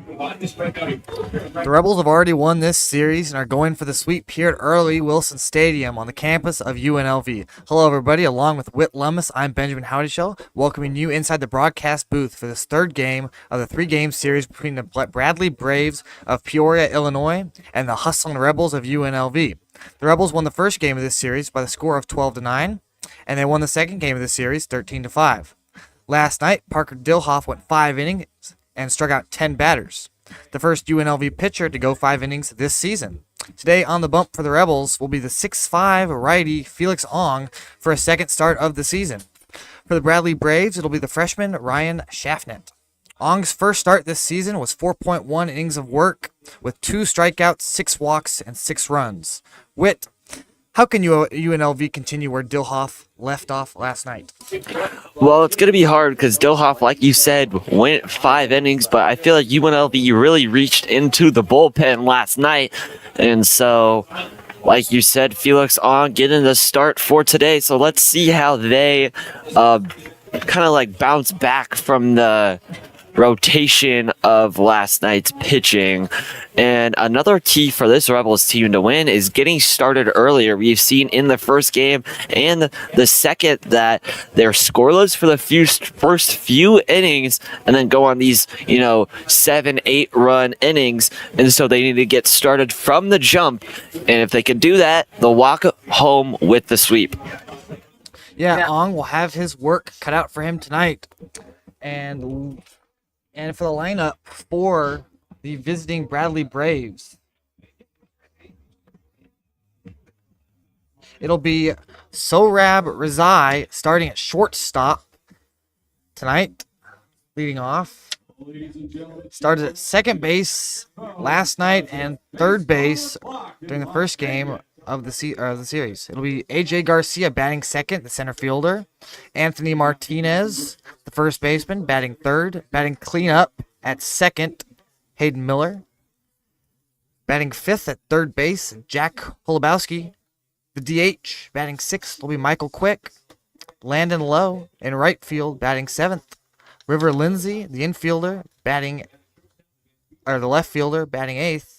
The Rebels have already won this series and are going for the sweep here at Early Wilson Stadium on the campus of UNLV. Hello, everybody. Along with Whit Lummis, I'm Benjamin Howdyshell, welcoming you inside the broadcast booth for this third game of the three-game series between the Bradley Braves of Peoria, Illinois, and the Hustlin Rebels of UNLV. The Rebels won the first game of this series by the score of 12-9, and they won the second game of the series 13-5. Last night, Parker Dilhoff went 5 innings and struck out 10 batters, the first UNLV pitcher to go 5 innings this season. Today on the bump for the Rebels will be the 6'5" righty Felix Ong for a second start of the season. For the Bradley Braves, it'll be the freshman Ryan Schaffnet. Ong's first start this season was 4.1 innings of work with 2 strikeouts, 6 walks, and 6 runs. Whit, how can UNLV continue where Dilhoff left off last night? Well, it's going to be hard because Dilhoff, like you said, went 5 innings, but I feel like UNLV really reached into the bullpen last night. And so, like you said, Felix Ong getting the start for today. So let's see how they kind of like bounce back from the rotation of last night's pitching. And another key for this Rebels team to win is getting started earlier. We've seen in the first game and the second that they're scoreless for the first few innings and then go on these 7-8 run innings, and so they need to get started from the jump, and if they can do that, they'll walk home with the sweep. Yeah, Ong will have his work cut out for him tonight. And for the lineup for the visiting Bradley Braves, it'll be Sohrab Rezai starting at shortstop tonight, leading off. Started at second base last night and third base during the first game of the series. It'll be AJ Garcia batting second, the center fielder. Anthony Martinez, the first baseman, batting third. Batting cleanup at second, Hayden Miller. Batting fifth at third base, Jack Holubowski. The DH batting sixth will be Michael Quick. Landon Lowe in right field batting seventh. River Lindsay, the infielder, the left fielder batting eighth.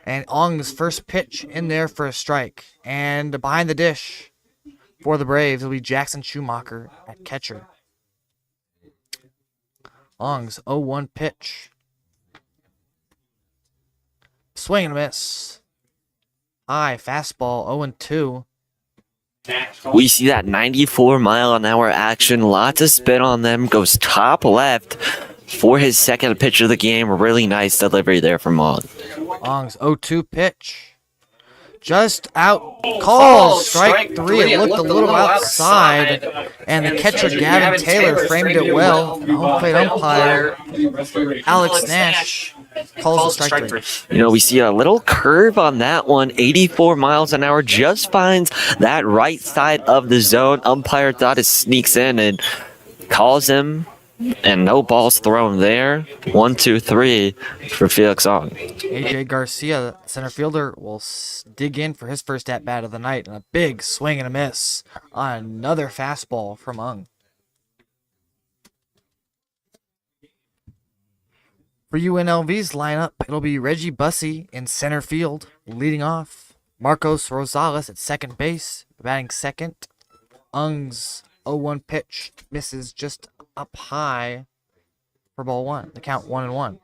And Ong's first pitch in there for a strike. And behind the dish for the Braves will be Jackson Schumacher at catcher. Ong's 0-1 pitch. Swing and a miss. High fastball, 0-2. We see that 94-mile-an-hour action. Lots of spin on them. Goes top left for his second pitch of the game. Really nice delivery there from Ong. Ong's 0-2 pitch. Just out. Called strike 3. It looked a little outside. And the catcher, Gavin Taylor, framed it well. Home plate umpire, Alex Nash, calls the strike 3. We see a little curve on that one. 84 miles an hour. Just finds that right side of the zone. Umpire thought it sneaks in and calls him. And no balls thrown there. 1-2-3 for Felix Ong. AJ Garcia, center fielder, will dig in for his first at-bat of the night. And a big swing and a miss on another fastball from Ong. For UNLV's lineup, it'll be Reggie Bussey in center field, leading off. Marcos Rosales at second base, batting second. Ong's 0-1 pitch misses just up high for ball 1. The count 1-1.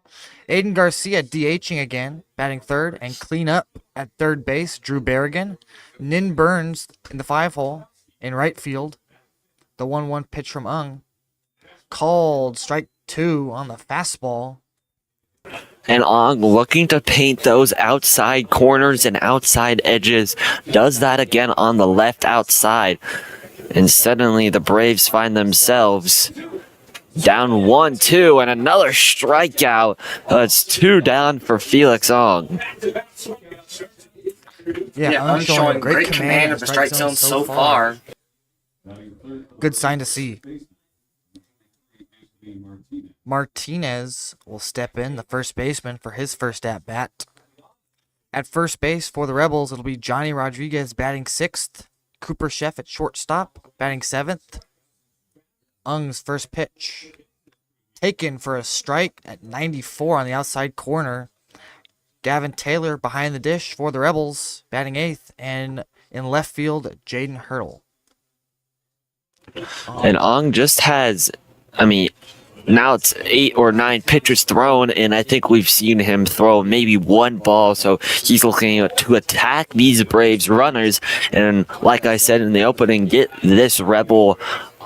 Aiden Garcia DHing again, batting third, and clean up at third base, Drew Berrigan. Nin Burns in the 5-hole in right field. The 1-1 pitch from Ong. Called strike 2 on the fastball. And Ong looking to paint those outside corners and outside edges. Does that again on the left outside. And suddenly the Braves find themselves down 1-2 and another strikeout. It's 2 down for Felix Ong. Ong showing great command of the strike zone so far. Good sign to see. Martinez will step in, the first baseman, for his first at-bat. At first base for the Rebels, it'll be Johnny Rodriguez batting sixth. Cooper Sheff at shortstop, batting seventh. Ong's first pitch Taken for a strike at 94 on the outside corner. Gavin Taylor behind the dish for the Rebels, batting eighth, and in left field, Jaden Hurdle. And Ong just has, I mean, now it's 8 or 9 pitches thrown, and I think we've seen him throw maybe one ball, so he's looking to attack these Braves runners, and like I said in the opening, get this Rebel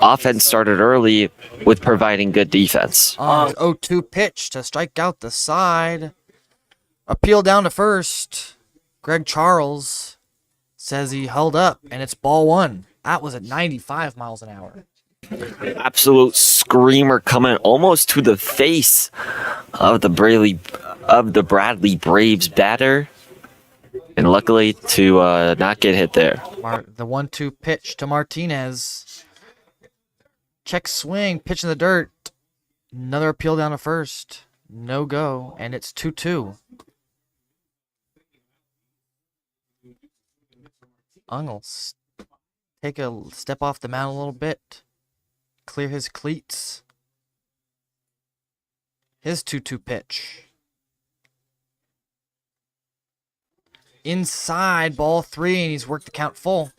offense started early with providing good defense. 0-2 pitch to strike out the side. Appeal down to first. Greg Charles says he held up, and it's ball one. That was at 95 miles an hour. Absolute screamer coming almost to the face of the Bradley Braves batter, and luckily to not get hit there. The 1-2 pitch to Martinez. Check swing, pitch in the dirt. Another appeal down to first. No go, and it's 2-2. Ung will take a step off the mound a little bit. Clear his cleats. His 2-2 pitch. Inside, ball three, and he's worked the count full.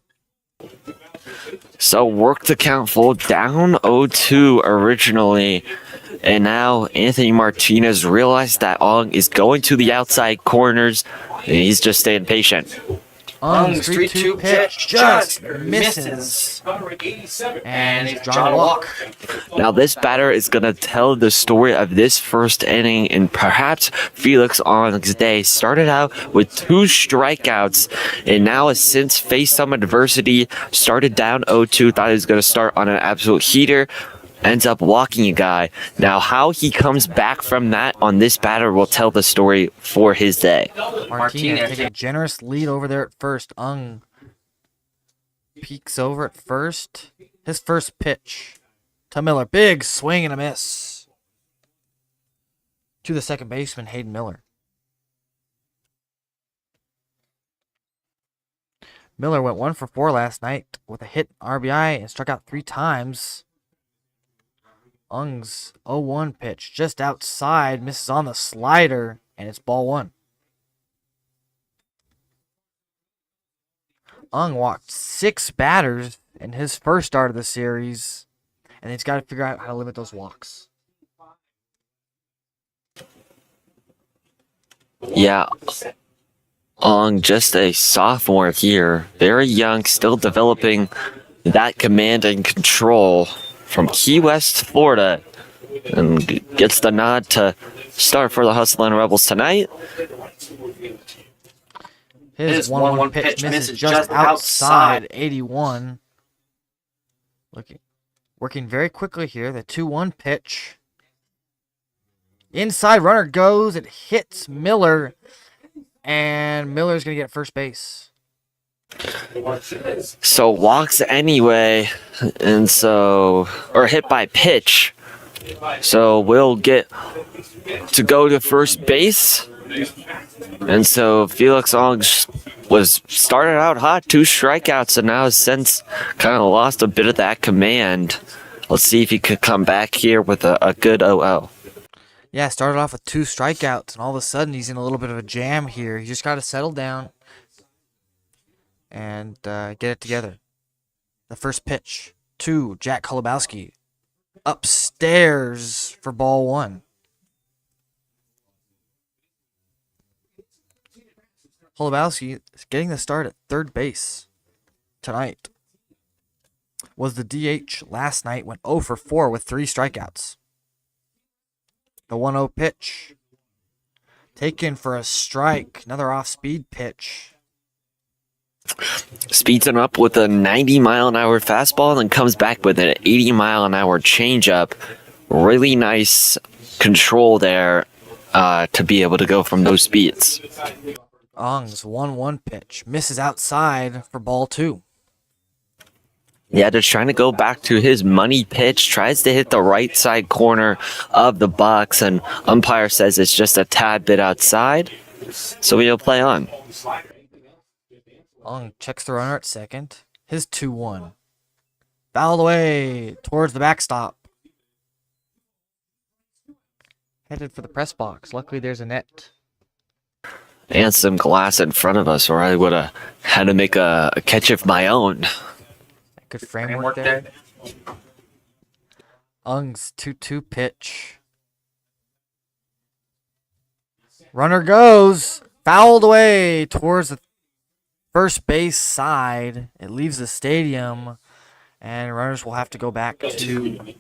So work the count full, down 0-2 originally, and now Anthony Martinez realized that Ong is going to the outside corners, and he's just staying patient. Ung's 3-2 pitch just misses. And he's drawn a walk. Now this batter is going to tell the story of this first inning, and perhaps Felix Ong's day. Started out with 2 strikeouts, and now has since faced some adversity. Started down 0-2, thought he was going to start on an absolute heater. Ends up walking a guy. Now how he comes back from that on this batter will tell the story for his day. Martinez taking a generous lead over there at first. Ung peeks over at first. His first pitch to Miller. Big swing and a miss. To the second baseman, Hayden Miller. Miller went 1 for 4 last night with a hit, RBI, and struck out 3 times. Ung's 0-1 pitch just outside, misses on the slider, and it's ball one. Ung walked 6 batters in his first start of the series, and he's got to figure out how to limit those walks. Yeah, Ong, just a sophomore here, very young, still developing that command and control from Key West, Florida, and gets the nod to start for the Hustlin Rebels tonight. His 1-1 pitch misses just outside 81. Working very quickly here. The 2-1 pitch. Inside runner goes. It hits Miller. And Miller's going to get first base. So walks anyway, and or hit by pitch. So we'll get to go to first base. And so Felix Ong was started out hot, 2 strikeouts, and now has since kind of lost a bit of that command. Let's see if he could come back here with a good 0-0. Yeah, started off with 2 strikeouts, and all of a sudden he's in a little bit of a jam here. He just got to settle down and get it together. The first pitch to Jack Kolobowski. Upstairs for ball one. Kolobowski is getting the start at third base tonight. Was the DH last night, went 0 for 4 with 3 strikeouts. The 1-0 pitch. Taken for a strike. Another off-speed pitch. Speeds him up with a 90-mile-an-hour fastball and then comes back with an 80-mile-an-hour changeup. Really nice control there to be able to go from those speeds. Ong's 1-1 pitch. Misses outside for ball 2. Yeah, just trying to go back to his money pitch. Tries to hit the right side corner of the box, and umpire says it's just a tad bit outside. So we'll play on. Ong checks the runner at second. His 2-1. Fouled away towards the backstop. headed for the press box. Luckily, there's a net. And some glass in front of us, or I would have had to make a catch of my own. Good framework there. Ung's 2-2 pitch. Runner goes. Fouled away towards the first base side. It leaves the stadium. And runners will have to go back to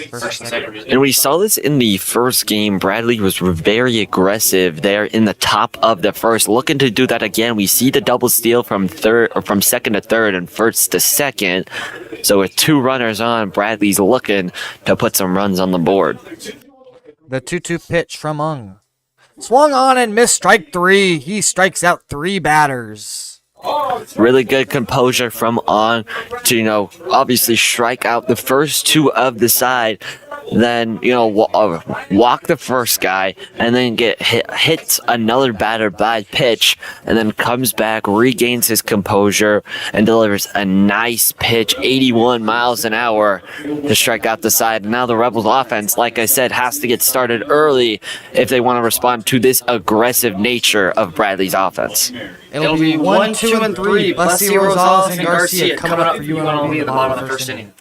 first, second. And we saw this in the first game. Bradley was very aggressive there in the top of the first, looking to do that again. We see the double steal from second to third and first to second. So with 2 runners on, Bradley's looking to put some runs on the board. The 2-2 pitch from Ung. Swung on and missed strike 3. He strikes out 3 batters. Really good composure from On to, obviously strike out the first 2 of the side, then, walk the first guy, and then hits another batter by pitch, and then comes back, regains his composure, and delivers a nice pitch, 81 miles an hour, to strike out the side. And now the Rebels offense, like I said, has to get started early if they want to respond to this aggressive nature of Bradley's offense. It'll be 1, 2, and 3. Bussy, Rosales, and Garcia coming up for UNLV at the bottom of the first inning.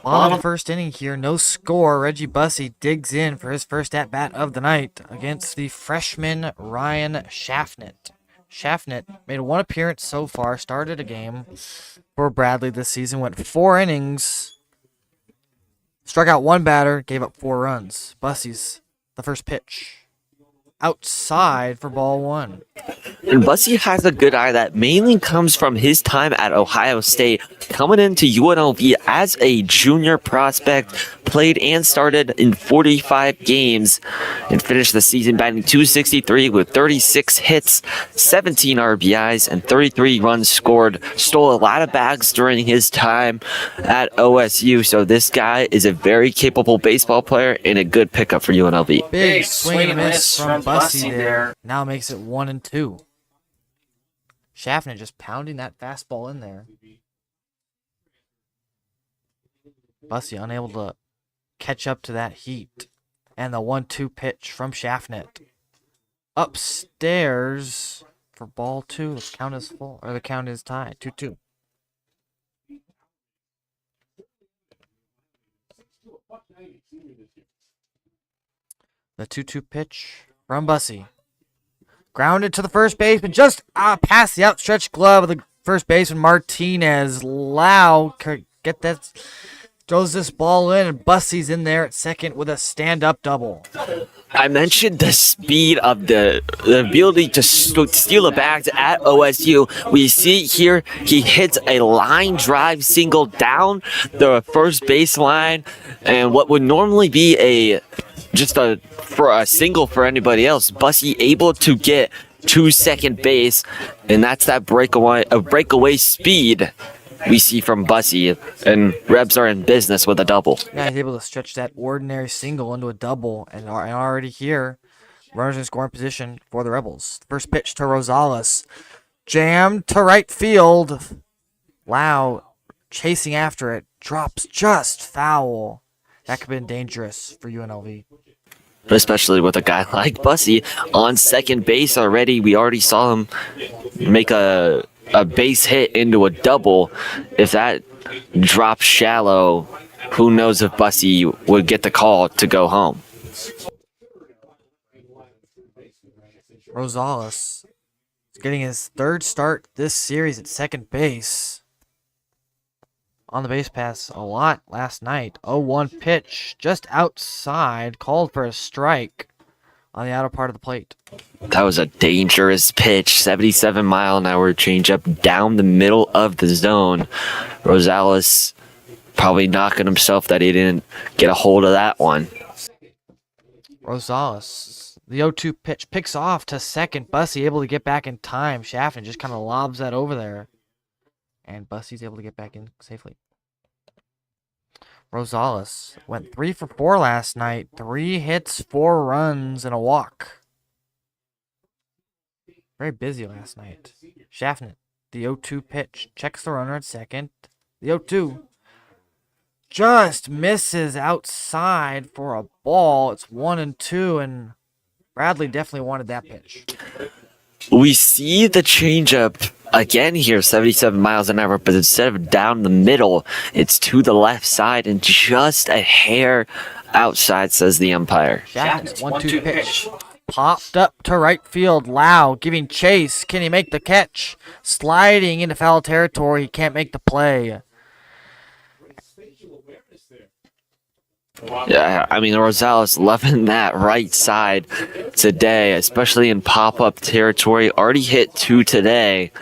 Bottom of the first inning here, no score. Reggie Bussey digs in for his first at-bat of the night against the freshman Ryan Schaffnet. Schaffnet made 1 appearance so far, started a game for Bradley this season, went 4 innings, struck out 1 batter, gave up 4 runs. Bussey's the first pitch. Outside for ball 1. And Bussey has a good eye that mainly comes from his time at Ohio State, coming into UNLV as a junior prospect, played and started in 45 games, and finished the season batting .263 with 36 hits, 17 RBIs, and 33 runs scored. Stole a lot of bags during his time at OSU, so this guy is a very capable baseball player and a good pickup for UNLV. Big swing and miss from Bussey there. Now makes it 1-2. Schaffner just pounding that fastball in there. Bussey unable to catch up to that heat. And the 1-2 pitch from Schaffnet. Upstairs for ball 2. The count is full, or the count is tied. 2-2. The 2-2 pitch from Bussey. Grounded to the first baseman, just past the outstretched glove of the first baseman Martinez. Lau could get that Throws this ball in, and Bussy's in there at second with a stand-up double. I mentioned the speed of the ability to steal the bags at OSU. We see here he hits a line drive single down the first baseline, and what would normally be for a single for anybody else, Bussy able to get to second base, and that's that breakaway speed we see from Bussy, and Rebs are in business with a double. Yeah, he's able to stretch that ordinary single into a double, and already here, runners in scoring position for the Rebels. First pitch to Rosales, jammed to right field. Lau chasing after it, drops just foul. That could have been dangerous for UNLV. Especially with a guy like Bussy on second base already. We already saw him make a base hit into a double. If that drops shallow, who knows if Bussy would get the call to go home. Rosales is getting his third start this series at second base. On the base pass a lot last night. 0-1 pitch just outside, called for a strike on the outer part of the plate. That was a dangerous pitch. 77-mile-an-hour changeup down the middle of the zone. Rosales probably knocking himself that he didn't get a hold of that one. Rosales, the 0-2 pitch, picks off to second. Bussy able to get back in time. Schaffner just kind of lobs that over there. And Bussy's able to get back in safely. Rosales went 3 for 4 last night. 3 hits, 4 runs, and a walk. Very busy last night. Schaffner, the 0-2 pitch, checks the runner at second. The 0-2 just misses outside for a ball. It's 1-2, and Bradley definitely wanted that pitch. We see the changeup again here, 77 miles an hour, but instead of down the middle, it's to the left side and just a hair outside, says the umpire. Schaffner's 1-2 pitch. Popped up to right field. Lau giving chase. Can he make the catch? Sliding into foul territory. He can't make the play. Yeah, I mean, Rosales loving that right side today, especially in pop-up territory. Already hit 2 today.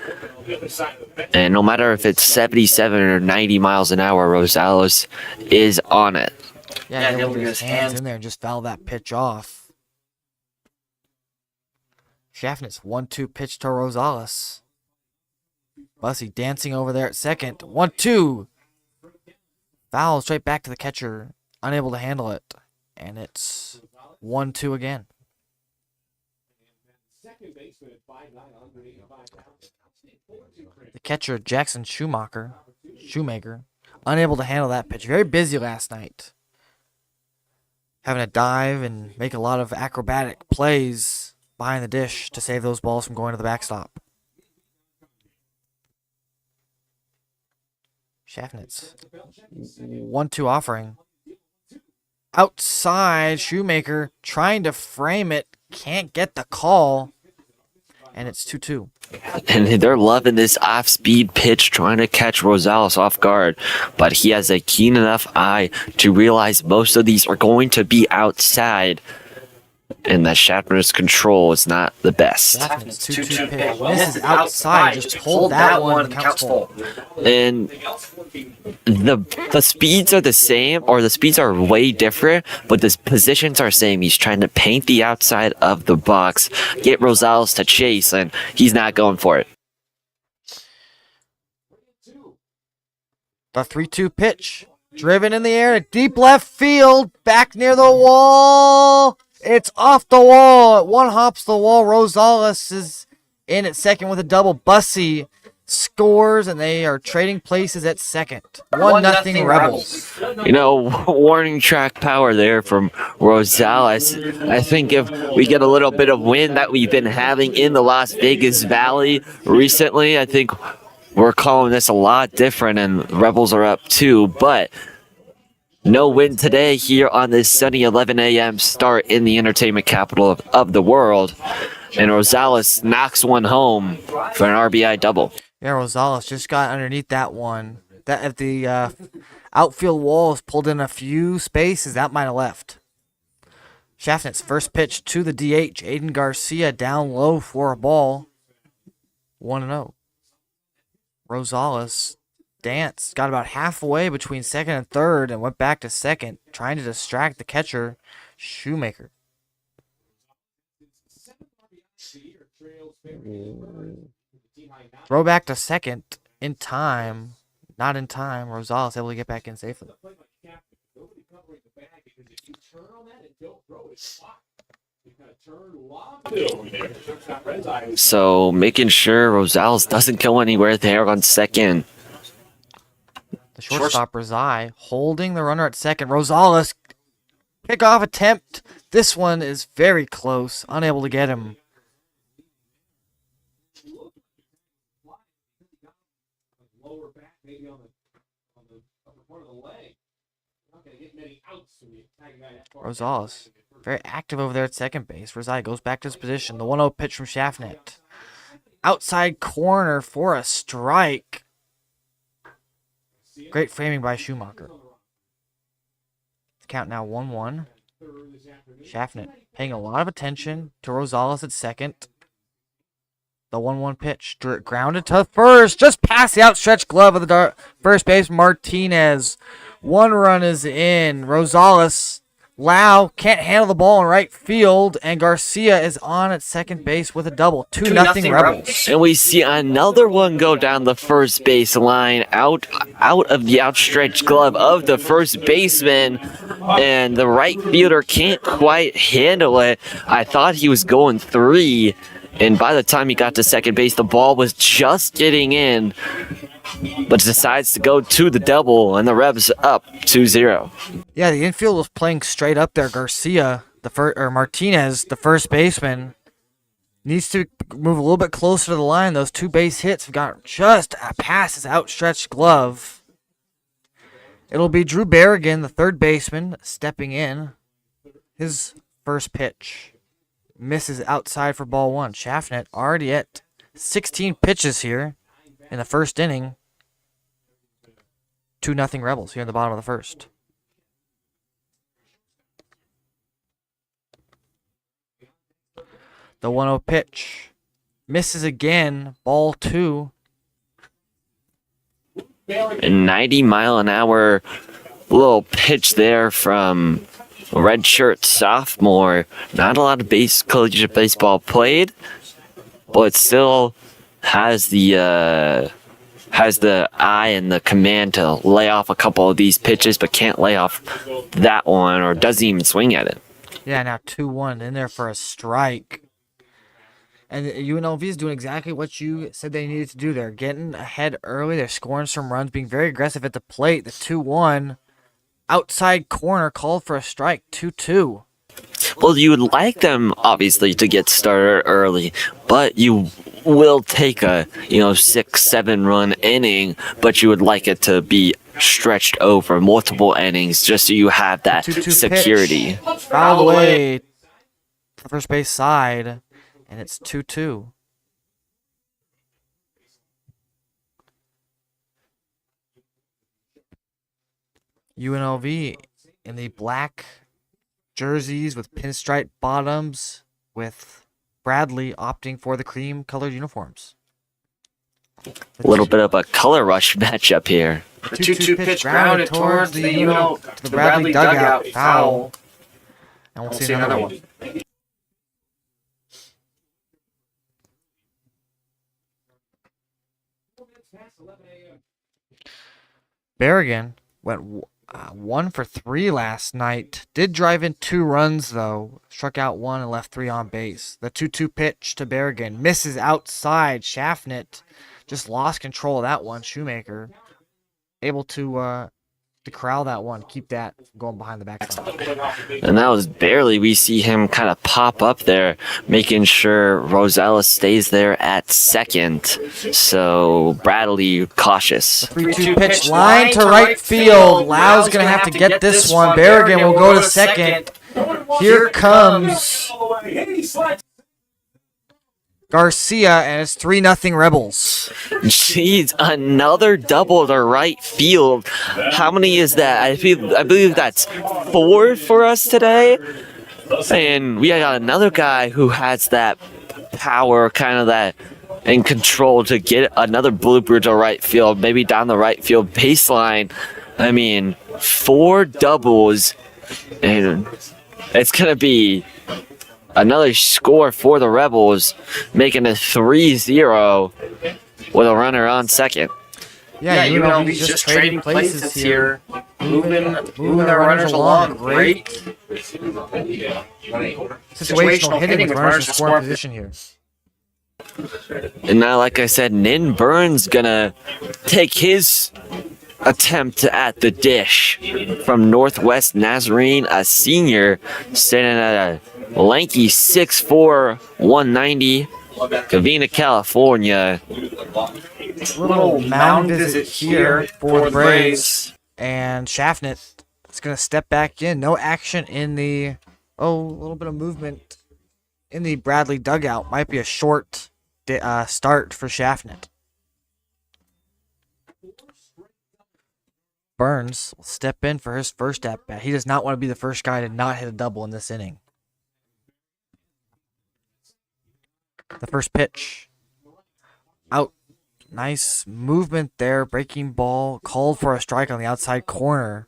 And no matter if it's 77 or 90 miles an hour, Rosales is on it. Yeah, he'll get his hands in there and just foul that pitch off. Schaffner's 1-2 pitch to Rosales. Bussy dancing over there at second. 1-2. Foul straight back to the catcher. Unable to handle it. And it's 1-2 again. The catcher, Jackson Shoemaker, unable to handle that pitch. Very busy last night. Having to dive and make a lot of acrobatic plays behind the dish to save those balls from going to the backstop. Schaffnitz. 1-2 offering. Outside, Shoemaker trying to frame it. Can't get the call. And it's 2-2. And they're loving this off-speed pitch, trying to catch Rosales off guard. But he has a keen enough eye to realize most of these are going to be outside. And that Schaffner's control is not the best. Schaffner's 2-2 pitch. Misses outside. Just hold that one. Counts full. And the speeds are the same, or the speeds are way different, but the positions are same. He's trying to paint the outside of the box, get Rosales to chase, and he's not going for it. The 3-2 pitch. Driven in the air. Deep left field. Back near the wall. It's off the wall. It one hops the wall. Rosales is in at second with a double. Bussy scores, and they are trading places at second. 1-0 Rebels. You know, warning track power there from Rosales. I think if we get a little bit of wind that we've been having in the Las Vegas Valley recently, I think we're calling this a lot different, and Rebels are up too. But no wind today here on this sunny 11 a.m. start in the entertainment capital of the world. And Rosales knocks one home for an RBI double. Yeah, Rosales just got underneath that one. That at the Outfield wall is pulled in a few spaces. That might have left. Schaffnet's first pitch to the DH. Aiden Garcia down low for a ball. 1-0. Rosales danced, got about halfway between second and third, and went back to second, trying to distract the catcher, Shoemaker. Throw back to second in time. Not in time. Rosales able to get back in safely. So making sure Rosales doesn't go anywhere there on second. The shortstop Razai holding the runner at second. Rosales kickoff attempt. This one is very close. Unable to get him. Rosales very active over there at second base. Razai goes back to his position. The 1-0 pitch from Schaffnet. Outside corner for a strike. Great framing by Schumacher. The count now 1-1. Schaffnet paying a lot of attention to Rosales at second. The 1-1 pitch. Grounded to first. Just past the outstretched glove of the first base, Martinez. One run is in. Rosales. Lau can't handle the ball in right field, and Garcia is on at second base with a double. 2-0 Rebels. And we see another one go down the first base line, out of the outstretched glove of the first baseman, and the right fielder can't quite handle it. I thought he was going 3, and by the time he got to second base, the ball was just getting in, but decides to go to the double, and the Rebs up 2-0. Yeah, the infield was playing straight up there. Garcia, Martinez, the first baseman, needs to move a little bit closer to the line. Those 2 base hits have got just past his outstretched glove. It'll be Drew Berrigan, the third baseman, stepping in. His first pitch misses outside for ball 1. Schaffnet already at 16 pitches here in the first inning. 2-0 Rebels here in the bottom of the first. The 1-0 pitch misses again. Ball 2. A 90-mile-an-hour little pitch there from redshirt sophomore. Not a lot of collegiate baseball played, but still has the eye and the command to lay off a couple of these pitches, but can't lay off that one, or doesn't even swing at it. Yeah, now 2-1 in there for a strike. And UNLV is doing exactly what you said they needed to do. They're getting ahead early. They're scoring some runs, being very aggressive at the plate. The 2-1 outside corner called for a strike. 2-2. Well, you would like them, obviously, to get started early, but you will take a 6-7 run inning, but you would like it to be stretched over multiple innings just so you have that 2-2 security. Pitch. Fouled away to the first base side, and it's 2-2. UNLV in the black jerseys with pinstripe bottoms, with Bradley opting for the cream-colored uniforms. A little bit of a color rush matchup here. The 2-2 pitch grounded towards the Bradley dugout. Foul. And we'll see another one. Berrigan went 1 for 3 last night. Did drive in 2 runs, though. Struck out 1 and left 3 on base. The 2-2 pitch to Berrigan misses outside. Schaffnet just lost control of that one. Shoemaker able to corral that one, keep that going behind the backstop. And that was barely. We see him kind of pop up there, making sure Rosales stays there at second. So Bradley cautious. 3-2 pitch line to right field. Lau's going to have to get this one. Berrigan will go to second. Here comes Garcia, and it's 3-0 Rebels. Jeez, another double to right field. How many is that? I believe that's 4 for us today. And we got another guy who has that power, kind of that in control to get another blooper to right field, maybe down the right field baseline. I mean, 4 doubles, and it's gonna be another score for the Rebels, making it 3-0 with a runner on second. Yeah, UNLV's just trading places here, moving their runners along. Great situational hitting with runners in scoring position here. And now, like I said, Nin Burns gonna take his attempt at the dish from Northwest Nazarene, a senior, standing at a lanky 6'4", 190, Covina, California. Little mound visit here for the Braves, and Schaffnet is going to step back in. No action in the, a little bit of movement in the Bradley dugout. Might be a short start for Schaffnet. Burns will step in for his first at-bat. He does not want to be the first guy to not hit a double in this inning. The first pitch. Out. Nice movement there. Breaking ball. Called for a strike on the outside corner.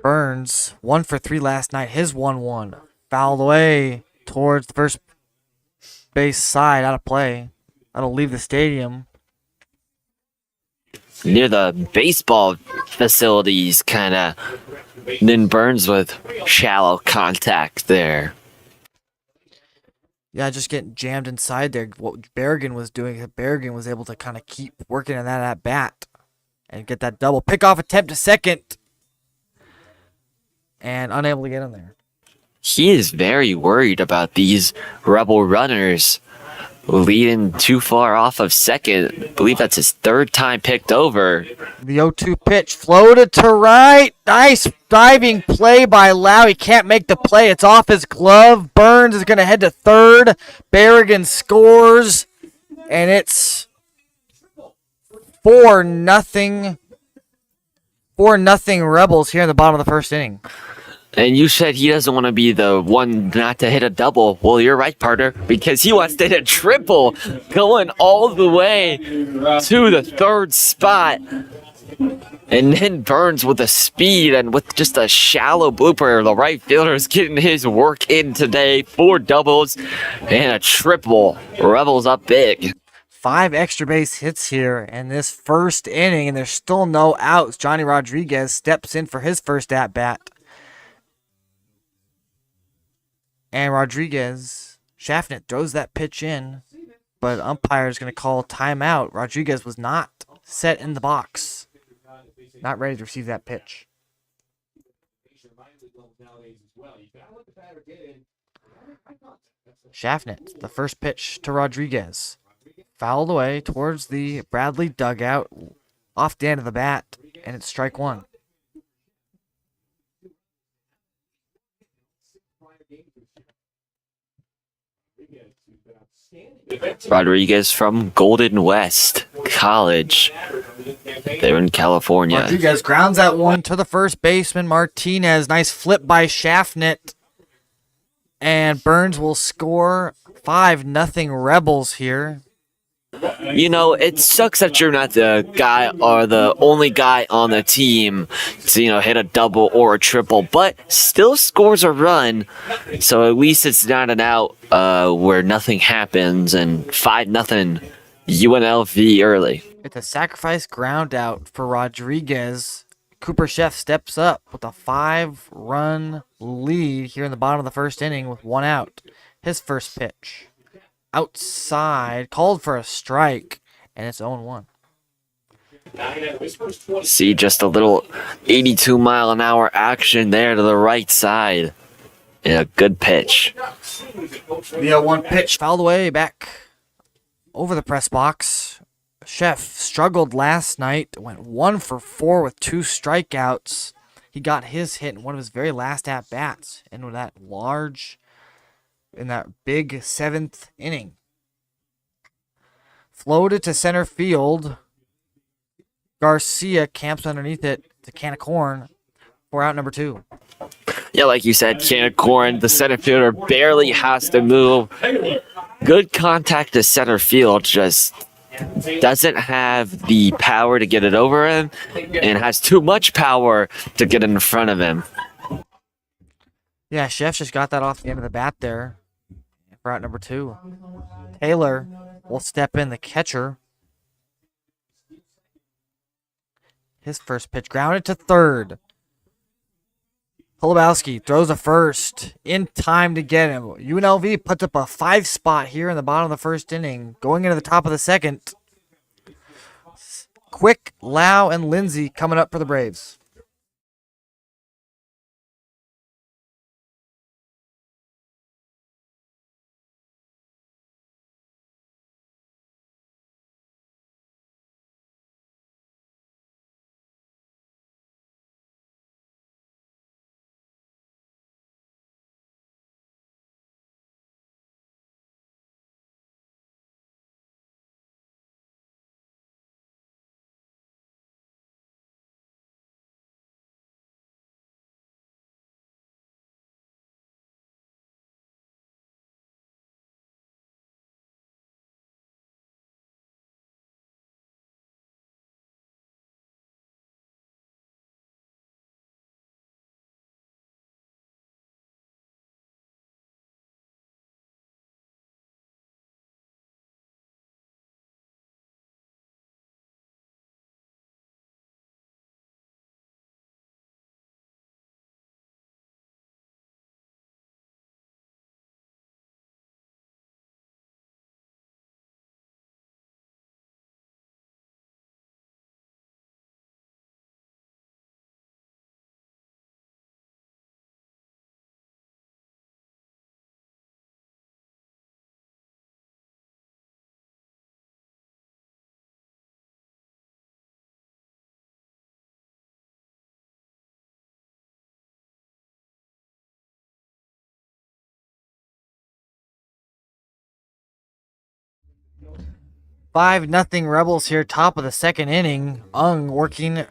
Burns, 1 for 3 last night. His 1-1. Fouled away towards the first base side, out of play. That'll leave the stadium. Near the baseball facilities, kind of. Nin Burns with shallow contact there. Yeah, just getting jammed inside there. What Berrigan was doing, Berrigan was able to kind of keep working on that at bat and get that double. Pickoff attempt to second. And unable to get in there. He is very worried about these Rebel runners leading too far off of second. I believe that's his 3rd time picked over. The 0-2 pitch floated to right. Nice diving play by Lau. He can't make the play. It's off his glove. Burns is going to head to 3rd. Berrigan scores. And it's 4-0. 4-0 Rebels here in the bottom of the first inning. And you said he doesn't want to be the one not to hit a double. Well, you're right, partner, because he wants to hit a triple, going all the way to the 3rd spot. And then Burns with the speed and with just a shallow blooper. The right fielder is getting his work in today. 4 doubles and a triple. Rebels up big. 5 extra base hits here in this first inning, and there's still no outs. Johnny Rodriguez steps in for his first at-bat. And Rodriguez, Schaffnet throws that pitch in, but umpire is going to call timeout. Rodriguez was not set in the box. Not ready to receive that pitch. Schaffnet, the first pitch to Rodriguez. Fouled away towards the Bradley dugout, off the end of the bat, and it's strike 1. Rodriguez from Golden West College. They're in California. Rodriguez grounds that one to the first baseman, Martinez. Nice flip by Schaffnet. And Burns will score. 5-0 Rebels here. You know, it sucks that you're not the guy or the only guy on the team to, hit a double or a triple, but still scores a run. So at least it's not an out where nothing happens, and 5-0 UNLV early. It's a sacrifice ground out for Rodriguez. Cooper Chef steps up with a 5-run lead here in the bottom of the first inning with 1 out. His first pitch. Outside, called for a strike, and it's 0-1. See just a little 82-mile-an-hour action there to the right side. Yeah, good pitch. The 0-1 pitch fouled away back over the press box. Chef struggled last night, went 1 for 4 with 2 strikeouts. He got his hit in one of his very last at bats in that big seventh inning. Floated to center field. Garcia camps underneath it. It's a can of corn for out number 2. Yeah, like you said, can of corn. The center fielder barely has to move. Good contact to center field, just doesn't have the power to get it over him and has too much power to get in front of him. Yeah, Chef just got that off the end of the bat there for out number 2. Taylor will step in, the catcher. His first pitch grounded to third. Holubowski throws a first in time to get him. UNLV puts up a 5 spot here in the bottom of the first inning. Going into the top of the second. Quick, Lau, and Lindsay coming up for the Braves. Five nothing Rebels here, top of the second inning. Ung working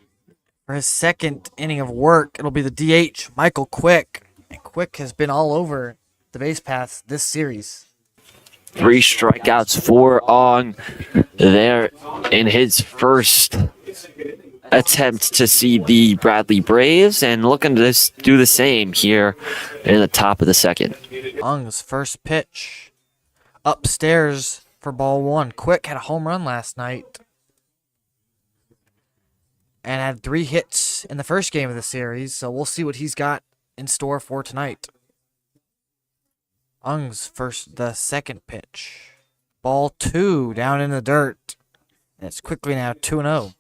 for his second inning of work. It'll be the DH, Michael Quick. And Quick has been all over the base paths this series. 3 strikeouts for Ong there in his first attempt to see the Bradley Braves, and looking to do the same here in the top of the second. Ung's first pitch upstairs for ball 1. Quick had a home run last night and had 3 hits in the first game of the series, so we'll see what he's got in store for tonight. Ung's the second pitch. Ball 2 down in the dirt. And it's quickly now 2-0.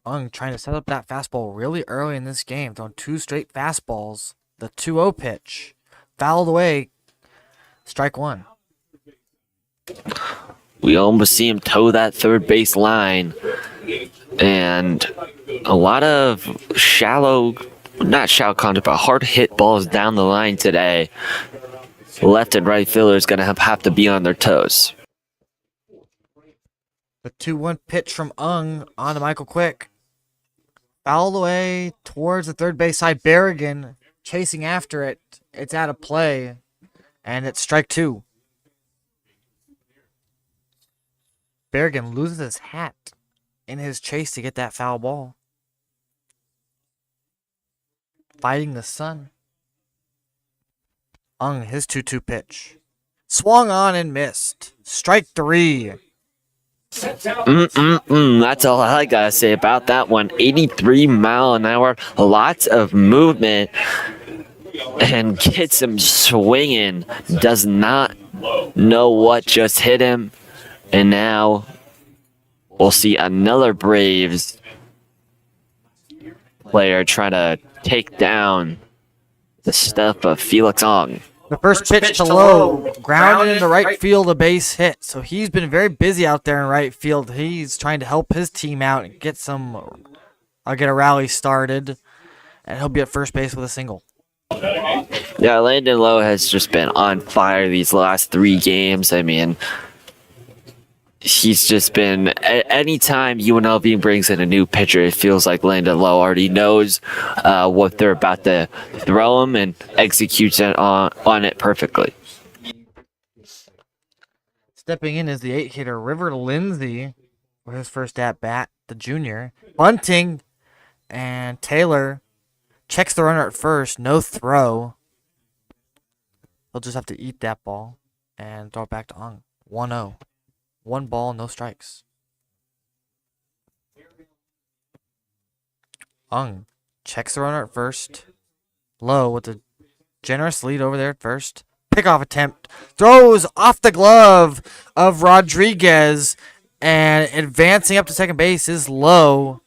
Ung trying to set up that fastball really early in this game, throwing 2 straight fastballs. The 2-0 pitch. Fouled away. Strike 1. We almost see him toe that third base line. And a lot of not shallow contact, but hard hit balls down the line today. Left and right fielders going to have to be on their toes. The 2-1 pitch from Ung on to Michael Quick. Fouled away towards the third base side. Berrigan chasing after it. It's out of play. And it's strike 2. Berrigan loses his hat in his chase to get that foul ball. Fighting the sun. Ung, his 2-2 pitch. Swung on and missed. Strike 3. That's all I gotta say about that one. 83 mile an hour. Lots of movement. And gets him swinging. Does not know what just hit him. And now we'll see another Braves player try to take down the stuff of Felix Ong. The first pitch to Lowe, grounded into right field, a base hit. So he's been very busy out there in right field. He's trying to help his team out and get a rally started, and he'll be at first base with a single. Yeah, Landon Lowe has just been on fire these last 3 games. I mean, he's just been, anytime UNLV brings in a new pitcher, it feels like Landon Lowe already knows what they're about to throw him and executes it on it perfectly. Stepping in is the 8-hitter River Lindsay for his first at-bat, the junior. Bunting, and Taylor checks the runner at first, no throw. He'll just have to eat that ball and throw it back to Ung. 1-0. 1 ball, no strikes. Ung checks the runner at first. Lowe with a generous lead over there at first. Pickoff attempt. Throws off the glove of Rodriguez. And advancing up to second base is Lowe.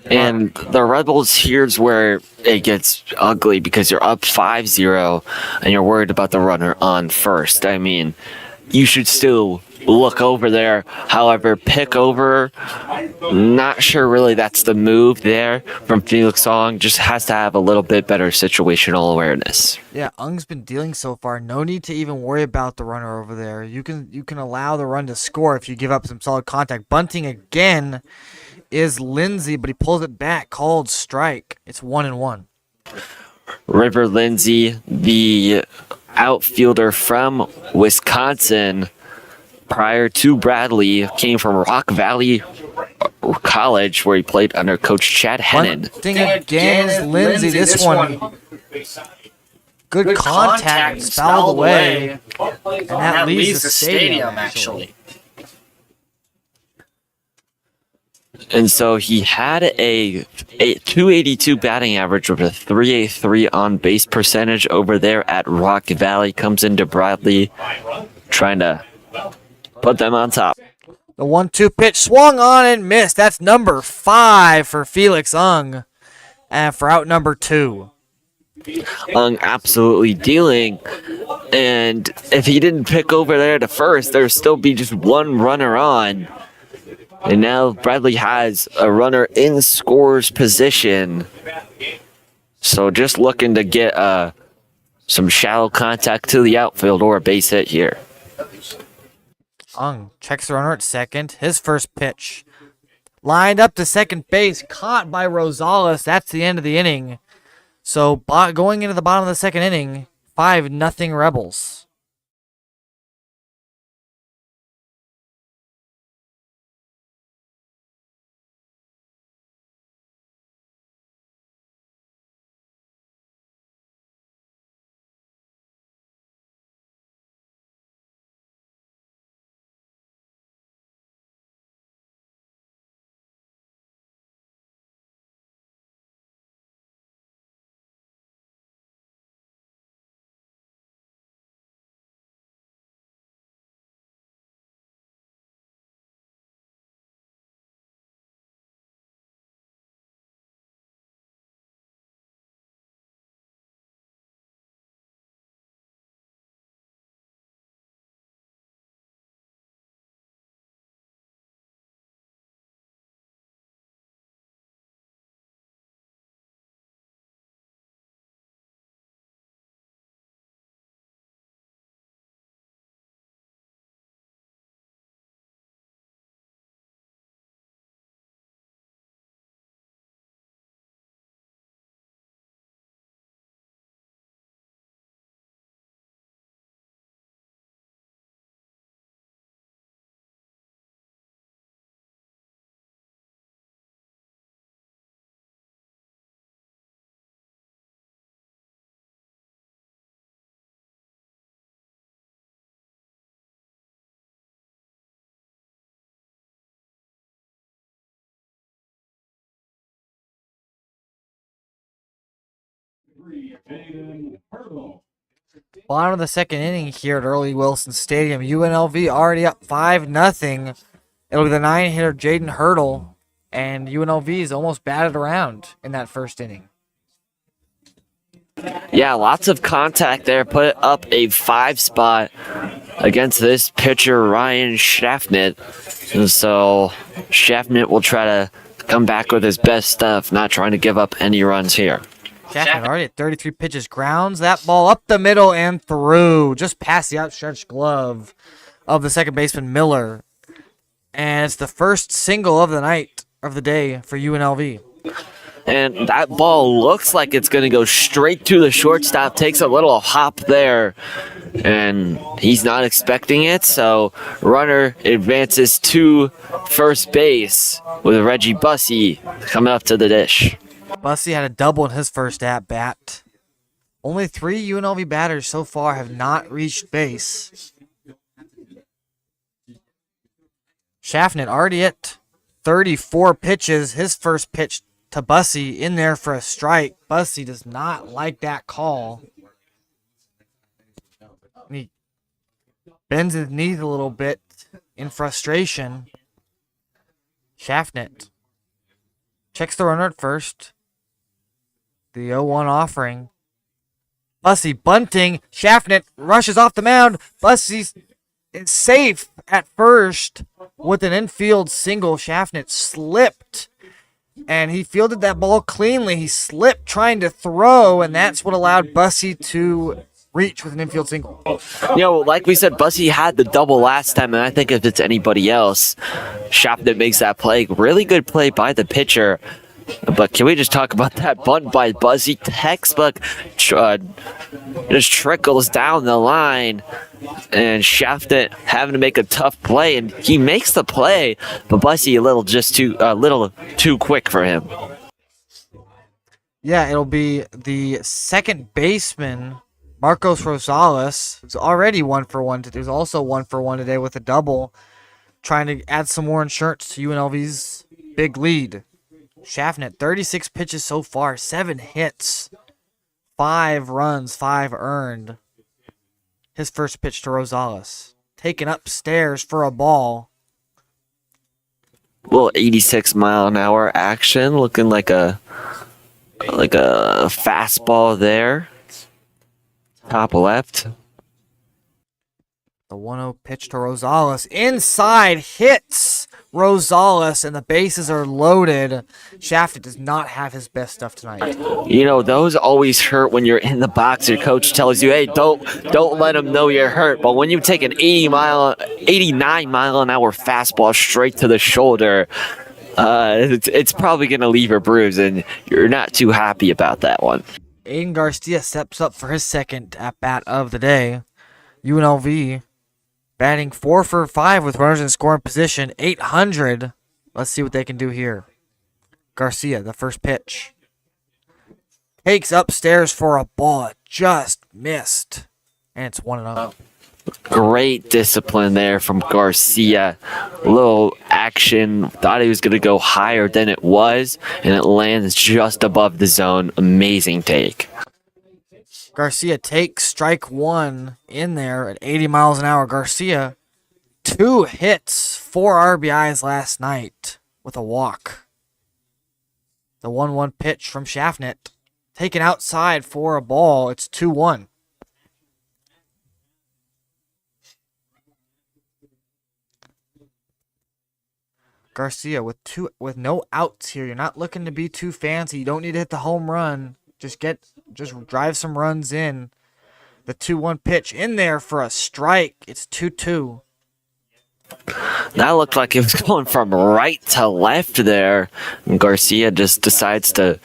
And the Rebels, here's where it gets ugly because you're up 5-0 and you're worried about the runner on first. I mean, you should still look over there. However, pick over, not sure really that's the move there from Felix Song. Just has to have a little bit better situational awareness. Yeah, Ung's been dealing so far. No need to even worry about the runner over there. You can allow the run to score if you give up some solid contact. Bunting again is Lindsay, but he pulls it back. Called strike. It's 1-1. River Lindsay, the outfielder from Wisconsin, prior to Bradley, came from Rock Valley College, where he played under Coach Chad Hennon. Bunting again is Lindsay. This one, good contact, fouled away, and that leaves the stadium, actually. And so he had a 282 batting average with a 383 on base percentage over there at Rock Valley. Comes into Bradley, trying to put them on top. The 1-2 pitch swung on and missed. That's number 5 for Felix Ung, and for out number 2. Ung absolutely dealing, and if he didn't pick over there to first, there'd still be just one runner on. And now Bradley has a runner in scores position. So just looking to get some shallow contact to the outfield or a base hit here. Ung checks the runner at second. His first pitch. Lined up to second base. Caught by Rosales. That's the end of the inning. So going into the bottom of the second inning, 5-0 Rebels. Bottom of the second inning here at Early Wilson Stadium. UNLV already up 5-0. It'll be the 9-hitter Jaden Hurdle, and UNLV is almost batted around in that first inning. Yeah, lots of contact there. Put up a 5 spot against this pitcher, Ryan Schaffnet. And so Schaffnet will try to come back with his best stuff, not trying to give up any runs here. Schaffnet already at 33 pitches, grounds that ball up the middle and through, just past the outstretched glove of the second baseman Miller. And it's the first single of the night, of the day for UNLV. And that ball looks like it's going to go straight to the shortstop. Takes a little hop there, and he's not expecting it. So runner advances to first base with Reggie Bussey coming up to the dish. Bussey had a double in his first at-bat. Only 3 UNLV batters so far have not reached base. Schaffnet already at 34 pitches. His first pitch to Bussey in there for a strike. Bussey does not like that call. He bends his knees a little bit in frustration. Schaffnet checks the runner at first. The 0-1 offering. Bussey bunting. Schaffnet rushes off the mound. Bussey is safe at first with an infield single. Schaffnet slipped, and he fielded that ball cleanly. He slipped trying to throw, and that's what allowed Bussey to reach with an infield single. You know, like we said, Bussey had the double last time, and I think if it's anybody else, Schaffnet makes that play. Really good play by the pitcher. But can we just talk about that bunt by Bussey? Textbook just trickles down the line, and Schaffnet having to make a tough play, and he makes the play, but Bussey a little too quick for him. Yeah, it'll be the second baseman, Marcos Rosales, who's already 1-for-1. There's also 1-for-1 today with a double, trying to add some more insurance to UNLV's big lead. Schaffnet, 36 pitches so far, 7 hits, 5 runs, 5 earned. His first pitch to Rosales, taken upstairs for a ball. Little 86-mile-an-hour action, looking like a fastball there. Top left. The 1-0 pitch to Rosales. Inside hits Rosales, and the bases are loaded. Schaffnet does not have his best stuff tonight. You know, those always hurt when you're in the box. Your coach tells you, hey, don't let him know you're hurt. But when you take an 89-mile-an-hour fastball straight to the shoulder, it's probably going to leave a bruise, and you're not too happy about that one. Aiden Garcia steps up for his second at-bat of the day. UNLV batting 4-for-5 with runners in scoring position, 800. Let's see what they can do here. Garcia, the first pitch. Takes upstairs for a ball. Just missed. And it's 1-0. Great discipline there from Garcia. A little action. Thought he was going to go higher than it was, and it lands just above the zone. Amazing take. Garcia takes strike 1 in there at 80 miles an hour. Garcia, 2 hits, 4 RBIs last night with a walk. The 1-1 pitch from Schaffnet, taken outside for a ball. It's 2-1. Garcia with no outs here. You're not looking to be too fancy. You don't need to hit the home run. Just drive some runs in. The 2-1 pitch in there for a strike. It's 2-2. That looked like it was going from right to left there. And Garcia just decides to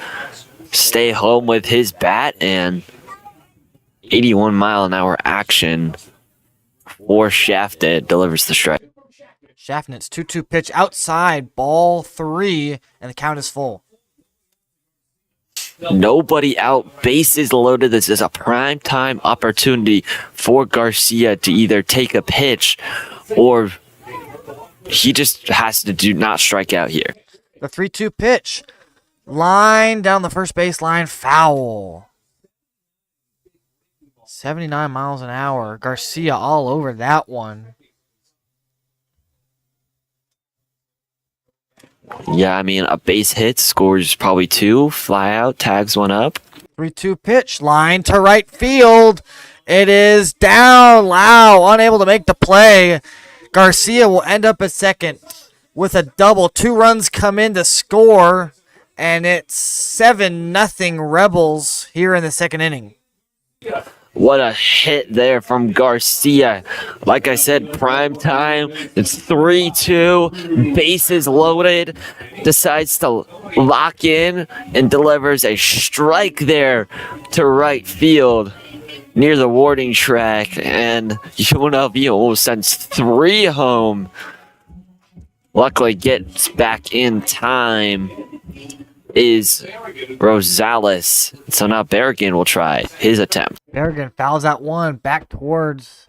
stay home with his bat, and 81-mile-an-hour action for Schaffnet delivers the strike. Schaffnet's 2-2 pitch outside, ball 3, and the count is full. Nobody out, bases loaded. This is a prime time opportunity for Garcia to either take a pitch, or he just has to not strike out here. The 3-2 pitch, line down the first base line, foul. 79 miles an hour. Garcia all over that one. Yeah, I mean, a base hit scores probably 2, fly out, tags 1 up. 3-2 pitch, line to right field. It is down. Lau unable to make the play. Garcia will end up at second with a double. 2 runs come in to score, and it's 7-0 Rebels here in the second inning. What a hit there from Garcia. Like I said, prime time. It's 3-2. Bases loaded. Decides to lock in and delivers a strike there to right field near the warning track. And UNLV almost sends 3 home. Luckily gets back in time is Rosales. So now Berrigan will try his attempt. Berrigan fouls that one back towards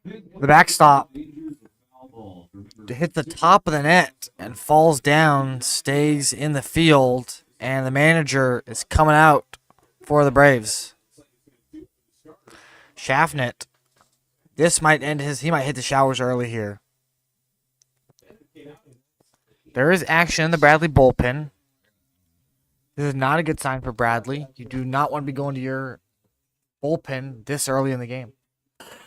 the backstop. To hit the top of the net and falls down, stays in the field, and the manager is coming out for the Braves. Schaffnet. This might end he might hit the showers early here. There is action in the Bradley bullpen. This is not a good sign for Bradley. You do not want to be going to your bullpen this early in the game.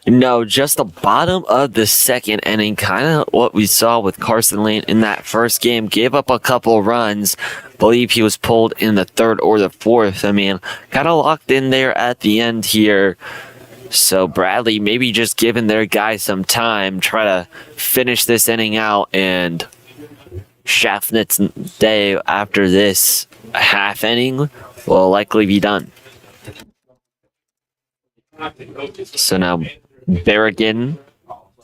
No, just the bottom of the second inning, kind of what we saw with Carson Lane in that first game. Gave up a couple runs. Believe he was pulled in the third or the fourth. I mean, kind of locked in there at the end here. So Bradley maybe just giving their guy some time, try to finish this inning out, and Schaffnet's day after this half inning will likely be done. So now Berrigan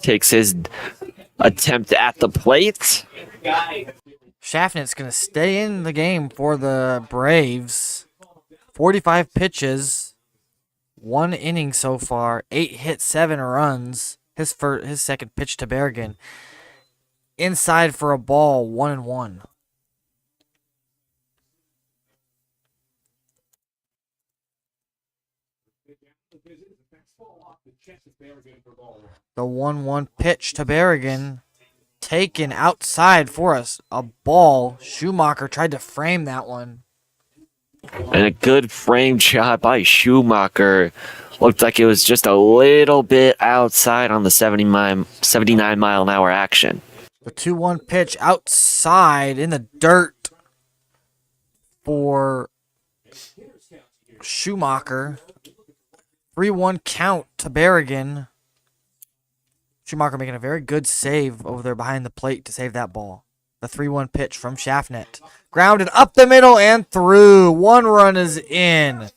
takes his attempt at the plate. Schaffnet's going to stay in the game for the Braves. 45 pitches, 1 inning so far, 8 hits, 7 runs. His second pitch to Berrigan. Inside for a ball, 1-1. The 1-1 pitch to Berrigan. Taken outside for us. A ball. Schumacher tried to frame that one. And a good frame shot by Schumacher. Looked like it was just a little bit outside on the 79 mile an hour action. The 2-1 pitch outside in the dirt for Schumacher. 3-1 count to Berrigan. Schumacher making a very good save over there behind the plate to save that ball. The 3-1 pitch from Schaffnet. Grounded up the middle and through. 1 run is in.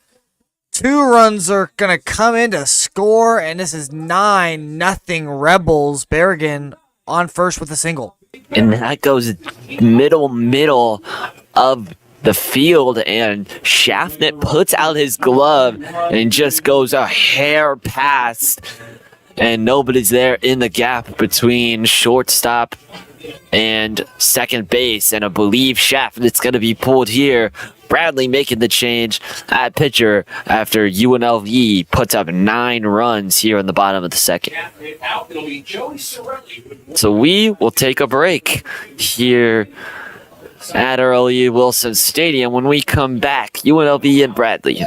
2 runs are going to come in to score, and this is 9-0 Rebels. Berrigan on first with a single. And that goes middle of the field, and Schaffnet puts out his glove and just goes a hair past, and nobody's there in the gap between shortstop and second base, and I believe Schaffnet's going to be pulled here. Bradley making the change at pitcher after UNLV puts up 9 runs here in the bottom of the second. So we will take a break here at Early Wilson Stadium. When we come back, UNLV and Bradley.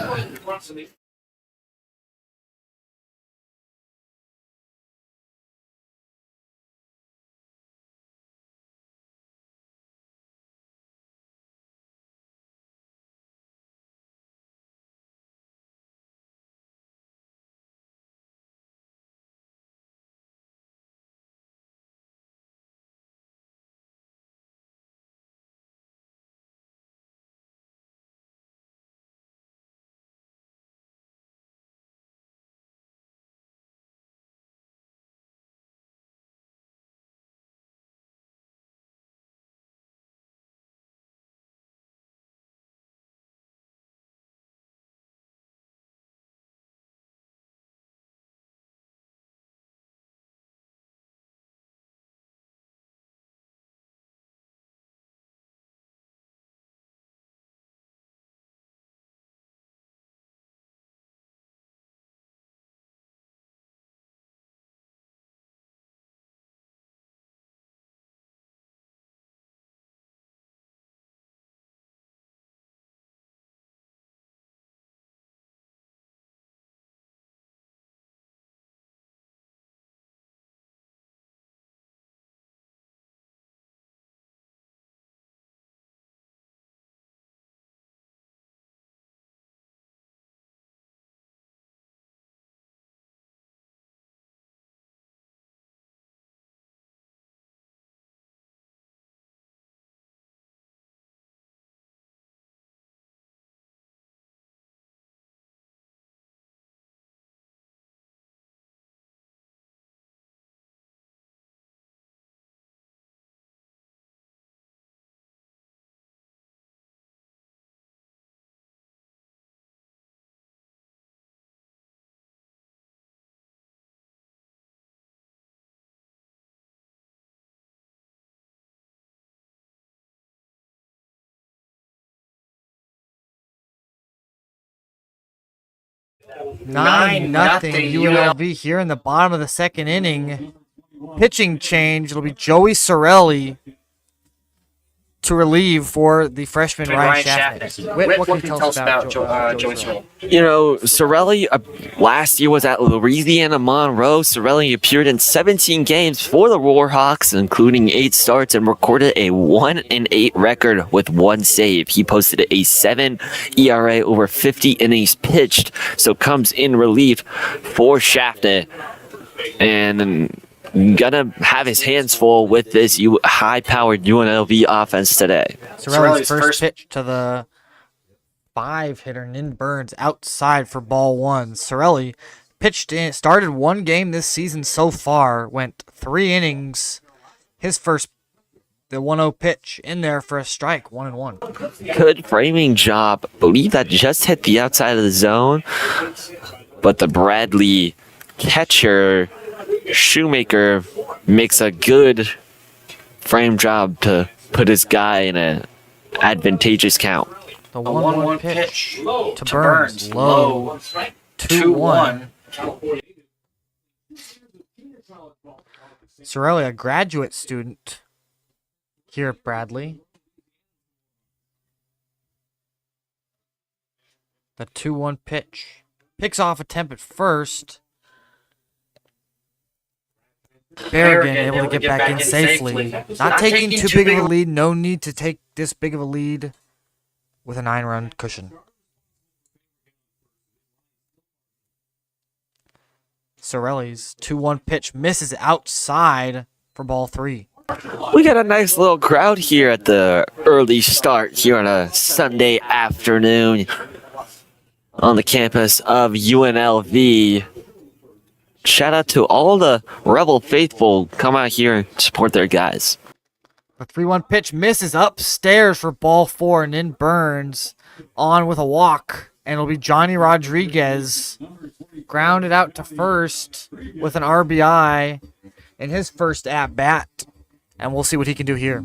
9-0 UNLV here in the bottom of the second inning. Pitching change. It'll be Joey Sorelli to relieve for the freshman Ryan Schaffner. What can you tell us about Joey Sorelli? You know, Sorelli last year was at Louisiana Monroe. Sorelli appeared in 17 games for the Warhawks, including 8 starts, and recorded a 1-8 record with 1 save. He posted a 7 ERA over 50 innings pitched, so comes in relief for Schaffner. And gonna have his hands full with this high-powered UNLV offense today. Sorelli's first pitch to the 5-hitter Nin Burns outside for ball 1. Sorelli pitched in, started 1 game this season so far, went 3 innings. His first, the 1-0 pitch in there for a strike, 1-1. Good framing job. Believe that just hit the outside of the zone, but the Bradley catcher Shoemaker makes a good frame job to put his guy in an advantageous count. The 1-1 pitch to Burns, low, 2-1. Sorelli, a graduate student here at Bradley. The 2-1 pitch. Picks off a temp at first. Berrigan able to get back in safely. Not taking too big of a lead. No need to take this big of a lead with a 9-run cushion. Sorelli's 2-1 pitch misses outside for ball 3. We got a nice little crowd here at the early start here on a Sunday afternoon on the campus of UNLV. Shout out to all the Rebel faithful. Come out here and support their guys. The 3-1 pitch misses upstairs for ball 4. Nin Burns on with a walk. And it'll be Johnny Rodriguez grounded out to first with an RBI in his first at-bat. And we'll see what he can do here.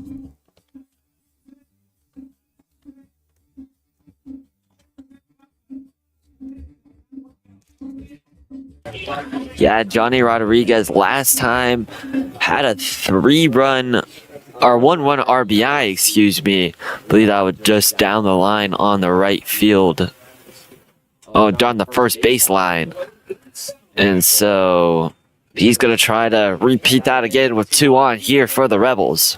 Yeah, Johnny Rodriguez last time had a 3-run or 1-run RBI, excuse me. I believe that was just down the line on the right field. Oh, down the first baseline. And so he's going to try to repeat that again with 2 on here for the Rebels.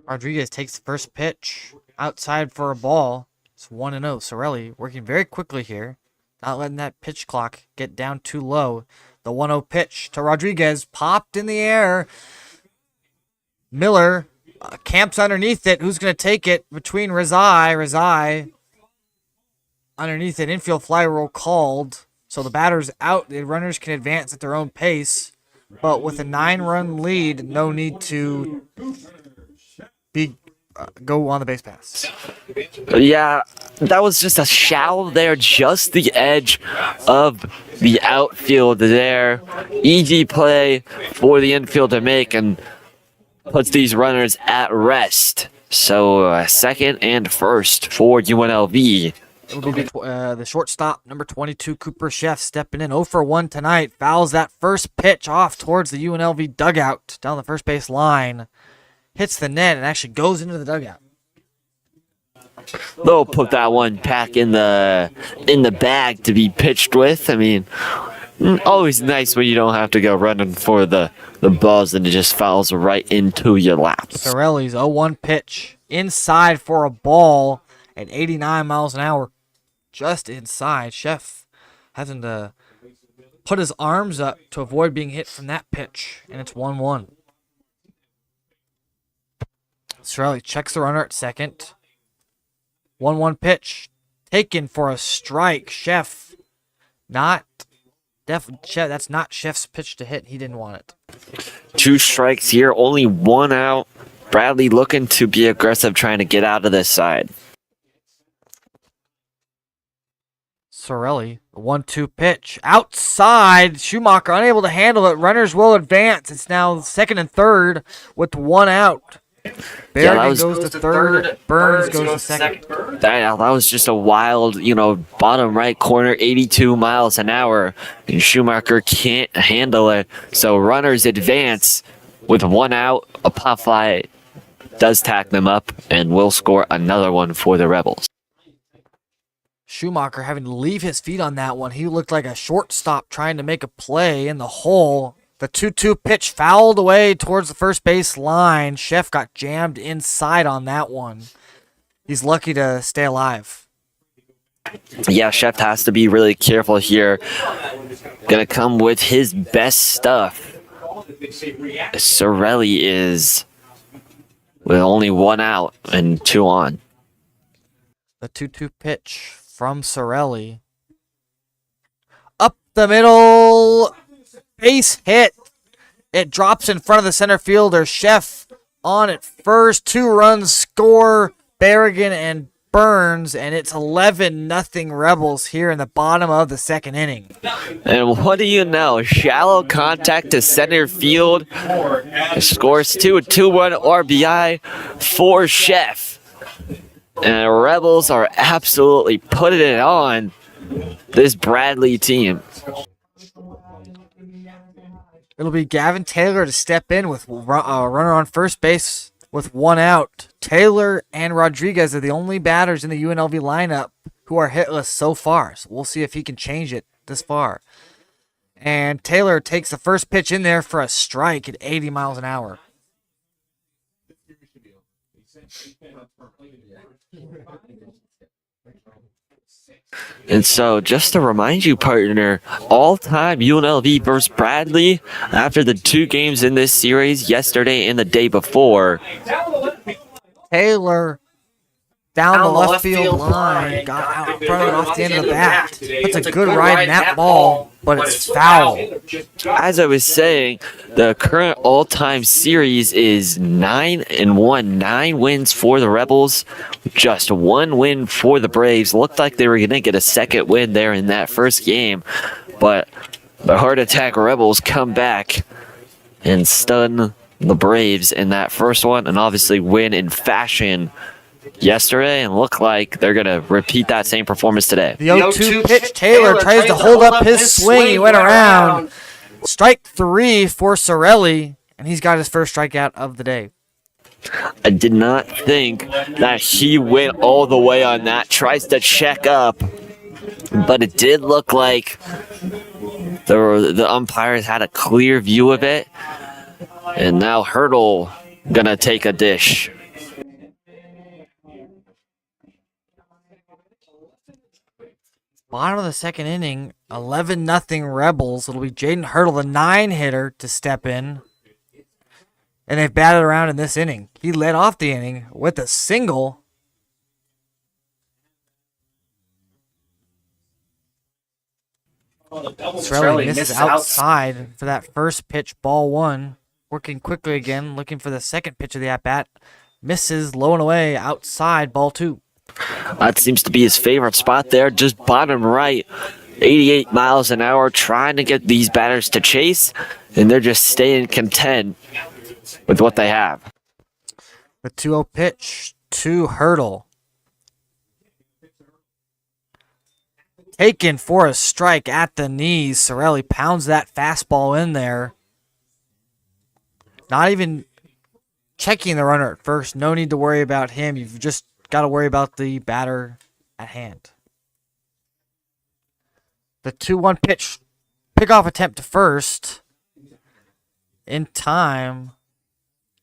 Rodriguez takes the first pitch outside for a ball. It's 1-0. Sorelli working very quickly here. Not letting that pitch clock get down too low. The 1-0 pitch to Rodriguez popped in the air. Miller camps underneath it. Who's going to take it between Rezai? Rezai underneath it. Infield fly rule called. So the batter's out. The runners can advance at their own pace. But with a 9-run lead, no need to go on the base pass. Yeah, that was just a shallow there, just the edge of the outfield there. Easy play for the infield to make and puts these runners at rest. So second and first for UNLV. It'll be the shortstop, number 22, Cooper Sheff, stepping in 0 for 1 tonight. Fouls that first pitch off towards the UNLV dugout down the first base line. Hits the net and actually goes into the dugout. They'll put that one back in the bag to be pitched with. I mean, always nice when you don't have to go running for the balls and it just fouls right into your lap. Sorelli's 0-1 pitch inside for a ball at 89 miles an hour. Just inside. Sheff having to put his arms up to avoid being hit from that pitch, and it's 1-1. Sorelli checks the runner at second. 1-1 pitch taken for a strike. Sheff that's not Sheff's pitch to hit. He didn't want it. 2 strikes here, only 1 out. Bradley looking to be aggressive, trying to get out of this side. Sorelli, the 1-2 pitch outside. Schumacher unable to handle it. Runners will advance. It's now second and third with 1 out. Berrigan goes to third. Burns goes to second. That was just a wild, bottom right corner, 82 miles an hour, and Schumacher can't handle it. So runners advance with one out. A pop fly does tack them up and will score another one for the Rebels. Schumacher having to leave his feet on that one. He looked like a shortstop trying to make a play in the hole. The 2-2 pitch fouled away towards the first base line. Chef got jammed inside on that one. He's lucky to stay alive. Yeah, Chef has to be really careful here. Gonna come with his best stuff. Sorelli is with only one out and two on. The 2-2 pitch from Sorelli. Up the middle. Base hit. It drops in front of the center fielder. Chef on at first. 2 runs score. Berrigan and Burns, and it's 11-0 Rebels here in the bottom of the second inning. And what do you know? Shallow contact to center field. Scores 2-1 RBI for Chef. And the Rebels are absolutely putting it on this Bradley team. It'll be Gavin Taylor to step in with a runner on first base with one out. Taylor and Rodriguez are the only batters in the UNLV lineup who are hitless so far. So we'll see if he can change it this far. And Taylor takes the first pitch in there for a strike at 80 miles an hour. And so, just to remind you, partner, all-time UNLV versus Bradley after the 2 games in this series, yesterday and the day before. Taylor down the left field line, got out in front of it off the end of the bat. That's a good ride in that ball, but it's foul. As I was saying, the current all-time series is 9-1, 9 wins for the Rebels, just 1 win for the Braves. Looked like they were going to get a second win there in that first game, but the Heart Attack Rebels come back and stun the Braves in that first one, and obviously win in fashion yesterday, and look like they're going to repeat that same performance today. The 0-2 pitch, Taylor tries to hold up his swing. He went around. Strike 3 for Sorelli, and he's got his first strikeout of the day. I did not think that he went all the way on that. Tries to check up, but it did look like the umpires had a clear view of it. And now Hurdle gonna take a dish. Bottom of the second inning, 11-0 Rebels. It'll be Jaden Hurdle, the 9-hitter, to step in. And they've batted around in this inning. He led off the inning with a single. Sorelli misses outside for that first pitch, ball 1. Working quickly again, looking for the second pitch of the at-bat. Misses low and away, outside, ball 2. That seems to be his favorite spot there, just bottom right. 88 miles an hour, trying to get these batters to chase, and they're just staying content with what they have. The 2-0 pitch to Hurdle. Taken for a strike at the knees. Sorelli pounds that fastball in there. Not even checking the runner at first. No need to worry about him. You've just got to worry about the batter at hand. The 2-1 pitch. Pickoff attempt to first. In time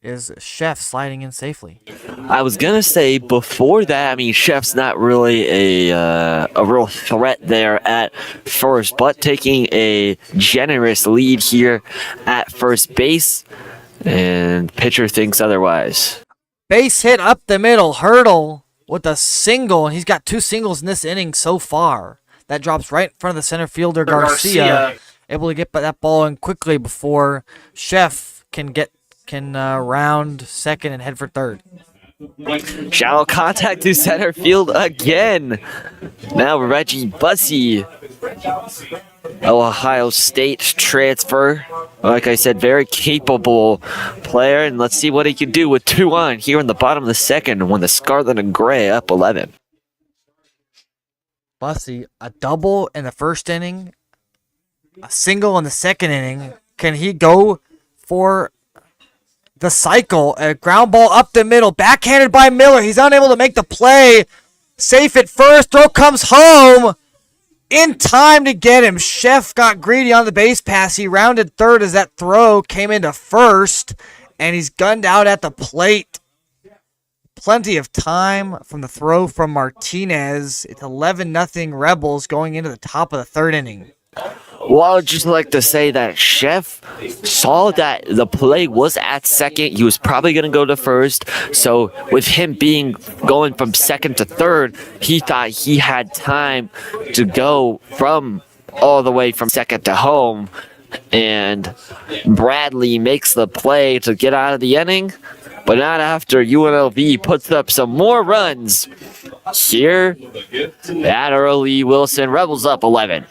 is Chef sliding in safely. I was gonna say before that, I mean, Chef's not really a real threat there at first, but taking a generous lead here at first base, and pitcher thinks otherwise. Base hit up the middle. Hurdle with a single, and he's got 2 singles in this inning so far. That drops right in front of the center fielder, Garcia. Able to get that ball in quickly before Chef can round second and head for third. Shallow contact to center field again. Now Reggie Bussey Ohio State transfer. Like I said, very capable player, and let's see what he can do with 2 on here in the bottom of the second when the Scarlet and Gray up 11. Bussy, a double in the first inning, a single in the second inning. Can he go for the cycle? A ground ball up the middle, backhanded by Miller. He's unable to make the play. Safe at first, throw comes home. In time to get him. Chef got greedy on the base pass. He rounded third as that throw came into first, and he's gunned out at the plate. Plenty of time from the throw from Martinez. It's 11-0 Rebels going into the top of the third inning. Well, I would just like to say that Chef saw that the play was at second. He was probably going to go to first. So with him going from second to third, he thought he had time to go from all the way from second to home. And Bradley makes the play to get out of the inning, but not after UNLV puts up some more runs here at early. Wilson, Rebels up 11.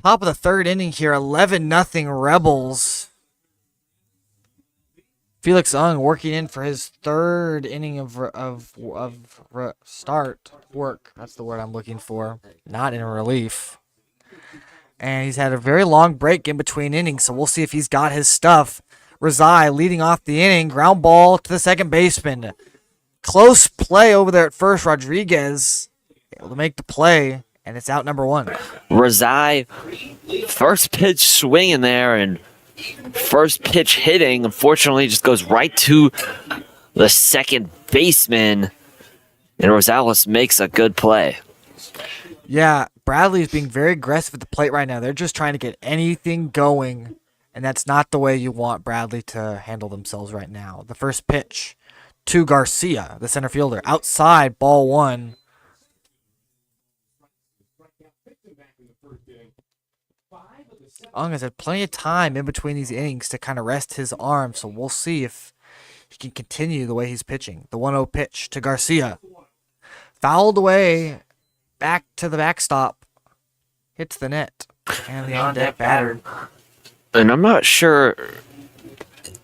Top of the third inning here, 11-0 Rebels. Felix Ung working in for his third inning of start work. That's the word I'm looking for. Not in relief. And he's had a very long break in between innings, so we'll see if he's got his stuff. Razai leading off the inning, ground ball to the second baseman. Close play over there at first. Rodriguez able to make the play, and it's out number one. Razai, first pitch swinging there, and first pitch hitting, unfortunately, just goes right to the second baseman, and Rosales makes a good play. Yeah, Bradley is being very aggressive at the plate right now. They're just trying to get anything going, and that's not the way you want Bradley to handle themselves right now. The first pitch to Garcia, the center fielder. Outside, ball one. Ung has had plenty of time in between these innings to kind of rest his arm, so we'll see if he can continue the way he's pitching. The 1-0 pitch to Garcia. Fouled away, back to the backstop. Hits the net. And the on-deck batter. And I'm not sure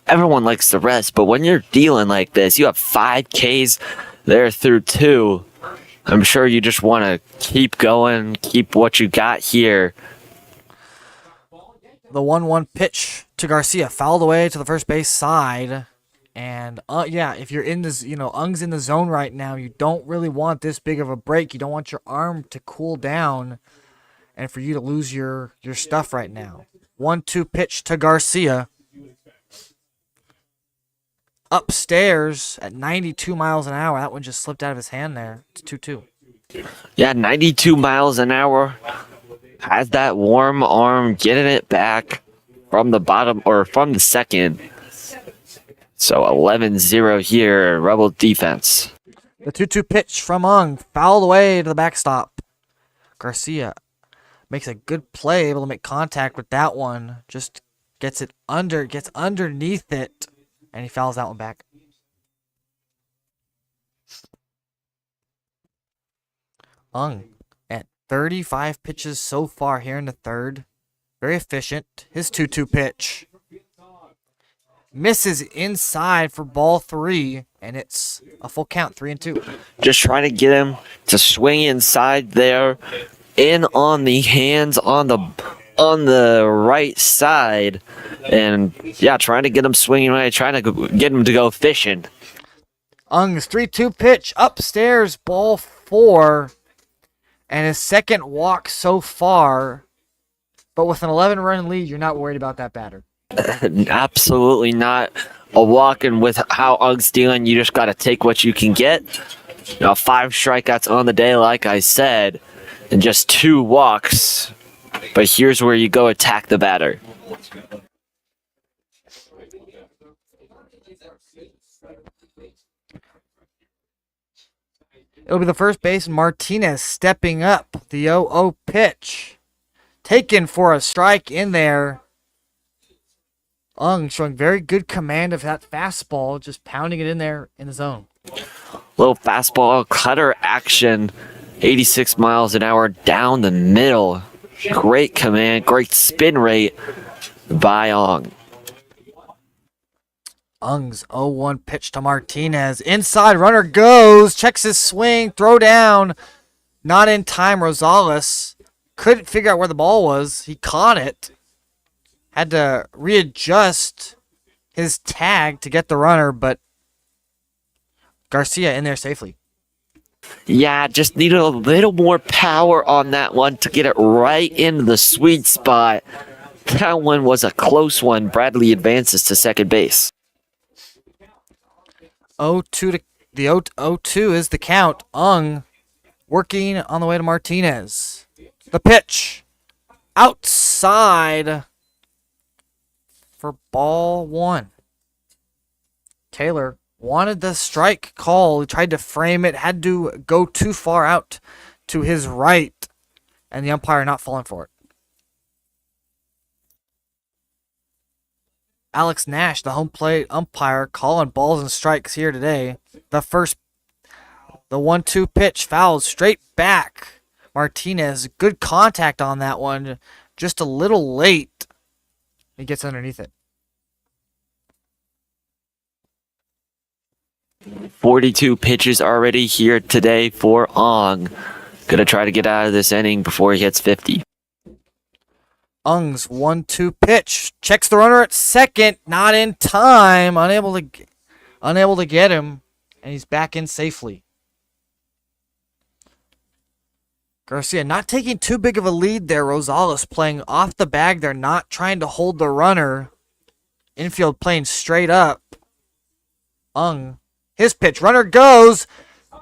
everyone likes the rest, but when you're dealing like this, you have 5 Ks there through 2. I'm sure you just want to keep going, keep what you got here. The 1-1 pitch to Garcia, fouled away to the first base side. And, yeah, if you're in this, Ung's in the zone right now, you don't really want this big of a break. You don't want your arm to cool down and for you to lose your stuff right now. 1-2 pitch to Garcia. Upstairs at 92 miles an hour. That one just slipped out of his hand there. It's 2-2. Yeah, 92 miles an hour. Has that warm arm getting it back from the bottom or from the second. So 11-0 here, Rebel defense. The 2-2 pitch from Ung, fouled away to the backstop. Garcia makes a good play, able to make contact with that one. Just gets underneath it, and he fouls that one back. Ung at 35 pitches so far here in the third. Very efficient. His 2-2 pitch misses inside for ball 3, and it's a full count, 3-2. Just trying to get him to swing inside there, in on the hands on the right side, and yeah, trying to get him swinging right, trying to get him to go fishing. Ung's 3-2 pitch upstairs, ball 4, and his second walk so far. But with an 11-run lead, you're not worried about that batter. Absolutely not. A walk, and with how Ug's dealing, you just got to take what you can get. 5 strikeouts on the day, like I said, and just 2 walks. But here's where you go attack the batter. It'll be the first baseman, Martinez, stepping up. The 0-0 pitch. Taken for a strike in there. Ung showing very good command of that fastball, just pounding it in there in the zone. Little fastball cutter action, 86 miles an hour down the middle. Great command, great spin rate by Ung. Ung's 0-1 pitch to Martinez. Inside, runner goes, checks his swing, throw down. Not in time, Rosales couldn't figure out where the ball was. He caught it. Had to readjust his tag to get the runner, but Garcia in there safely. Yeah, just needed a little more power on that one to get it right into the sweet spot. That one was a close one. Bradley advances to second base. 0-2 to the 0-2 is the count. Ung working on the way to Martinez. The pitch outside for ball 1. Taylor wanted the strike call. He tried to frame it, had to go too far out to his right, and the umpire not falling for it. Alex Nash, the home plate umpire, calling balls and strikes here today. The 1-2 pitch fouls straight back. Martinez, good contact on that one, just a little late. He gets underneath it. 42 pitches already here today for Ung. Gonna try to get out of this inning before he hits 50. Ung's 1-2 pitch. Checks the runner at second. Not in time. Unable to get him. And he's back in safely. Garcia not taking too big of a lead there. Rosales playing off the bag. They're not trying to hold the runner. Infield playing straight up. Ung. His pitch. Runner goes.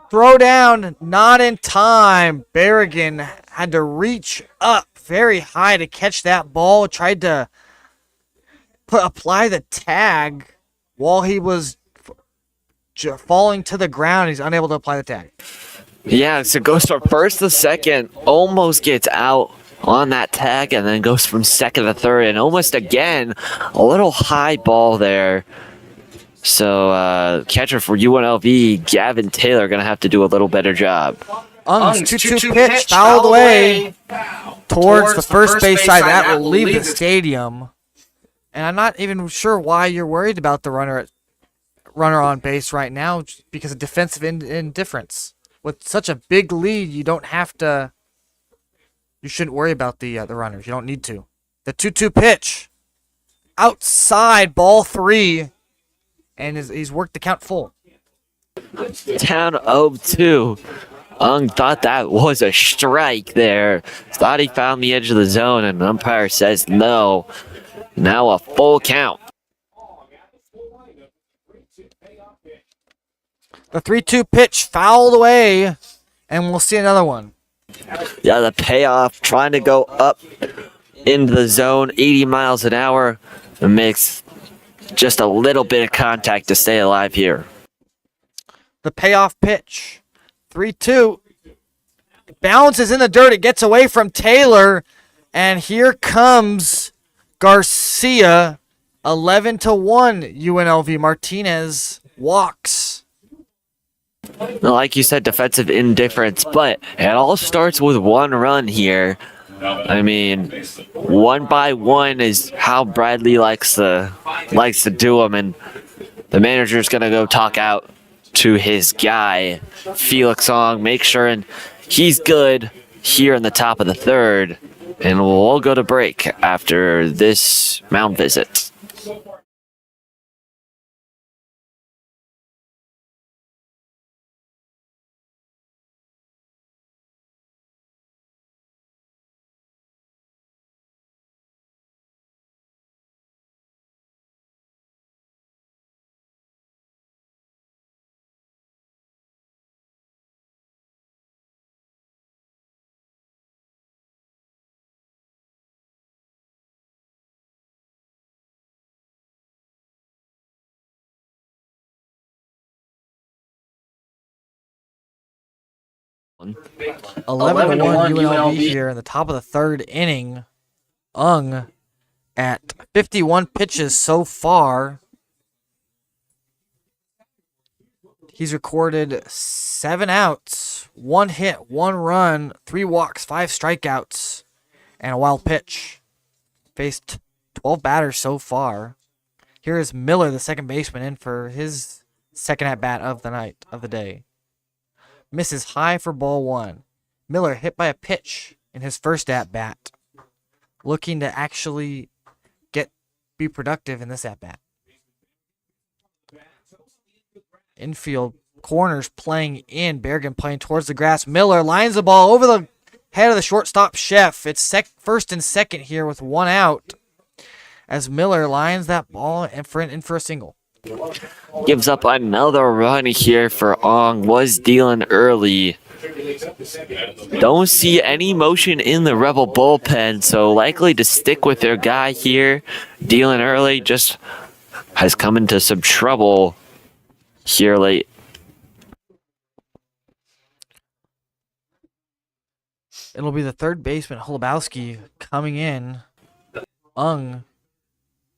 Throw down. Not in time. Berrigan had to reach up very high to catch that ball. Tried to apply the tag while he was falling to the ground. He's unable to apply the tag. Yeah, so goes from first to second, almost gets out on that tag, and then goes from second to third, and almost again, a little high ball there. So catcher for UNLV, Gavin Taylor, going to have to do a little better job. Ung's 2-2 pitch fouled away towards the first base side. That will leave the stadium. And I'm not even sure why you're worried about the runner on base right now, because of defensive indifference. With such a big lead, you shouldn't worry about the runners. You don't need to. The 2-2 pitch outside, ball 3, and he's worked the count full. Down 0-2. Ung thought that was a strike there. Thought he found the edge of the zone, and the umpire says no. Now a full count. The 3-2 pitch fouled away, and we'll see another one. Yeah, the payoff, trying to go up into the zone, 80 miles an hour, and makes just a little bit of contact to stay alive here. The payoff pitch, 3-2. It bounces in the dirt. It gets away from Taylor, and here comes Garcia. 11-1 UNLV. Martinez walks. like you said, defensive indifference, but it all starts with one run here. I mean, 1 by 1 is how Bradley likes to do them, and the manager's gonna go talk out to his guy, Felix Ong, make sure and he's good here in the top of the third, and we'll go to break after this mound visit. Eleven to one UNLV here in the top of the third inning. Ung at 51 pitches so far. He's recorded 7 outs, 1 hit, 1 run, 3 walks, 5 strikeouts, and a wild pitch. Faced 12 batters so far. Here is Miller, the second baseman, in for his second at bat of the day. Misses high for ball 1. Miller hit by a pitch in his first at bat. Looking to actually be productive in this at bat. Infield corners playing in. Bergen playing towards the grass. Miller lines the ball over the head of the shortstop Chef. It's first and second here with 1 out. As Miller lines that ball in for a single. Gives up another run here for Ong. Was dealing early. Don't see any motion in the Rebel bullpen, so likely to stick with their guy here. Dealing early, just has come into some trouble here late. It'll be the third baseman, Holubowski, coming in. Ung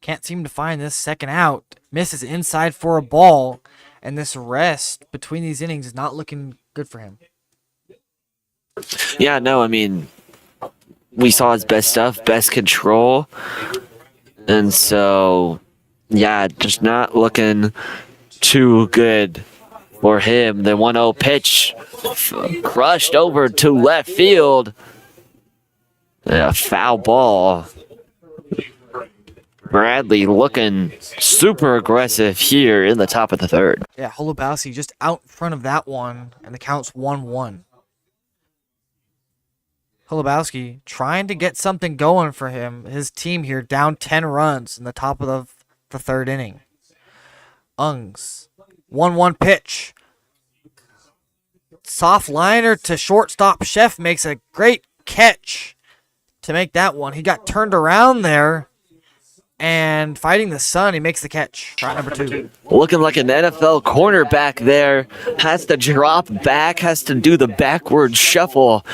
can't seem to find this second out. Misses inside for a ball. And this rest between these innings is not looking good for him. Yeah, no, I mean, we saw his best stuff, best control. And so, yeah, just not looking too good for him. The 1-0 pitch crushed over to left field. A foul ball. Bradley looking super aggressive here in the top of the third. Yeah, Holubowski just out in front of that one, and the count's 1-1. Holubowski trying to get something going for his team here, down 10 runs in the top of the third inning. Ung's 1-1 pitch. Soft liner to shortstop Chef makes a great catch to make that one. He got turned around there. And fighting the sun, he makes the catch. Shot number 2. Looking like an NFL cornerback there. Has to drop back, has to do the backward shuffle.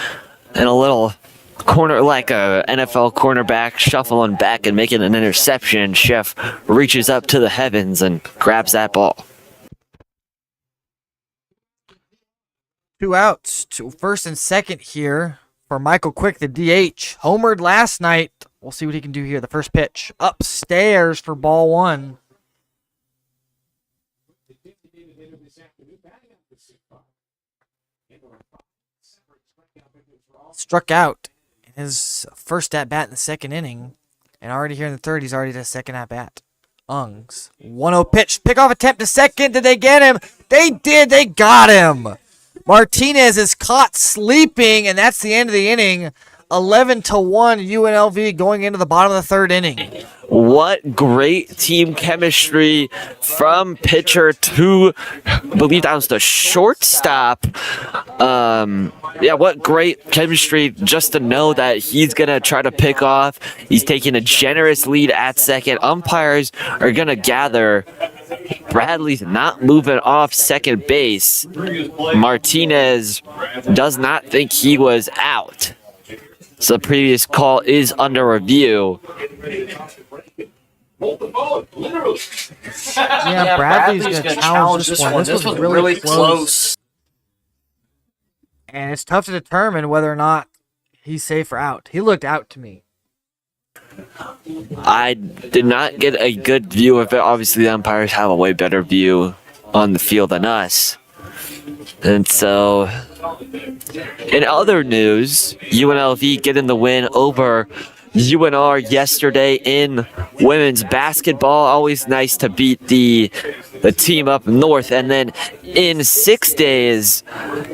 And a little corner, like a NFL cornerback, shuffling back and making an interception. Chef reaches up to the heavens and grabs that ball. 2 outs to first and second here for Michael Quick, the DH. Homered last night. We'll see what he can do here. The first pitch upstairs for ball 1. Struck out in his first at bat in the second inning. And already here in the third, he's already at his second at bat. Ung's 1-0 pitch. Pickoff attempt to second. Did they get him? They did. They got him. Martinez is caught sleeping, and that's the end of the inning. 11-1 UNLV going into the bottom of the third inning. What great team chemistry from pitcher to, I believe that was the shortstop. Yeah, what great chemistry just to know that he's going to try to pick off. He's taking a generous lead at second. Umpires are going to gather. Bradley's not moving off second base. Martinez does not think he was out. So the previous call is under review. Yeah, Bradley's going to challenge this one. This was really close. and it's tough to determine whether or not he's safe or out. He looked out to me. I did not get a good view of it. Obviously, the umpires have a way better view on the field than us. And so, in other news, UNLV getting the win over UNR yesterday in women's basketball. Always nice to beat the team up north. And then in 6 days,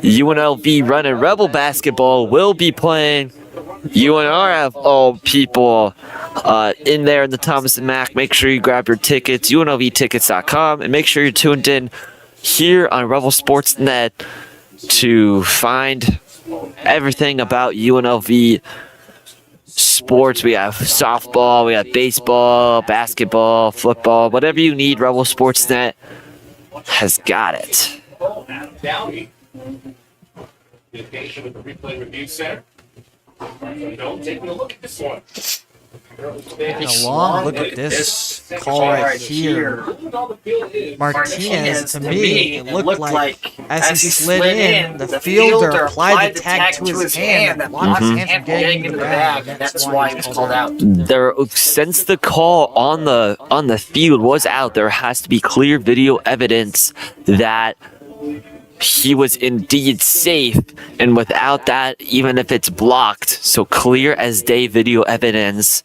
UNLV running Rebel basketball will be playing UNR of all people in there in the Thomas and Mack. Make sure you grab your tickets, UNLVtickets.com, and make sure you're tuned in here on Rebel Sportsnet to find everything about UNLV sports. We have softball, we have baseball, basketball, football, whatever you need. Rebel Sportsnet has got it. Communication with the Replay Review Center. Taking a look at this one. Taking a long look at this call right here. Martinez, to me, it looked like as he slid in, the fielder applied the tag to his hand that blocked his hand from getting into the bag, and that's why he was called out. Since the call on the field was out, there has to be clear video evidence that he was indeed safe, and without that, even if it's blocked, so clear as day video evidence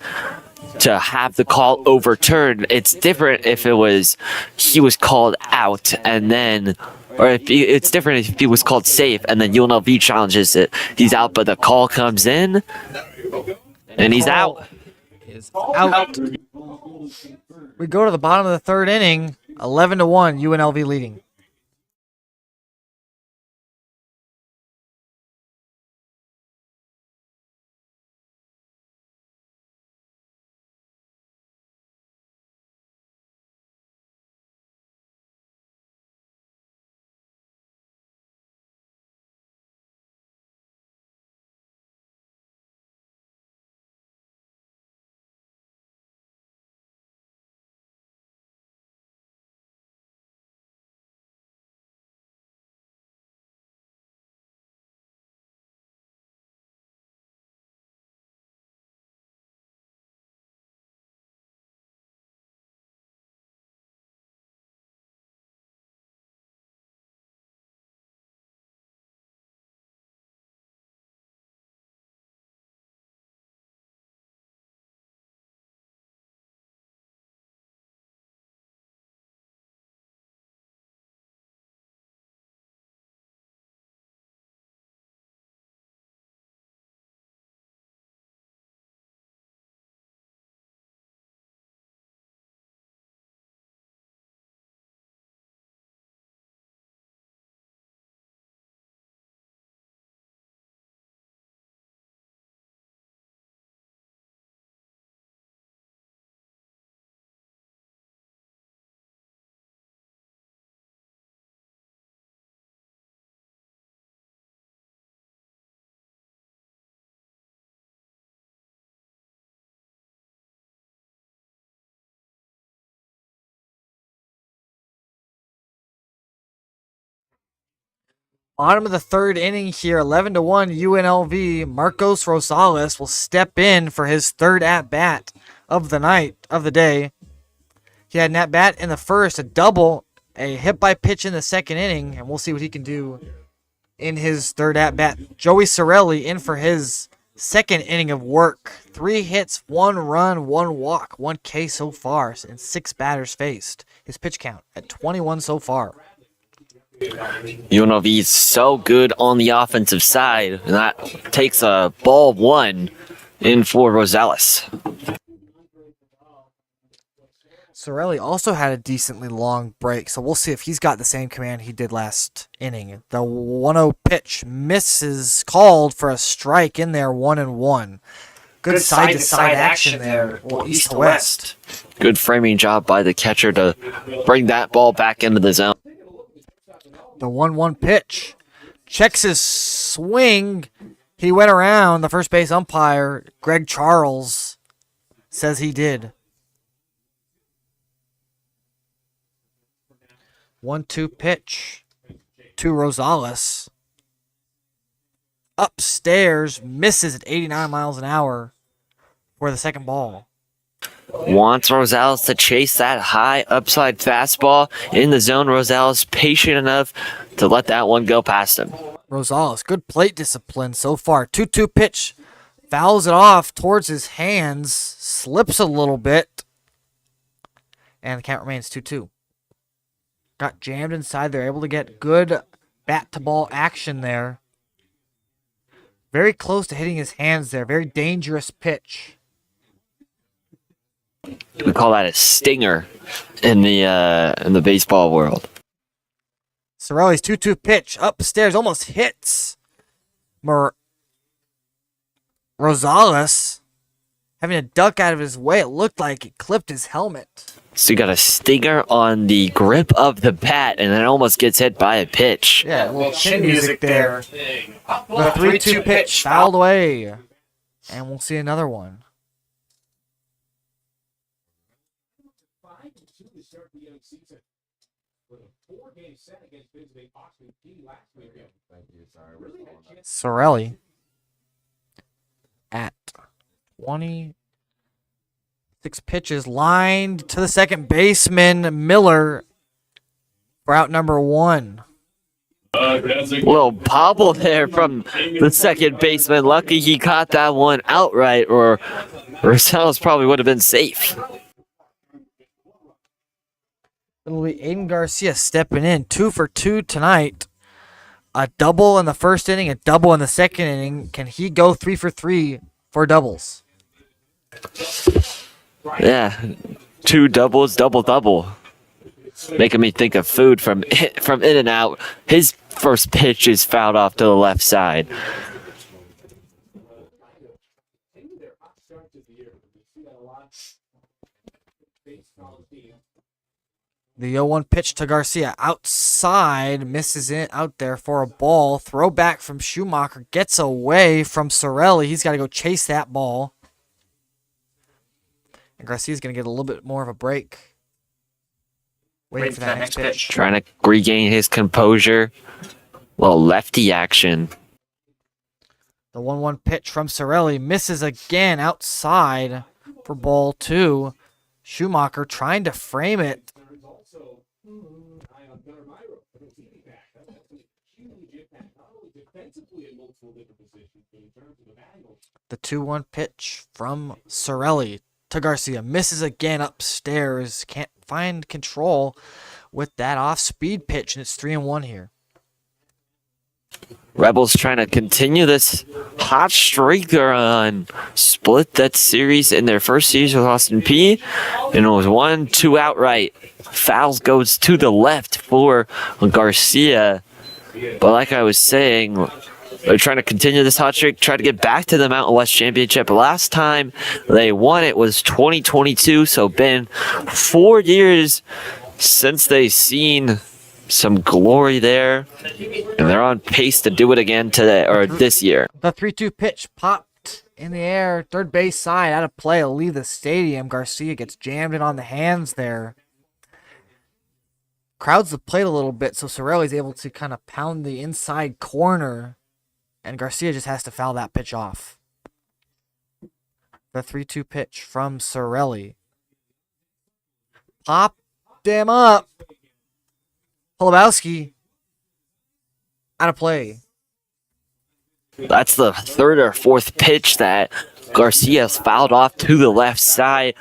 to have the call overturned. It's different if he was called out and then, or it's different if he was called safe and then UNLV challenges it. He's out, but the call comes in and he's out. Is out. We go to the bottom of the third inning, 11-1, UNLV leading. Bottom of the third inning here, 11-1 UNLV. Marcos Rosales will step in for his third at-bat of the day. He had an at-bat in the first, a double, a hit by pitch in the second inning, and we'll see what he can do in his third at-bat. Joey Sorelli in for his second inning of work. 3 hits, 1 run, 1 walk, 1 K so far, and 6 batters faced. His pitch count at 21 so far. UNLV is so good on the offensive side, and that takes a ball 1 in for Rosales. Sorelli also had a decently long break, so we'll see if he's got the same command he did last inning. The 1-0 pitch misses, called for a strike in there, 1-1. Good side-to-side action there, well, east to west. Good framing job by the catcher to bring that ball back into the zone. The 1-1 pitch. Checks his swing. He went around. The first base umpire, Greg Charles, says he did. 1-2 pitch to Rosales. upstairs, misses at 89 miles an hour for the second ball. Wants Rosales to chase that high upside fastball in the zone. Rosales patient enough to let that one go past him. Rosales, good plate discipline so far. 2-2 pitch, fouls it off towards his hands, slips a little bit, and the count remains 2-2. Got jammed inside. They're able to get good bat-to-ball action there. Very close to hitting his hands there. Very dangerous pitch. We call that a stinger in the baseball world. Sorelli's 2-2 pitch upstairs almost hits Rosales, having to duck out of his way. It looked like it clipped his helmet. So you got a stinger on the grip of the bat, and then it almost gets hit by a pitch. Yeah, a little chin music there. The 3-2 pitch fouled away. And we'll see another one. Sorelli at 26 pitches, lined to the second baseman, Miller, for out number 1. Little bobble there from the second baseman. Lucky he caught that one outright, or Rosales probably would have been safe. It'll be Aiden Garcia stepping in, 2 for 2 tonight. A double in the first inning, a double in the second inning. Can he go 3 for 3 for doubles? Yeah, 2 doubles, double. Making me think of food from In-N-Out. His first pitch is fouled off to the left side. The 0-1 pitch to Garcia outside, misses it out there for a ball. Throw back from Schumacher, gets away from Sorelli. He's got to go chase that ball. And Garcia's going to get a little bit more of a break. Waiting for that next pitch. Trying to regain his composure. Little lefty action. The 1-1 pitch from Sorelli misses again outside for ball 2. Schumacher trying to frame it. The 2-1 pitch from Sorelli to Garcia. Misses again upstairs. Can't find control with that off-speed pitch, and it's 3-1 here. Rebels trying to continue this hot streak. They're on split that series in their first series with Austin P. And it was 1-2 outright. Fouls goes to the left for Garcia. But like I was saying, they're trying to continue this hot streak, try to get back to the Mountain West Championship. Last time they won it was 2022, so been 4 years since they've seen some glory there, and they're on pace to do it again today or this year. The 3-2 pitch popped in the air, third base side, out of play. It'll leave the stadium. Garcia gets jammed in on the hands there. Crowds the plate a little bit, so Sorelli's able to kind of pound the inside corner, and Garcia just has to foul that pitch off. The 3-2 pitch from Sorelli. Popped him up. Holubowski out of play. That's the third or fourth pitch that Garcia's fouled off to the left side,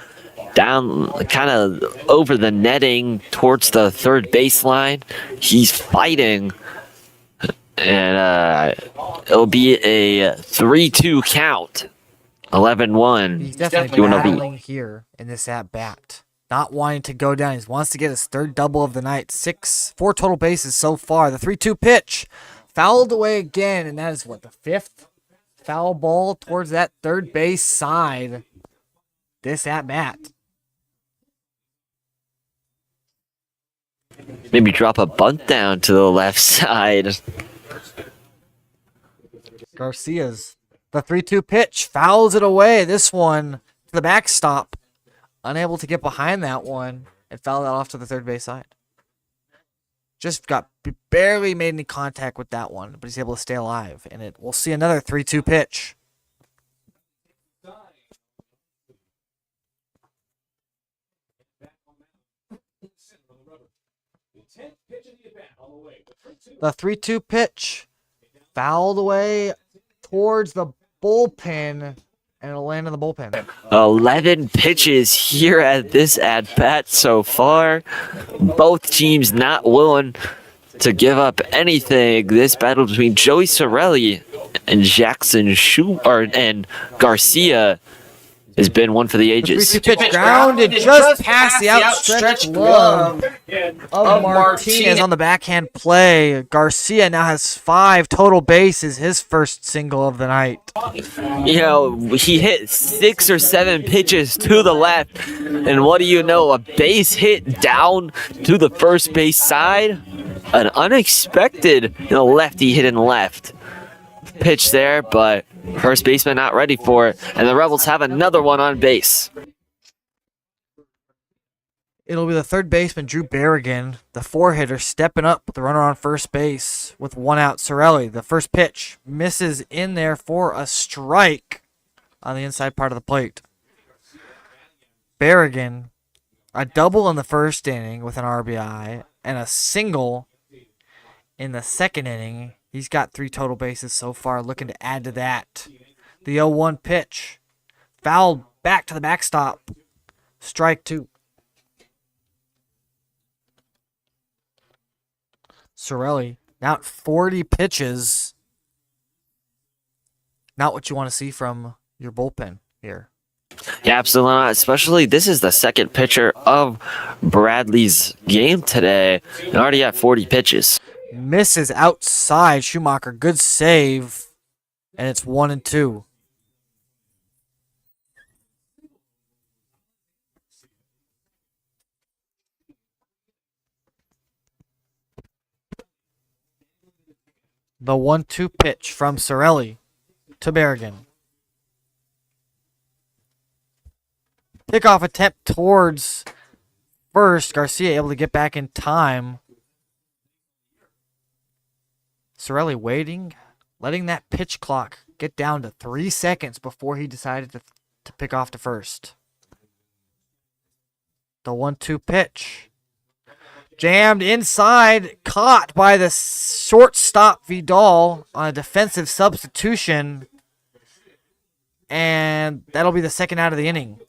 down kind of over the netting towards the third baseline. He's fighting, and it'll be a 3-2 count. 11-1. He's definitely battling here in this at-bat. Not wanting to go down. He wants to get his third double of the night. 4 total bases so far. The 3-2 pitch fouled away again, and that is what, the 5th foul ball towards that third base side. This at-bat. Maybe drop a bunt down to the left side. Garcia's the 3-2 pitch fouls it away. This one to the backstop. Unable to get behind that one and foul that off to the third base side. Just barely made any contact with that one, but he's able to stay alive. And we'll see another 3-2 pitch. The 3-2 pitch fouled away towards the bullpen, and it'll land in the bullpen. 11 pitches here at this at-bat so far. Both teams not willing to give up anything. This battle between Joey Sorelli and and Garcia has been one for the ages. The 3-2 pitch grounded just past the outstretched glove of Martinez on the backhand play. Garcia now has 5 total bases, his first single of the night. You know, he hit 6 or 7 pitches to the left, and what do you know, a base hit down to the first base side? An unexpected lefty hit and left pitch there, but first baseman not ready for it, and the Rebels have another one on base. It'll be the third baseman, Drew Berrigan, the 4-hitter, stepping up with the runner on first base with 1 out. Sorelli, the first pitch, misses in there for a strike on the inside part of the plate. Berrigan, a double in the first inning with an RBI, and a single in the second inning. He's got 3 total bases so far, looking to add to that. The 0-1 pitch, fouled back to the backstop. Strike 2. Sorelli, now at 40 pitches. Not what you want to see from your bullpen here. Yeah, absolutely not. Especially, this is the second pitcher of Bradley's game today, and already at 40 pitches. Misses outside. Schumacher, good save. And it's 1-2. The 1-2 pitch from Sorelli to Berrigan. Pickoff attempt towards first. Garcia able to get back in time. Sorelli waiting, letting that pitch clock get down to 3 seconds before he decided to pick off to first. The 1-2 pitch. Jammed inside, caught by the shortstop Vidal on a defensive substitution. And that'll be the second out of the inning.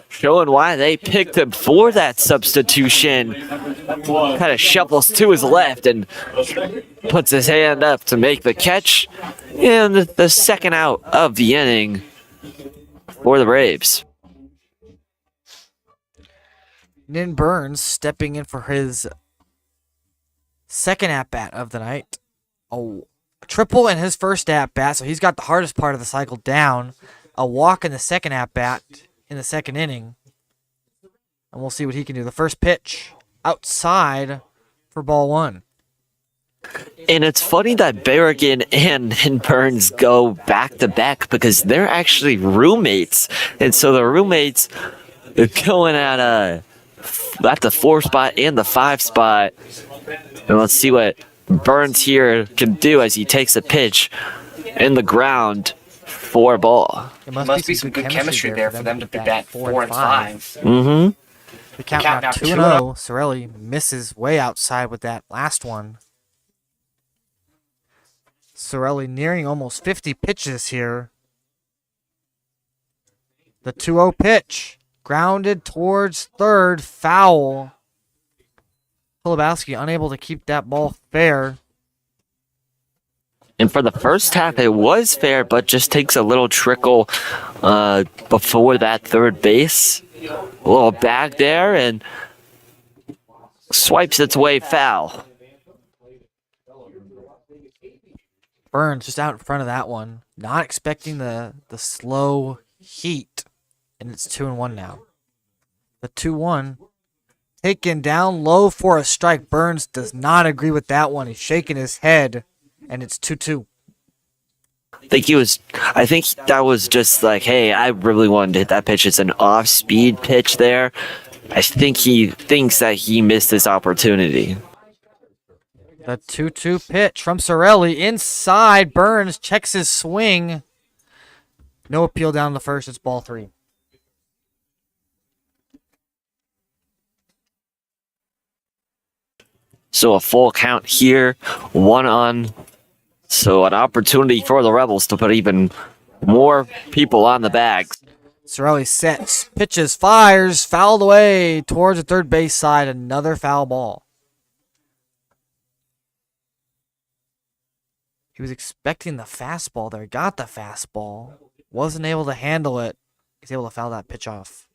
Showing why they picked him for that substitution. Kind of shuffles to his left and puts his hand up to make the catch. And the second out of the inning for the Braves. Nin Burns stepping in for his second at-bat of the night. A triple in his first at-bat, so he's got the hardest part of the cycle down. A walk in the second at-bat in the second inning. And we'll see what he can do. The first pitch outside for ball 1. And it's funny that Berrigan and Burns go back-to-back because they're actually roommates. And so the roommates are going at the 4 spot and the 5 spot. And let's see what Burns here can do as he takes a pitch in the ground for a ball. It must be some good chemistry there for them to be bat 4 and 5. Mm-hmm. The count now 2-0. Sorelli misses way outside with that last one. Sorelli nearing almost 50 pitches here. The 2-0 pitch. Grounded towards third. Foul. Pilibowski unable to keep that ball fair. And for the first half, it was fair, but just takes a little trickle before that third base. A little bag there and swipes its way foul. Burns just out in front of that one. Not expecting the slow heat. And it's 2-1 now. The 2-1. Taken down low for a strike. Burns does not agree with that one. He's shaking his head. And it's 2-2. I think that was just like, hey, I really wanted to hit that pitch. It's an off-speed pitch there. I think he thinks that he missed this opportunity. The 2-2 pitch from Sorelli inside. Burns checks his swing. No appeal down the first. It's ball 3. So a full count here, 1 on. So an opportunity for the Rebels to put even more people on the bag. Sorelli sets, pitches, fires, fouled away towards the third base side. Another foul ball. He was expecting the fastball there. Got the fastball. Wasn't able to handle it. He's able to foul that pitch off.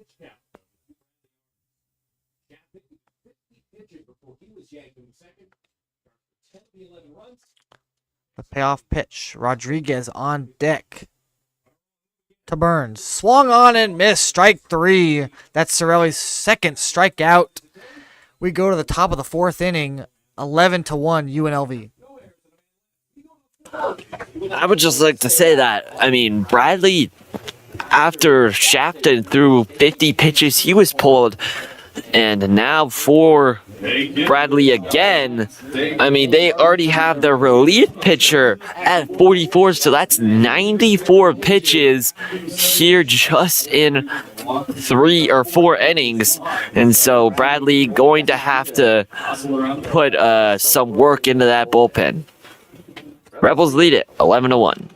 The payoff pitch. Rodriguez on deck to Burns. Swung on and missed. Strike 3. That's Sorelli's second strikeout. We go to the top of the 4th inning. 11-1 UNLV. I would just like to say that, I mean, Bradley, after Shafton threw 50 pitches, he was pulled. And now for Bradley again, I mean, they already have their relief pitcher at 44, so that's 94 pitches here just in 3 or 4 innings. And so Bradley going to have to put some work into that bullpen. Rebels lead it 11-1.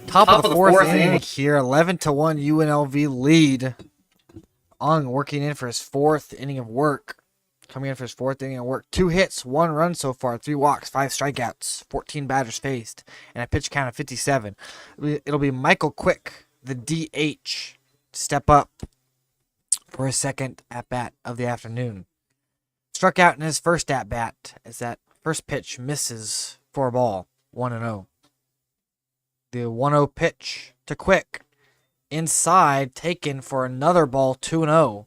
Top of the 4th inning here. 11-1 UNLV lead. Ung working in for his 4th inning of work. Coming in for his 4th inning of work. 2 hits, 1 run so far, 3 walks, 5 strikeouts, 14 batters faced, and a pitch count of 57. It'll be Michael Quick, the DH, step up for his second at-bat of the afternoon. Struck out in his first at-bat as that first pitch misses for a ball, 1-0. The 1-0 pitch to Quick. Inside, taken for another ball, 2-0.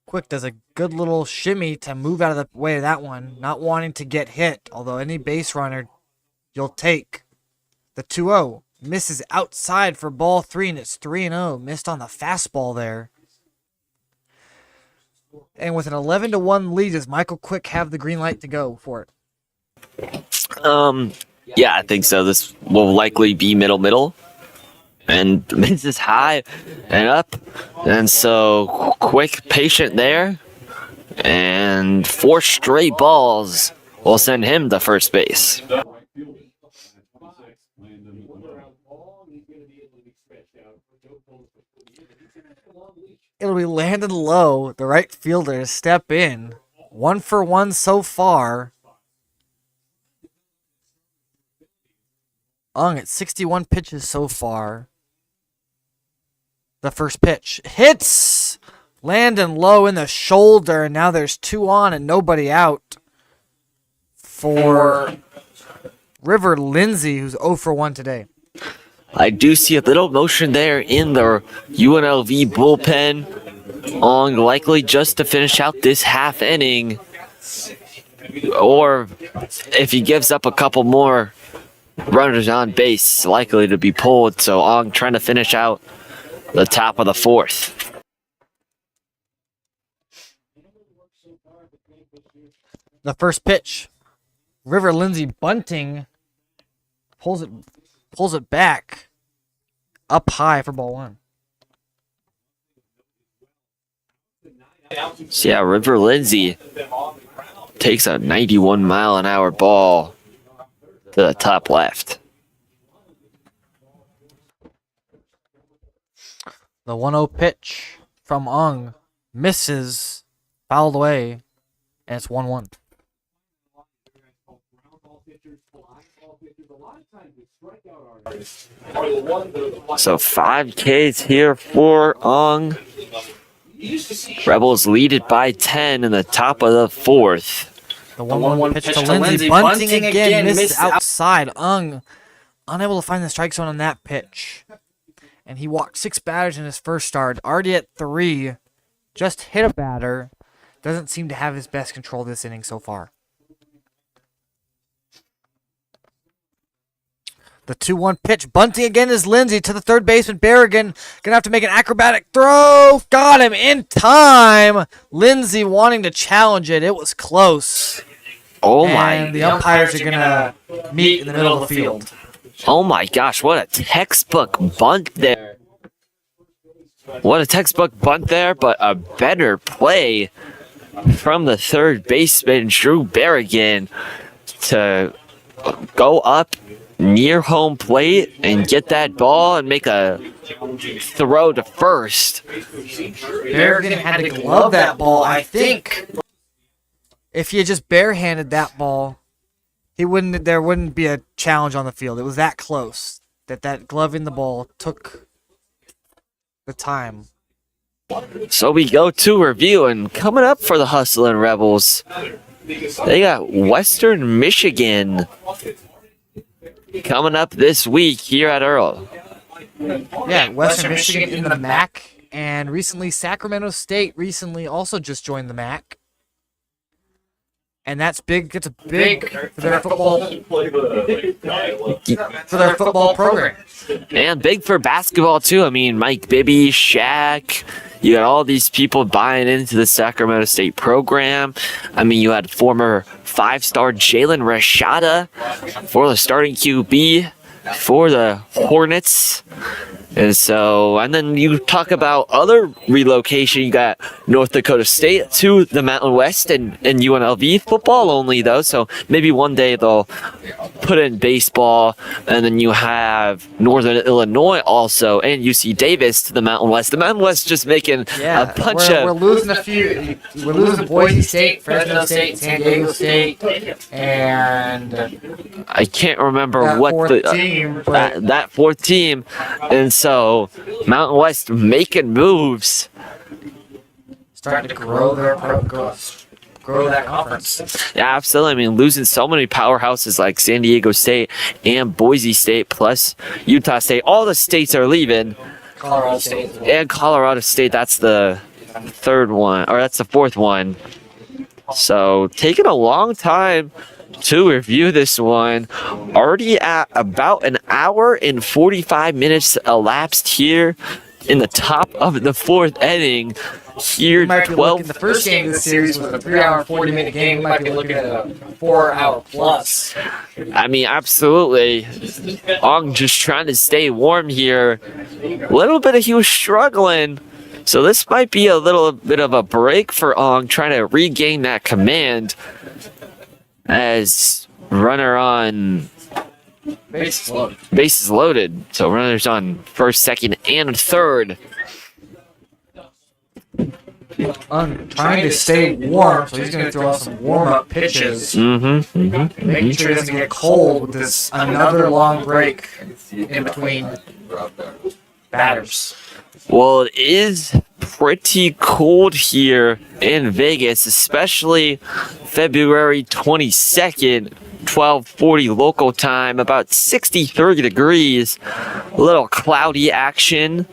Quick does a good little shimmy to move out of the way of that one, not wanting to get hit, although any base runner you'll take. The 2-0 misses outside for ball 3, and it's 3-0. Missed on the fastball there. And with an 11-1 lead, does Michael Quick have the green light to go for it? Yeah, I think so. This will likely be middle. And misses high and up. And so Quick, patient there. And 4 straight balls will send him to first base. It'll be Landon Lowe, the right fielder, to step in. 1 for 1 so far. Ung at 61 pitches so far. The first pitch hits Landon Lowe in the shoulder, and now there's 2 on and nobody out for River Lindsay, who's 0 for 1 today. I do see a little motion there in the UNLV bullpen. Ong likely just to finish out this half inning. Or if he gives up a couple more runners on base, likely to be pulled. So Ong trying to finish out the top of the 4th. The first pitch. River Lindsay bunting. Pulls it back. Up high for ball 1. So yeah, River Lindsay takes a 91-mile-an-hour ball to the top left. The 1-0 pitch from Ung misses, fouled away, and it's 1-1. So 5 Ks here for Ung. Rebels lead it by 10 in the top of the 4th. The 1-1 pitch to Lindsay, bunting again, missed outside. Ung unable to find the strike zone on that pitch. And he walked 6 batters in his first start. Already at 3, just hit a batter. Doesn't seem to have his best control this inning so far. The 2-1 pitch, bunting again is Lindsay to the third baseman, Berrigan. Gonna have to make an acrobatic throw. Got him in time. Lindsay wanting to challenge it. It was close. Oh my. And the umpires are gonna meet in the middle of the field. Oh my gosh, what a textbook bunt there. What a textbook bunt there, but a better play from the third baseman, Drew Berrigan, to go up near home plate and get that ball and make a throw to first. Berrigan had to glove that ball, I think. If he had just barehanded that ball, there wouldn't be a challenge on the field. It was that close that gloving the ball took the time. So we go to review, and coming up for the Hustlin' Rebels, they got Western Michigan coming up this week here at Earl. Yeah, Western Michigan in the MAC, and recently Sacramento State also just joined the MAC. And that's big. It's a big for their football program. And big for basketball too. I mean, Mike Bibby, Shaq, you got all these people buying into the Sacramento State program. I mean, you had former 5-star Jalen Rashada for the starting QB for the Hornets. And then you talk about other relocation. You got North Dakota State to the Mountain West and UNLV football only, though. So maybe one day they'll put in baseball. And then you have Northern Illinois also and UC Davis to the Mountain West. The Mountain West just making a bunch of... We're losing a few. We're losing Boise State, Fresno State, San Diego State, and... I can't remember that what fourth team, that fourth team. And so Mountain West making moves, starting to grow that conference. Yeah, absolutely. I mean, losing so many powerhouses like San Diego State and Boise State, plus Utah State. All the states are leaving. Colorado State. And Colorado State, that's the third one, or that's the fourth one. So taking a long time to review this one. Already at about an hour and 45 minutes elapsed here in the top of the 4th inning. Here, 12. The first game of the series was a 3-hour, 40-minute game. We might be looking at a 4-hour plus. I mean, absolutely. Ong just trying to stay warm here. A little bit he was struggling. So this might be a little bit of a break for Ong, trying to regain that command. As runner on bases loaded. So runners on first, second, and third. Trying to stay warm, so he's going to throw out some warm-up pitches. Making sure he doesn't get cold with this another long break in between batters. Well, it is pretty cold here in Vegas, especially February 22nd, 12:40 local time, about 63 degrees, a little cloudy action,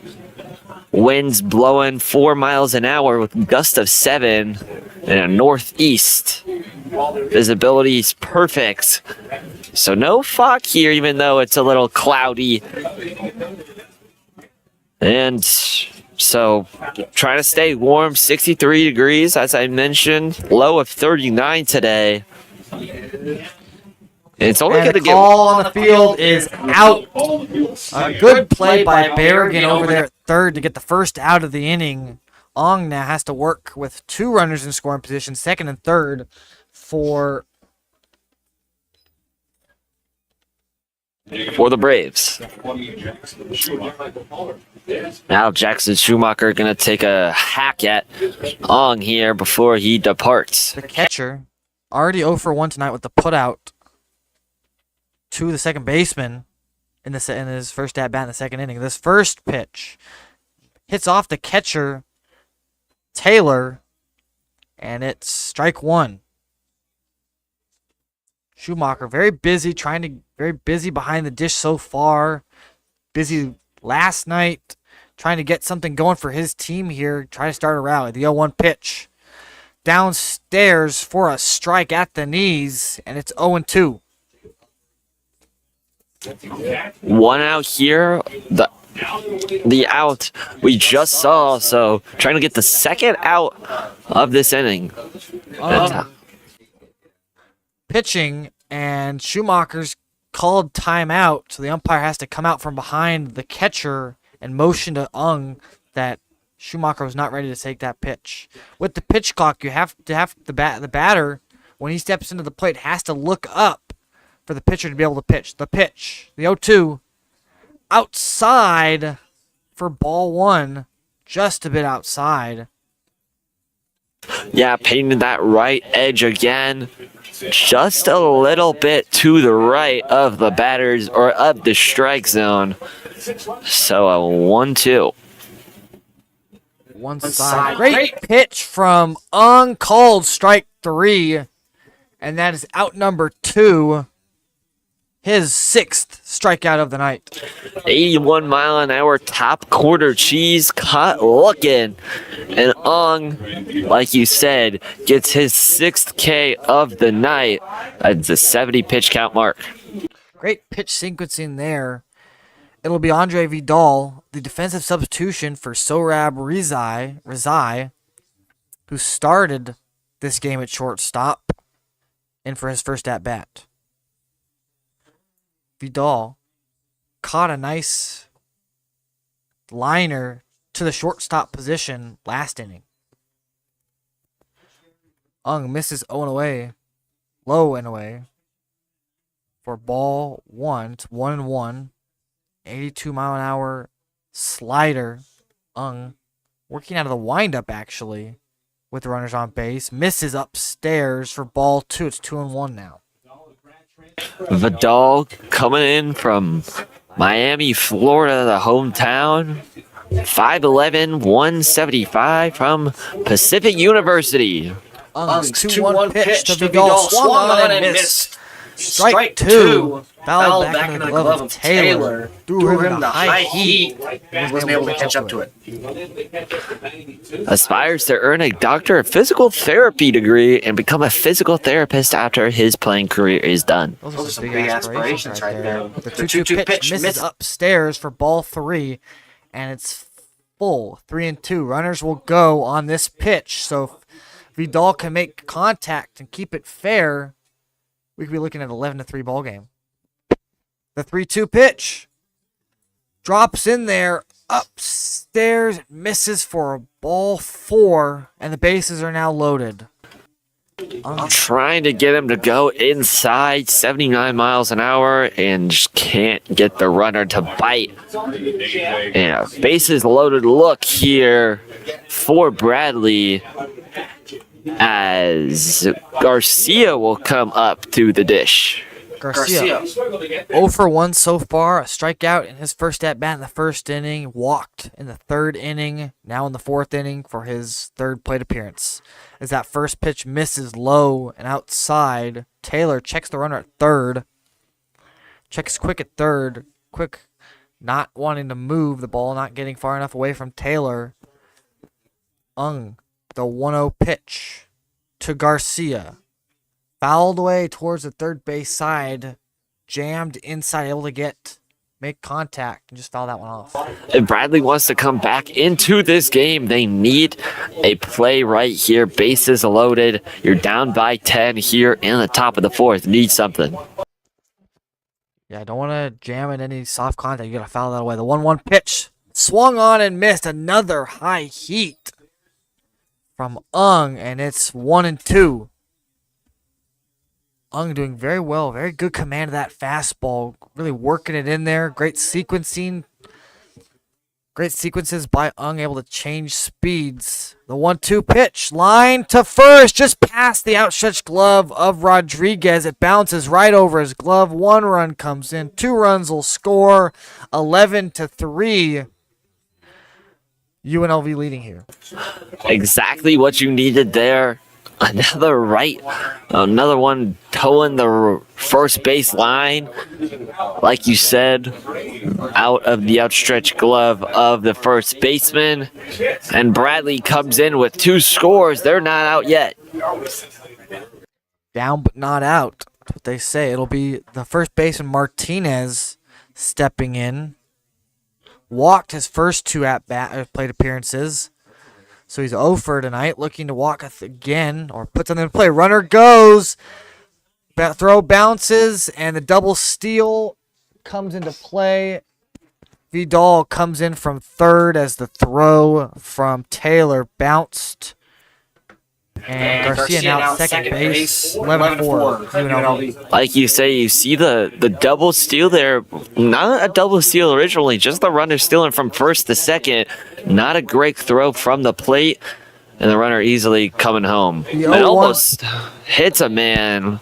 winds blowing 4 miles an hour with gusts of 7 and a northeast. Visibility is perfect, so no fog here even though it's a little cloudy. And so trying to stay warm, 63 degrees as I mentioned, low of 39 today. It's only going to get... call on the field is out. A good play by Berrigan over there at third to get the first out of the inning. Ong now has to work with 2 runners in scoring position, second and third, for the Braves. Now Jackson Schumacher going to take a hack at Ong here before he departs. the catcher. Already 0 for 1 tonight with the putout to the second baseman in his first at bat in the second inning. This first pitch hits off the catcher, Taylor, and it's strike 1. Schumacher very busy behind the dish so far. Busy last night trying to get something going for his team here. Try to start a rally. The 0-1 pitch downstairs for a strike at the knees, and it's 0-2. 1 out here. The out we just saw, so trying to get the second out of this inning. Pitching, and Schumacher's called timeout, so the umpire has to come out from behind the catcher and motion to Ung that Schumacher was not ready to take that pitch. With the pitch clock, you have to have the batter, when he steps into the plate, has to look up for the pitcher to be able to pitch. The pitch, the 0-2, outside for ball 1, just a bit outside. Yeah, painted that right edge again. Just a little bit to the right of the batters or of the strike zone. So a 1-2. One side. Great pitch from Ung, called strike 3. And that is out number 2. His 6th strikeout of the night. 81-mile-an-hour top quarter cheese cut looking. And Ong, like you said, gets his 6th K of the night. That's a 70 pitch count mark. Great pitch sequencing there. It'll be Andre Vidal, the defensive substitution for Sohrab Rizai, who started this game at shortstop, in for his first at-bat. Vidal caught a nice liner to the shortstop position last inning. Ung misses low and away for ball 1. It's 1-1. 82-mile-an-hour slider. Ung working out of the windup, actually, with the runners on base. Misses upstairs for ball 2. It's 2-1 now. Vidal coming in from Miami, Florida, the hometown. 5'11", 175 from Pacific University. Ung's 2-1 pitch to Vidal. Swung on and missed. Strike 2. Fouled back into the glove of Taylor. Threw him the high heat. Wasn't able to catch up to it. Aspires to earn a doctor of physical therapy degree and become a physical therapist after his playing career is done. Those are some big aspirations right there. The 2-2 pitch misses upstairs for ball 3, and it's full. 3-2. Runners will go on this pitch, so if Vidal can make contact and keep it fair, we could be looking at an 11-3 ball game. The 3-2 pitch drops in there upstairs, misses for a ball 4, and the bases are now loaded. I'm trying to get him to go inside 79 miles an hour and just can't get the runner to bite. And a bases loaded look here for Bradley as Garcia will come up to the dish. Garcia 0 for 1 so far, a strikeout in his first at-bat in the first inning, walked in the third inning, now in the fourth inning for his third plate appearance. As that first pitch misses low and outside, Taylor checks the runner at third, checks quick at third, quick not wanting to move the ball, not getting far enough away from Taylor. Ung, the 1-0 pitch to Garcia. Fouled away towards the third base side, jammed inside, able to make contact, and just foul that one off. If Bradley wants to come back into this game, they need a play right here. Bases loaded. You're down by 10 here in the top of the fourth. Need something. Yeah, don't want to jam in any soft contact. You got to foul that away. The 1-1 pitch swung on and missed. Another high heat from Ung, and it's 1-2. Ung doing very well. Very good command of that fastball. Really working it in there. Great sequencing. Great sequences by Ung, able to change speeds. The 1-2 pitch. Line to first. Just past the outstretched glove of Rodriguez. It bounces right over his glove. 1 run comes in. 2 runs will score. 11-3. UNLV leading here. Exactly what you needed there. Another one towing the first base line, like you said, out of the outstretched glove of the first baseman. And Bradley comes in with 2 scores. They're not out yet. Down but not out. That's what they say. It'll be the first baseman Martinez stepping in. Walked his first 2 plate appearances. So he's 0 for tonight, looking to walk again, or put something in play. Runner goes. Throw bounces, and the double steal comes into play. Vidal comes in from third as the throw from Taylor bounced. And Garcia now at second base. 11-4. UNLV. Like you say, you see the double steal there. Not a double steal originally, just the runner stealing from first to second. Not a great throw from the plate, and the runner easily coming home. It almost hits a man.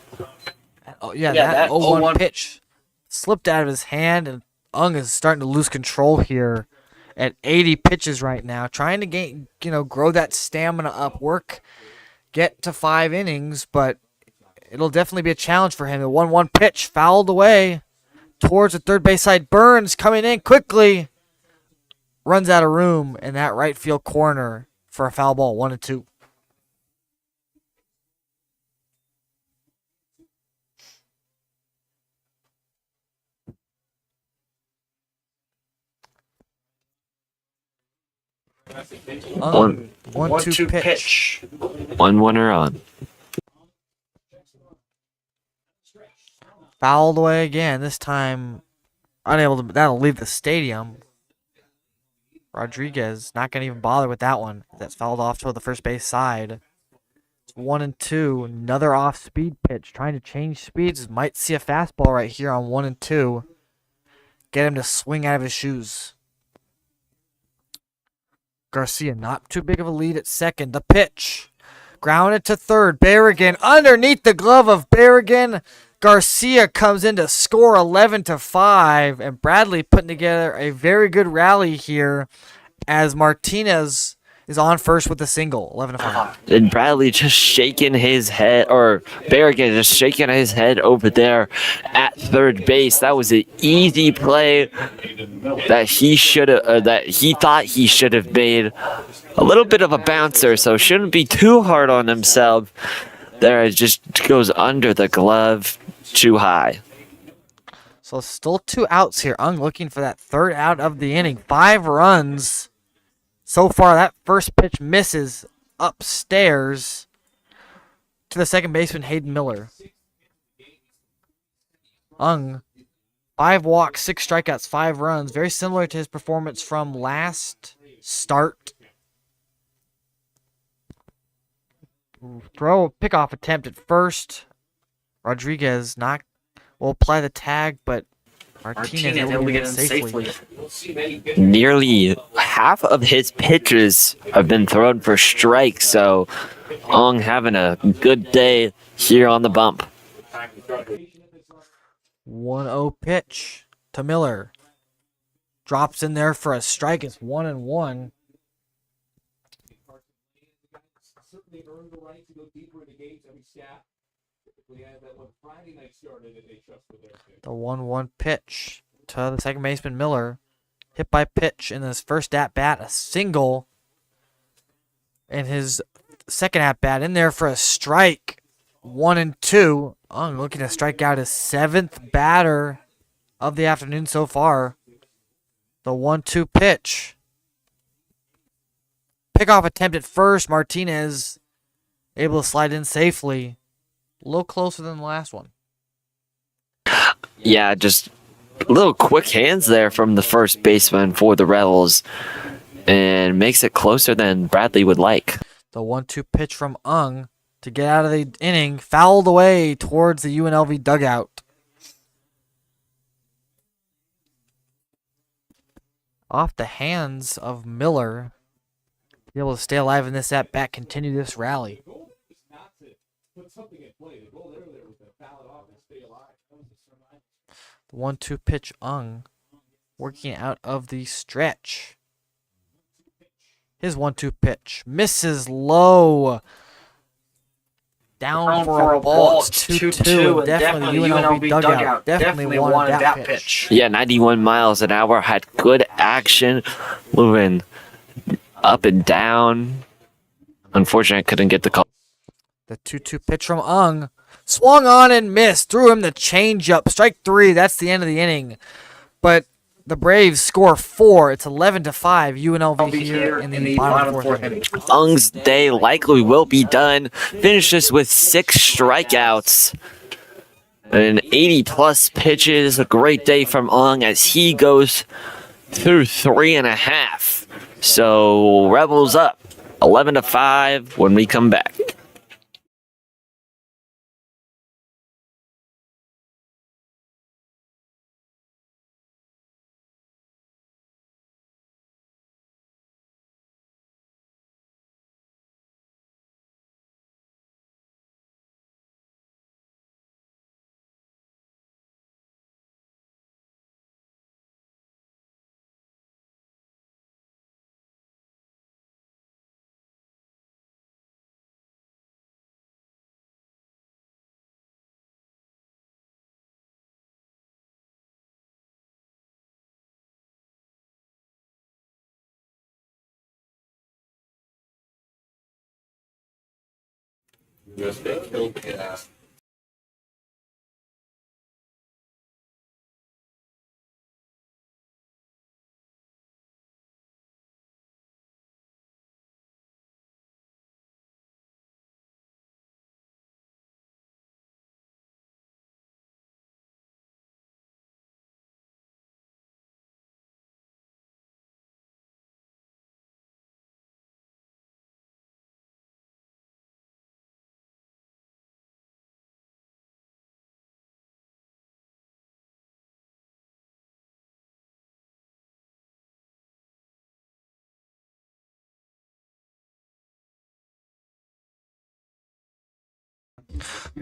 Oh, yeah, that 0-1 pitch slipped out of his hand, and Ung is starting to lose control here at 80 pitches right now, trying to grow that stamina up, get to 5 innings, but it'll definitely be a challenge for him. The 1-1 pitch fouled away towards the third base side. Burns coming in quickly. Runs out of room in that right field corner for a foul ball. 1-2. One-two pitch. 1-1 on. Fouled away again. This time, unable to. That'll leave the stadium. Rodriguez not gonna even bother with that one. That's fouled off to the first base side. It's 1-2. Another off-speed pitch, trying to change speeds. Might see a fastball right here on 1-2. Get him to swing out of his shoes. Garcia not too big of a lead at second. The pitch. Grounded to third. Berrigan underneath the glove of Berrigan. Garcia comes in to score 11-5. And Bradley putting together a very good rally here as Martinez is on first with a single. 11-5. And Bradley just shaking his head, or Berrigan just shaking his head over there at third base. That was an easy play that he thought he should have made. A little bit of a bouncer, so shouldn't be too hard on himself. There, it just goes under the glove, too high. So still 2 outs here. Ung looking for that 3rd out of the inning. 5 runs. So far, that first pitch misses upstairs to the second baseman, Hayden Miller. Ung, 5 walks, 6 strikeouts, 5 runs. Very similar to his performance from last start. Pickoff attempt at first. Rodriguez will apply the tag, but Martinez able to get in safely. Nearly half of his pitches have been thrown for strikes, so Ung having a good day here on the bump. 1-0 pitch to Miller. Drops in there for a strike. It's 1-1. The 1-1 pitch to the second baseman Miller. Hit by pitch in his first at-bat. A single in his second at-bat. In there for a strike. 1-2. I'm looking to strike out his 7th batter of the afternoon so far. The 1-2 pitch. Pickoff attempt at first. Martinez able to slide in safely. A little closer than the last one. Yeah, just little quick hands there from the first baseman for the Rebels, and makes it closer than Bradley would like. The 1-2 pitch from Ung to get out of the inning, fouled away towards the UNLV dugout. Off the hands of Miller. Be able to stay alive in this at bat, continue this rally. The 1-2 pitch, Ung working out of the stretch. His 1-2 pitch misses low. Down for a ball. It's 2-2. Definitely the UNLV dugout. Definitely wanted that pitch. Yeah, 91 miles an hour. Had good action. Moving up and down. Unfortunately, I couldn't get the call. The 2-2 pitch from Ung. Swung on and missed. Threw him the changeup. Strike 3. That's the end of the inning. But the Braves score 4. It's 11-5. UNLV here in the bottom of the fourth inning. Ung's day likely will be done. Finishes with 6 strikeouts. And 80-plus pitches. A great day from Ung as he goes through 3.5. So, Rebels up 11-5 when we come back.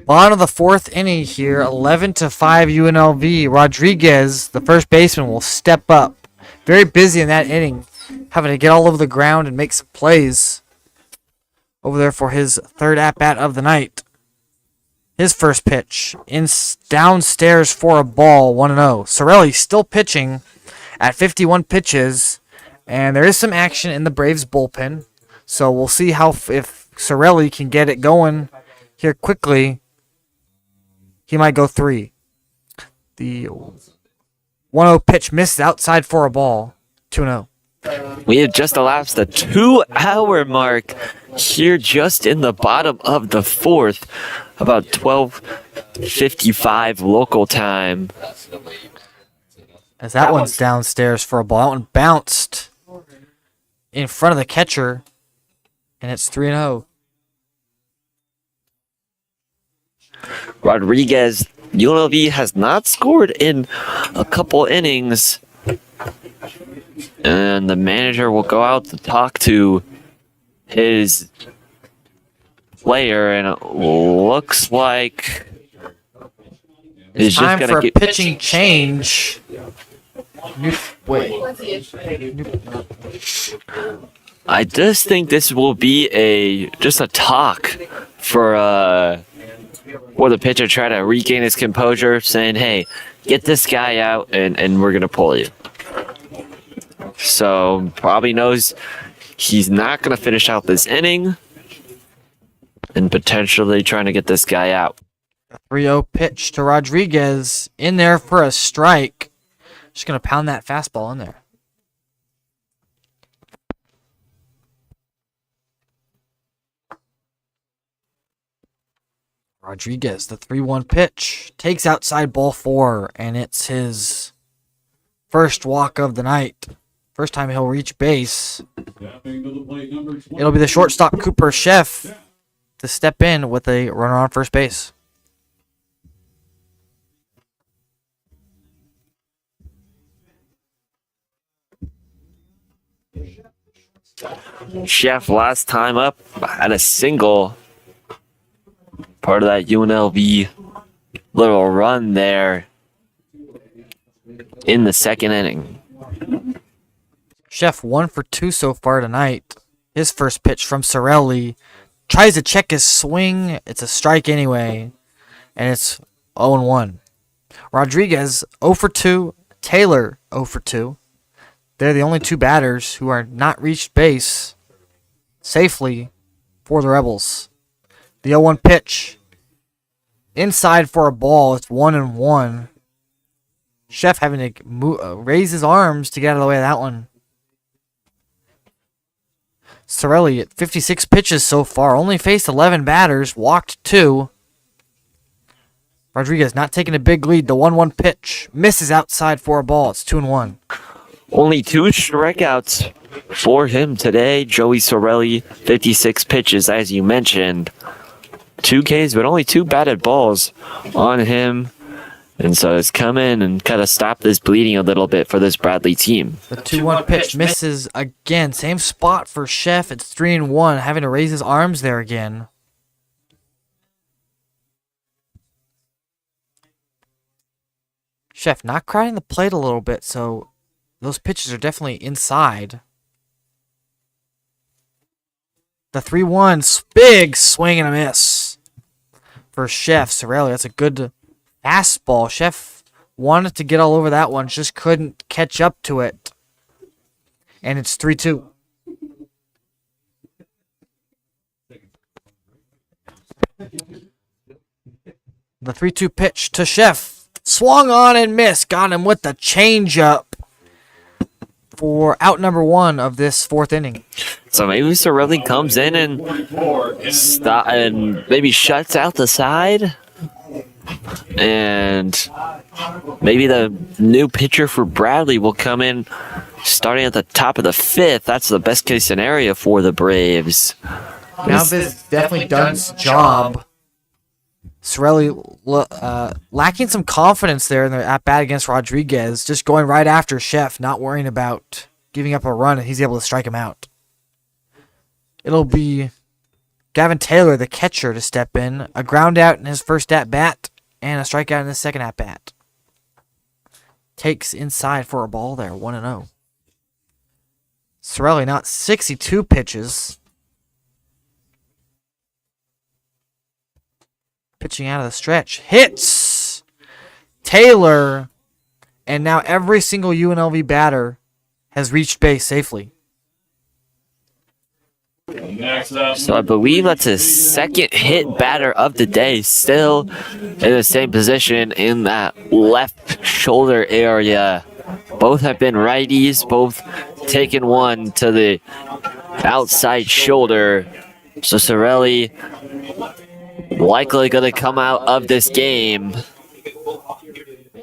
Bottom of the fourth inning here, 11-5 UNLV. Rodriguez, the first baseman, will step up. Very busy in that inning, having to get all over the ground and make some plays over there for his third at-bat of the night. His first pitch, downstairs for a ball, 1-0. Sorelli still pitching at 51 pitches, and there is some action in the Braves bullpen. So we'll see if Sorelli can get it going here quickly. He might go 3. The 1-0 pitch misses outside for a ball, 2-0. We have just elapsed the 2-hour mark here just in the bottom of the fourth, about 12:55 local time. As that one's downstairs for a ball. That one bounced in front of the catcher, and it's 3-0. Rodriguez, UNLV has not scored in a couple innings. And the manager will go out to talk to his player, and it looks like It's time for a pitching change. I just think this will be just a talk for the pitcher try to regain his composure, saying, "Hey, get this guy out, and we're gonna pull you." So probably knows he's not gonna finish out this inning, and potentially trying to get this guy out. A 3-0 pitch to Rodriguez, in there for a strike. Just gonna pound that fastball in there. Rodriguez, the 3-1 pitch, takes outside ball 4, and it's his first walk of the night. First time he'll reach base. It'll be the shortstop Cooper Chef to step in with a runner on first base. Chef last time up had a single. Part of that UNLV little run there in the second inning. Chef 1 for 2 so far tonight. His first pitch from Sorelli. Tries to check his swing. It's a strike anyway. And it's 0-1. Rodriguez 0 for 2. Taylor 0 for 2. They're the only two batters who are not reached base safely for the Rebels. The 0-1 pitch. Inside for a ball. It's 1-1. Chef having to raise his arms to get out of the way of that one. Sorelli at 56 pitches so far. Only faced 11 batters. Walked 2. Rodriguez not taking a big lead. The 1-1 pitch. Misses outside for a ball. It's 2-1. Only 2 strikeouts for him today. Joey Sorelli, 56 pitches, as you mentioned. 2 Ks, but only 2 batted balls on him. And so it's come in and kind of stop this bleeding a little bit for this Bradley team. The 2-1 pitch misses again. Same spot for Chef. It's 3-1. Having to raise his arms there again. Chef not crowding the plate a little bit, so those pitches are definitely inside. The 3-1, big swing and a miss for Chef. Sorelli, that's a good fastball. Chef wanted to get all over that one, just couldn't catch up to it. And it's 3-2. The 3-2 pitch to Chef. Swung on and missed. Got him with the changeup for out number 1 of this 4th inning. So maybe Sorelli comes in and maybe shuts out the side. And maybe the new pitcher for Bradley will come in starting at the top of the 5th. That's the best case scenario for the Braves. Now this definitely done its job. Sorelli lacking some confidence there in the at-bat against Rodriguez. Just going right after Chef, not worrying about giving up a run, and he's able to strike him out. It'll be Gavin Taylor, the catcher, to step in. A ground out in his first at-bat, and a strikeout in his second at-bat. Takes inside for a ball there, 1-0. Sorelli not 62 pitches. Pitching out of the stretch. Hits! Taylor. And now every single UNLV batter has reached base safely. So I believe that's his second hit batter of the day. Still in the same position in that left shoulder area. Both have been righties. Both taken one to the outside shoulder. So Sorelli likely going to come out of this game.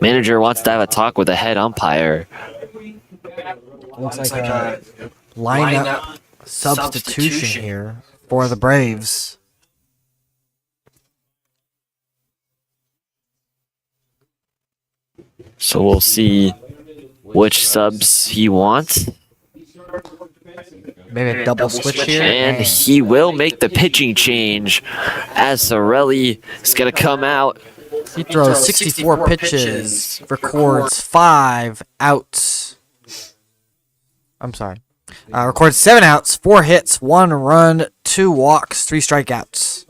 Manager wants to have a talk with the head umpire. Looks like a lineup substitution here for the Braves. So we'll see which subs he wants. Maybe a double switch here. And he will make the pitching change as Sorelli is going to come out. He throws 64 pitches, records 5 outs. I'm sorry. Records 7 outs, 4 hits, 1 run, 2 walks, 3 strikeouts.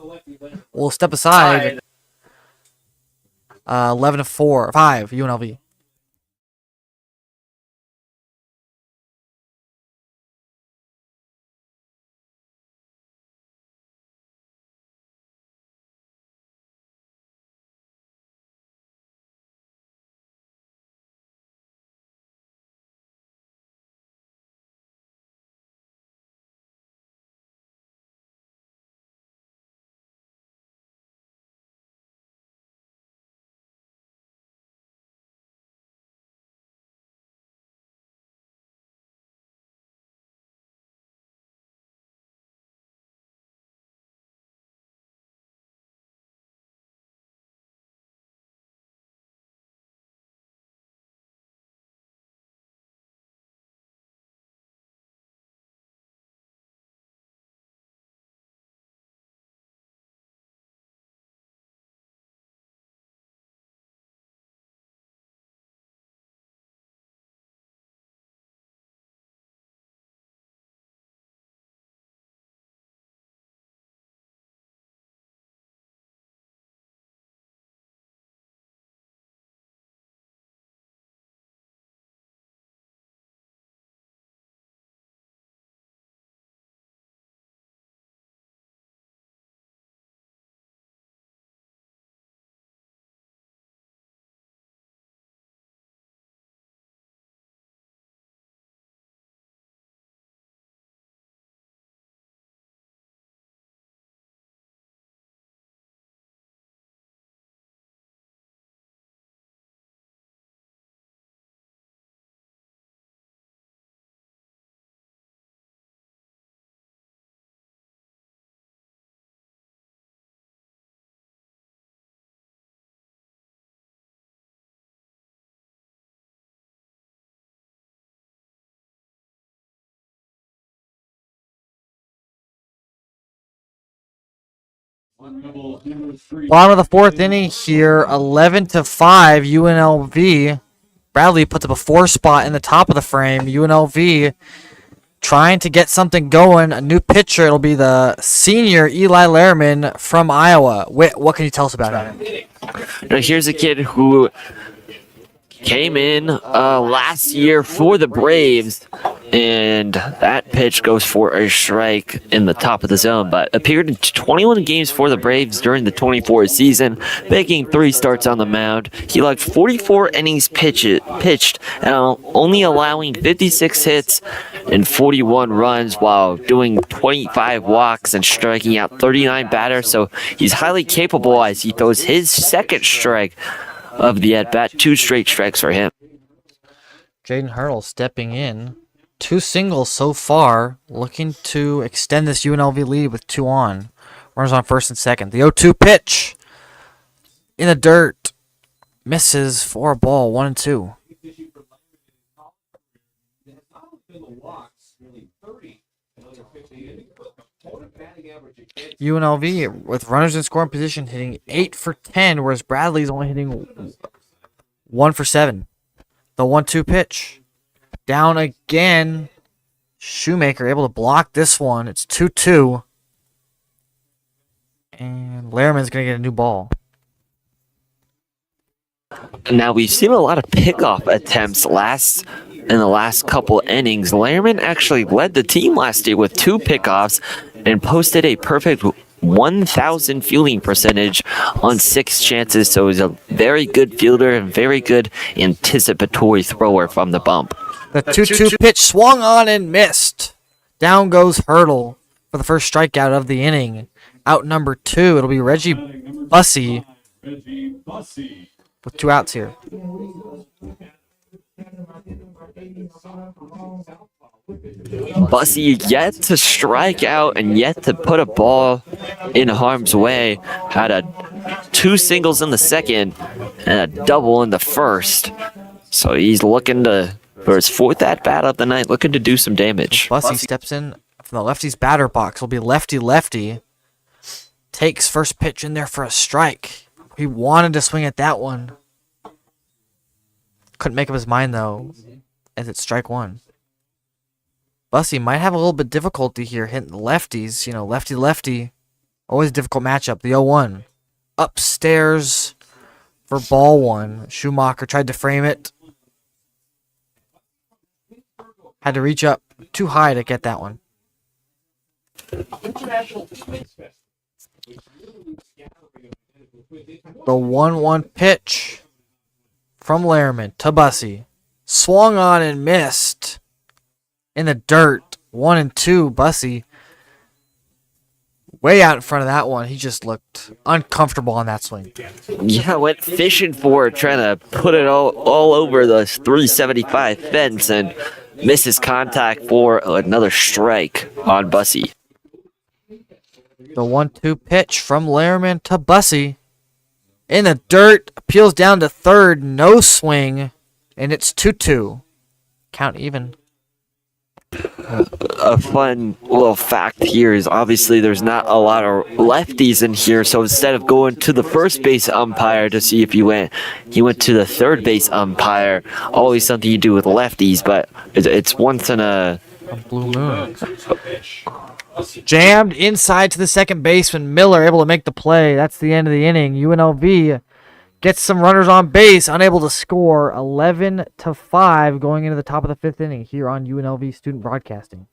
We'll step aside. 11-4, 5 UNLV. Bottom of the fourth inning here, 11-5, UNLV. Bradley puts up a 4 spot in the top of the frame. UNLV trying to get something going. A new pitcher. It'll be the senior Eli Lehrman from Iowa. What can you tell us about him? Now, here's a kid who came in last year for the Braves, and that pitch goes for a strike in the top of the zone, but appeared in 21 games for the Braves during the 24 season, making 3 starts on the mound. He logged 44 innings pitched, only allowing 56 hits and 41 runs while doing 25 walks and striking out 39 batters, so he's highly capable as he throws his second strike of the at-bat. 2 straight strikes for him. Jaden Hurdle stepping in. 2 singles so far, looking to extend this UNLV lead with 2 on. Runners on first and second. The 0-2 pitch in the dirt. Misses for a ball, 1-2. UNLV with runners in scoring position hitting 8 for 10, whereas Bradley's only hitting 1 for 7. The 1-2 pitch. Down again. Shoemaker able to block this one. It's 2-2. And Lehrman's going to get a new ball. Now, we've seen a lot of pickoff attempts in the last couple innings. Lehrman actually led the team last year with 2 pickoffs and posted a perfect 1,000 fielding percentage on 6 chances, so he's a very good fielder and very good anticipatory thrower from the bump. The 2-2 pitch swung on and missed. Down goes Hurdle for the first strikeout of the inning. Out number 2, it'll be Reggie Bussey with 2 outs here. Bussey yet to strike out and yet to put a ball in harm's way. Had 2 singles in the second and a double in the first. So he's looking for his 4th at-bat of the night, looking to do some damage. Bussey steps in from the lefty's batter box. It'll be lefty-lefty. Takes first pitch in there for a strike. He wanted to swing at that one. Couldn't make up his mind, though, as it's strike 1. Bussey might have a little bit difficulty here hitting the lefties. Lefty-lefty. Always a difficult matchup. The 0-1. Upstairs for ball 1. Schumacher tried to frame it. Had to reach up too high to get that one. The 1-1 pitch from Lehrman to Bussey. Swung on and missed. In the dirt. 1-2. Bussey way out in front of that one. He just looked uncomfortable on that swing. Yeah, went fishing for it, trying to put it all over the 375 fence and misses contact for another strike on Bussey. The 1-2 pitch from Lehrman to Bussey. In the dirt. Peels down to third. No swing. And it's 2-2. Count even. A fun little fact here is obviously there's not a lot of lefties in here, so instead of going to the first base umpire to see if he went to the third base umpire. Always something you do with lefties, but it's once in a blue moon. Jammed inside to the second baseman. Miller able to make the play. That's the end of the inning. UNLV gets some runners on base, unable to score. 11-5 going into the top of the 5th inning here on UNLV Student Broadcasting.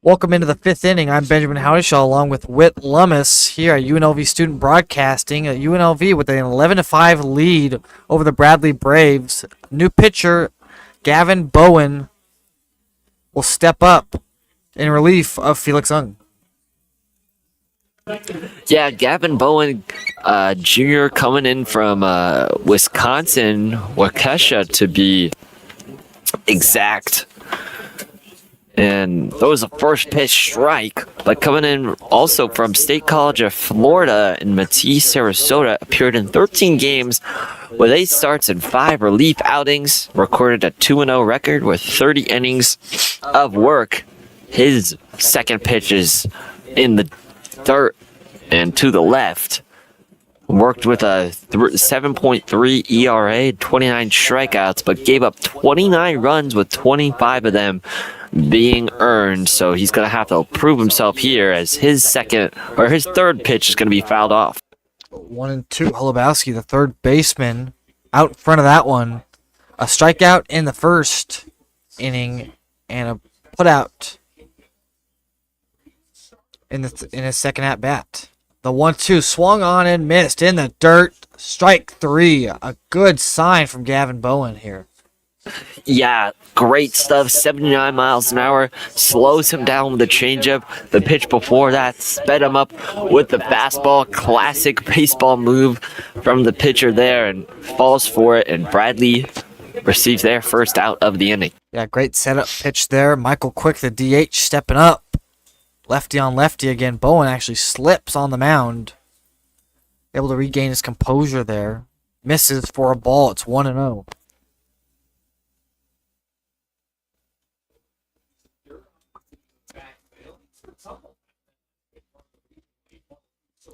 Welcome into the fifth inning. I'm Benjamin Howdishaw along with Whit Lummis here at UNLV Student Broadcasting. UNLV with an 11-5 lead over the Bradley Braves. New pitcher Gavin Bowen will step up in relief of Felix Ung. Yeah, Gavin Bowen Jr. coming in from Wisconsin, Waukesha to be exact. And that was a first pitch strike. But coming in also from State College of Florida in Matisse, Sarasota, appeared in 13 games with 8 starts and 5 relief outings, recorded a 2-0 record with 30 innings of work. His second pitch is in the dirt and to the left. Worked with a 7.3 ERA, 29 strikeouts, but gave up 29 runs with 25 of them being earned. So he's going to have to prove himself here as his third pitch is going to be fouled off. 1-2. Holubowski, the third baseman, out in front of that one. A strikeout in the first inning and a putout in his second at bat. The 1-2 swung on and missed in the dirt. Strike 3. A good sign from Gavin Bowen here. Yeah, great stuff. 79 miles an hour. Slows him down with the changeup. The pitch before that sped him up with the fastball. Classic baseball move from the pitcher there, and falls for it. And Bradley receives their first out of the inning. Yeah, great setup pitch there. Michael Quick, the DH, stepping up. Lefty on lefty again. Bowen actually slips on the mound. Able to regain his composure there. Misses for a ball. It's 1-0.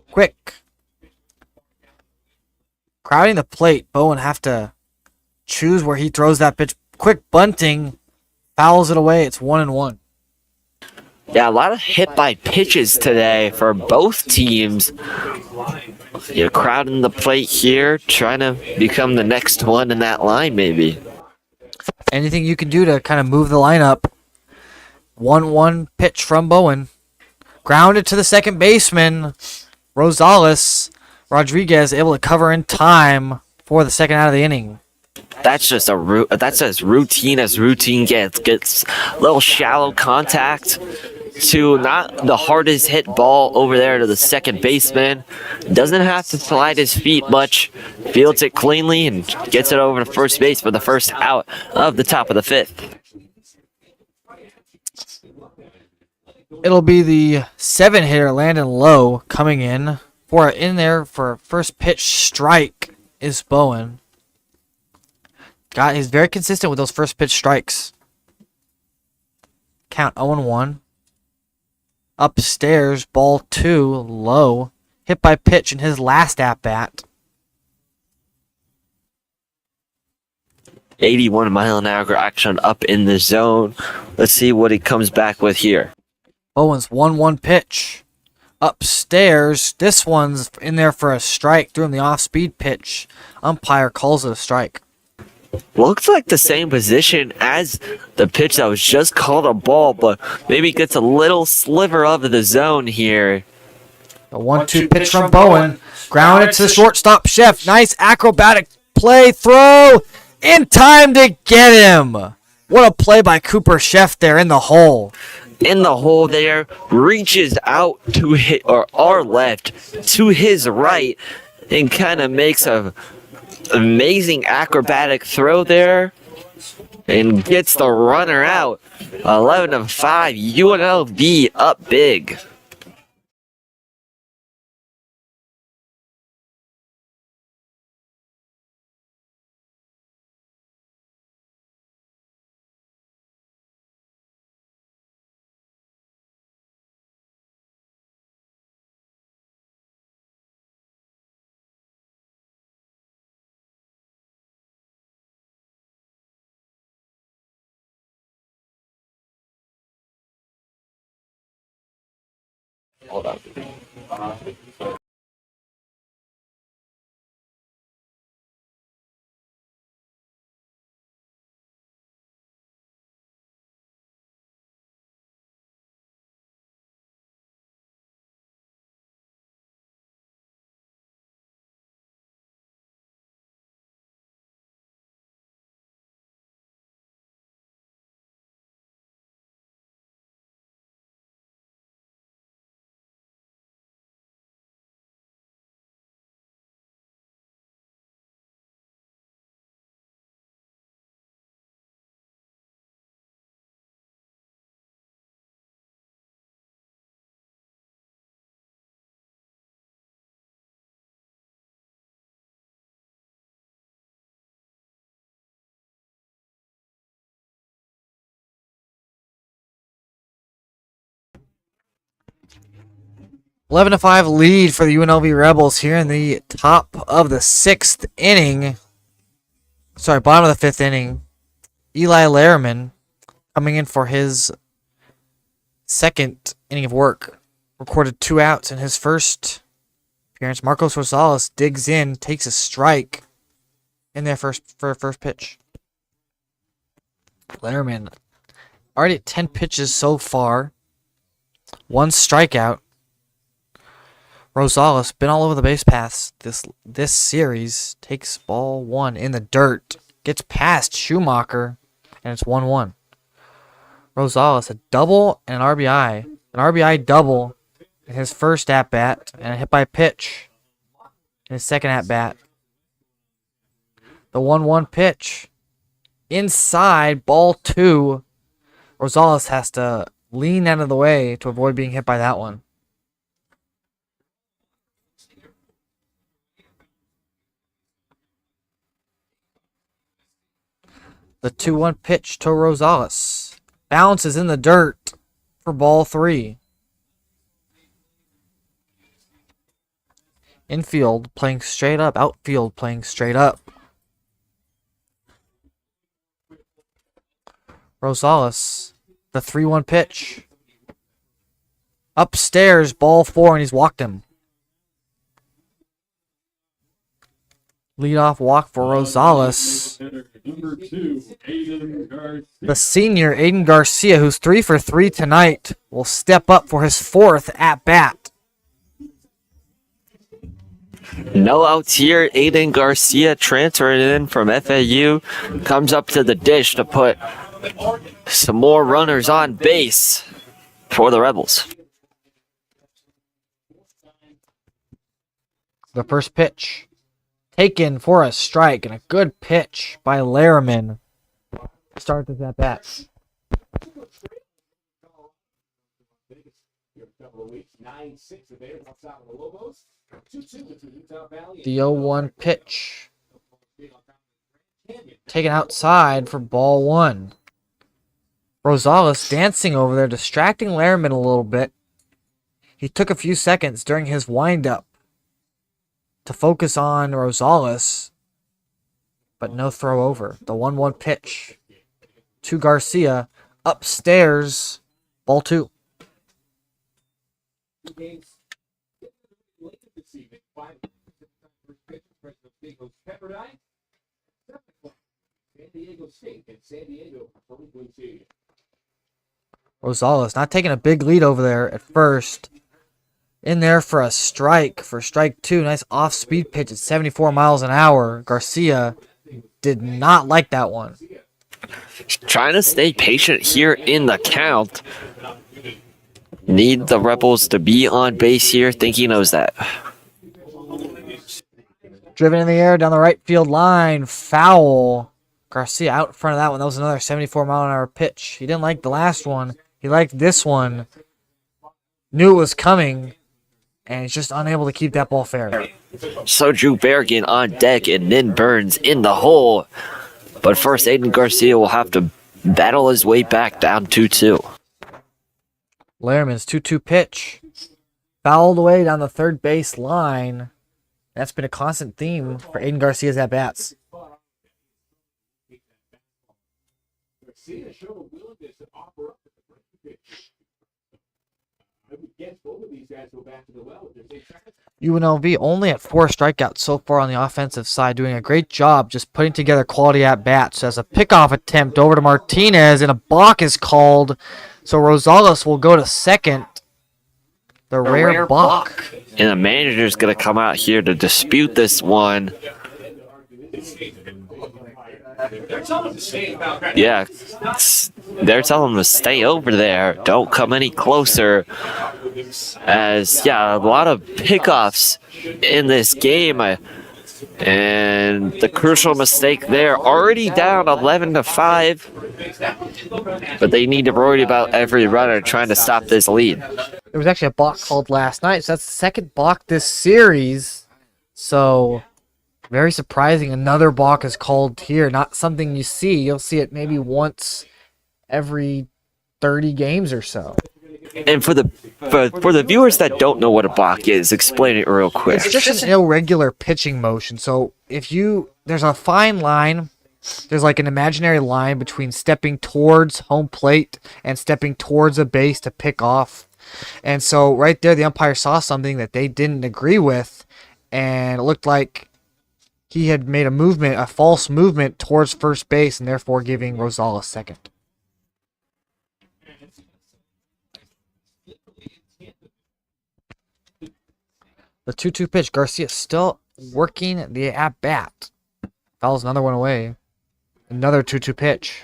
Quick. Crowding the plate. Bowen have to choose where he throws that pitch. Quick bunting. Fouls it away. It's 1-1. Yeah, a lot of hit by pitches today for both teams. You're crowding the plate here, trying to become the next one in that line, maybe. Anything you can do to kind of move the lineup. 1-1 pitch from Bowen. Grounded to the second baseman. Rosales Rodriguez able to cover in time for the second out of the inning. That's as routine as routine gets. Gets a little shallow contact to not the hardest hit ball over there to the second baseman. Doesn't have to slide his feet much. Fields it cleanly and gets it over to first base for the first out of the top of the fifth. It'll be the 7-hitter Landon Lowe coming in for first pitch strike is Bowen. He's very consistent with those first pitch strikes. Count 0-1. Upstairs, ball 2, Low. Hit by pitch in his last at bat. 81 mile an hour action up in the zone. Let's see what he comes back with here. Bowen's 1-1 pitch. Upstairs, this one's in there for a strike. Threw him the off-speed pitch. Umpire calls it a strike. Looks like the same position as the pitch that was just called a ball, but maybe gets a little sliver of the zone here. A 1-2 pitch from Bowen. Grounded to the shortstop, Chef. Nice acrobatic play, throw in time to get him. What a play by Cooper Chef there in the hole. In the hole there, reaches out to our left to his right and kind of makes a amazing acrobatic throw there and gets the runner out. 11-5, UNLV up big. Hold on. 11-5 lead for the UNLV Rebels here in the top of the 6th inning. Sorry, bottom of the 5th inning. Eli Lehrman coming in for his second inning of work. Recorded 2 outs in his first appearance. Marcos Rosales digs in, takes a strike in there for first pitch. Lehrman already at 10 pitches so far. 1 strikeout. Rosales been all over the base paths this series. Takes ball 1 in the dirt. Gets past Schumacher, and it's 1-1. Rosales, a double and an RBI. An RBI double in his first at-bat, and a hit by pitch in his second at-bat. The 1-1 pitch. Inside, ball 2. Rosales has to lean out of the way to avoid being hit by that one. The 2-1 pitch to Rosales. Bounces in the dirt for ball 3. Infield playing straight up. Outfield playing straight up. Rosales. The 3-1 pitch. Upstairs, ball 4, and he's walked him. Leadoff walk for Rosales. The senior, Aiden Garcia, who's 3 for 3 tonight, will step up for his 4th at-bat. No outs here. Aiden Garcia transferring in from FAU. Comes up to the dish to put some more runners on base for the Rebels. The first pitch. Taken for a strike, and a good pitch by Lehrman. Start this at bat. The 0-1 pitch. Taken outside for ball 1. Rosales dancing over there, distracting Lehrman a little bit. He took a few seconds during his windup to focus on Rosales, but no throw over. The 1-1 pitch to Garcia. Upstairs, ball 2. Rosales not taking a big lead over there at first. In there for a strike, for strike 2. Nice off-speed pitch at 74 miles an hour. Garcia did not like that one. Trying to stay patient here in the count. Need the Rebels to be on base here. Think he knows that. Driven in the air down the right field line. Foul. Garcia out in front of that one. That was another 74 mile an hour pitch. He didn't like the last one. He liked this one. Knew it was coming. And he's just unable to keep that ball fair. So Drew Berrigan on deck and then Burns in the hole. But first, Aiden Garcia will have to battle his way back down 2-2. Lehrman's 2-2 pitch. Fouled away down the third base line. That's been a constant theme for Aiden Garcia's at-bats. UNLV only at 4 strikeouts so far on the offensive side, doing a great job just putting together quality at-bats. As a pickoff attempt over to Martinez, and a balk is called, so Rosales will go to second. The rare balk. And the manager's going to come out here to dispute this one. Yeah, they're telling him to stay over there. Don't come any closer. As, yeah, a lot of pickoffs in this game. And the crucial mistake there, already down 11-5. But they need to worry about every runner trying to stop this lead. There was actually a balk called last night, so that's the second balk this series. So, very surprising. Another balk is called here. Not something you see. You'll see it maybe once every 30 games or so. And for the viewers that don't know what a balk is, explain it real quick. It's just an irregular pitching motion. So there's a fine line. There's like an imaginary line between stepping towards home plate and stepping towards a base to pick off. And so right there, the umpire saw something that they didn't agree with, and it looked like he had made a false movement towards first base, and therefore giving Rosales second. The 2-2 pitch. Garcia still working the at-bat. Fouls another one away. Another 2-2 pitch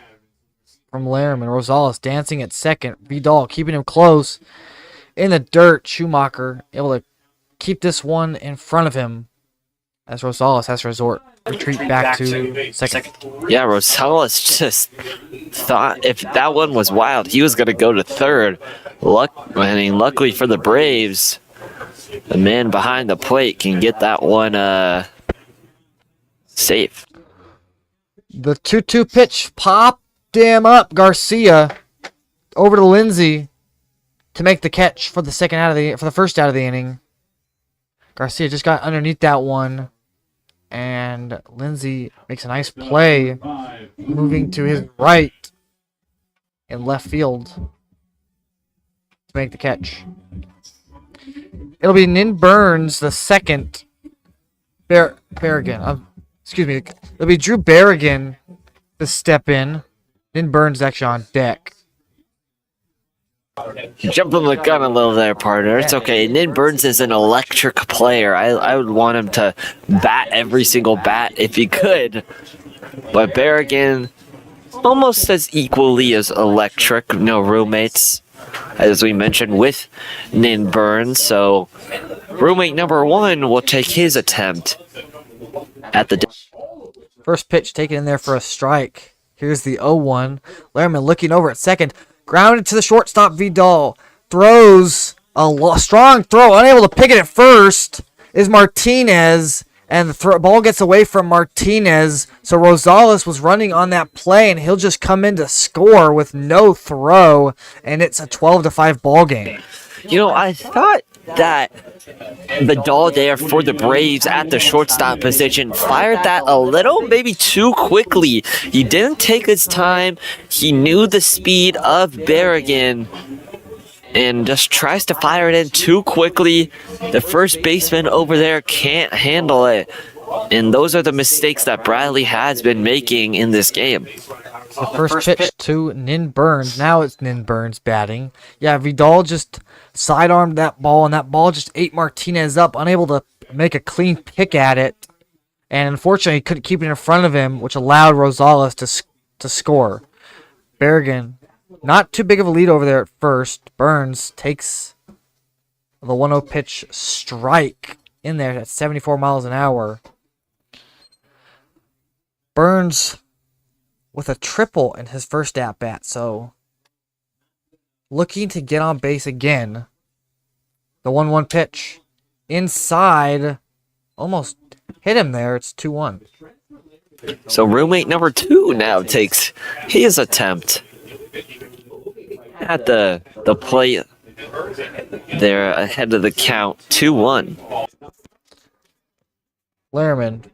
from Lerman. Rosales dancing at second. Vidal keeping him close in the dirt. Schumacher able to keep this one in front of him as Rosales has to retreat back to second. Yeah, Rosales just thought if that one was wild, he was going to go to third. Luckily for the Braves, the man behind the plate can get that one safe. The 2-2 pitch popped him up. Garcia over to Lindsey to make the catch for the first out of the inning. Garcia just got underneath that one, and Lindsey makes a nice play, moving to his right in left field to make the catch. It'll be Nin Burns the second. Berrigan. Excuse me. It'll be Drew Berrigan to step in. Nin Burns actually on deck. Jumping the gun a little there, partner. It's okay. Nin Burns is an electric player. I would want him to bat every single bat if he could. But Berrigan, almost as equally as electric. No roommates, as we mentioned, with Nin Burns. So roommate number one will take his attempt at the first pitch taken in there for a strike. Here's the 0-1. Lerman looking over at second. Grounded to the shortstop. Vidal throws a strong throw. Unable to pick it at first is Martinez. And the ball gets away from Martinez. So Rosales was running on that play, and he'll just come in to score with no throw. And it's a 12-5 ball game. You know, I thought that Vidal there for the Braves at the shortstop position fired that a little, maybe too quickly. He didn't take his time. He knew the speed of Berrigan and just tries to fire it in too quickly. The first baseman over there can't handle it. And those are the mistakes that Bradley has been making in this game. The first pitch to Nin Burns. Now it's Nin Burns batting. Yeah, Vidal just sidearmed that ball, and that ball just ate Martinez up, unable to make a clean pick at it. And unfortunately, he couldn't keep it in front of him, which allowed Rosales to score. Berrigan, not too big of a lead over there at first. Burns takes the 1-0 pitch strike in there at 74 miles an hour. Burns with a triple in his first at-bat, so looking to get on base again. The 1-1 pitch inside, almost hit him there. It's 2-1. So roommate number two now takes his attempt at the plate there ahead of the count. 2-1. Lerman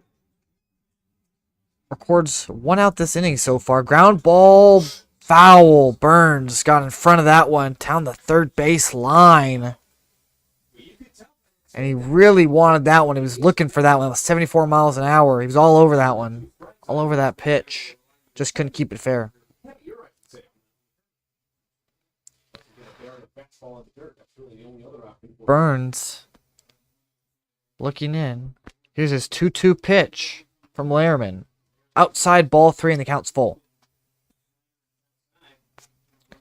records 1 out this inning so far. Ground ball, foul. Burns got in front of that one down the third base line. And he really wanted that one. He was looking for that one. It was 74 miles an hour. He was all over that one. All over that pitch. Just couldn't keep it fair. Burns looking in. Here's his 2-2 pitch from Lerman. Outside ball 3 and the count's full.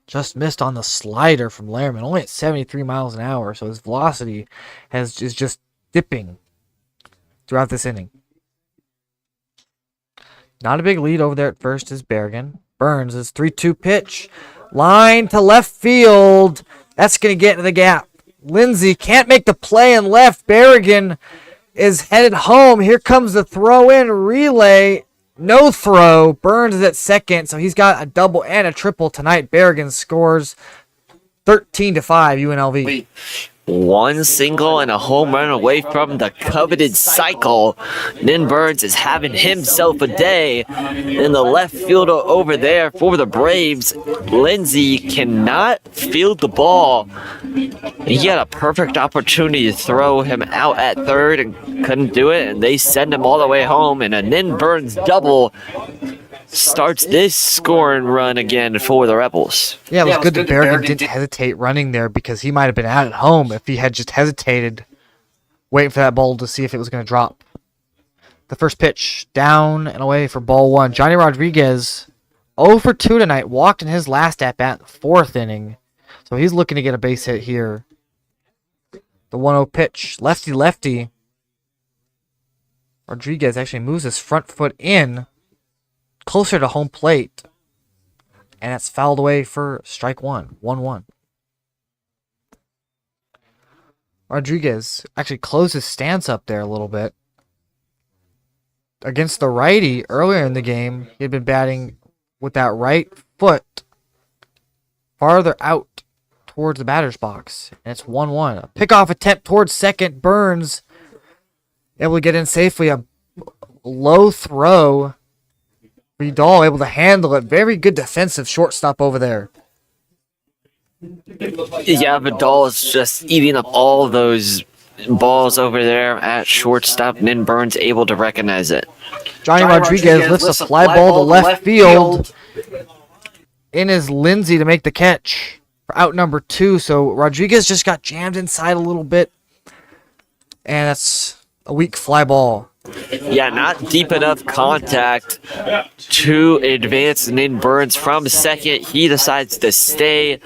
Just missed on the slider from Lerman. Only at 73 miles an hour, so his velocity is just dipping throughout this inning. Not a big lead over there at first is Berrigan. Burns, his 3-2 pitch. Line to left field. That's going to get into the gap. Lindsey can't make the play in left. Berrigan is headed home. Here comes the throw-in relay. No throw. Burns is at second, so he's got a double and a triple tonight. Berrigan scores 13-5 UNLV. One single and a home run away from the coveted cycle. Nin Burns is having himself a day. In the left fielder over there for the Braves, Lindsey cannot field the ball. He had a perfect opportunity to throw him out at third and couldn't do it, and they send him all the way home, and a Nin Burns double starts this scoring run again for the Rebels. Yeah, it was good that Berrigan didn't hesitate running there because he might have been out at home if he had just hesitated, waiting for that ball to see if it was going to drop. The first pitch, down and away for ball one. Johnny Rodriguez, 0 for 2 tonight, walked in his last at-bat in the 4th inning. So he's looking to get a base hit here. The 1-0 pitch, lefty-lefty. Rodriguez actually moves his front foot in, closer to home plate, and it's fouled away for strike one. 1-1. Rodriguez actually closed his stance up there a little bit. Against the righty earlier in the game, he had been batting with that right foot farther out towards the batter's box, and it's 1-1. A pickoff attempt towards second. Burns able to get in safely. A low throw. Vidal able to handle it. Very good defensive shortstop over there. Yeah, Vidal is just eating up all those balls over there at shortstop. Nin Burns able to recognize it. Johnny Rodriguez lifts a fly ball to left field. In is Lindsey to make the catch for out number 2. So Rodriguez just got jammed inside a little bit. And that's a weak fly ball. Yeah, not deep enough contact to advance Nin Burns from second. He decides to stay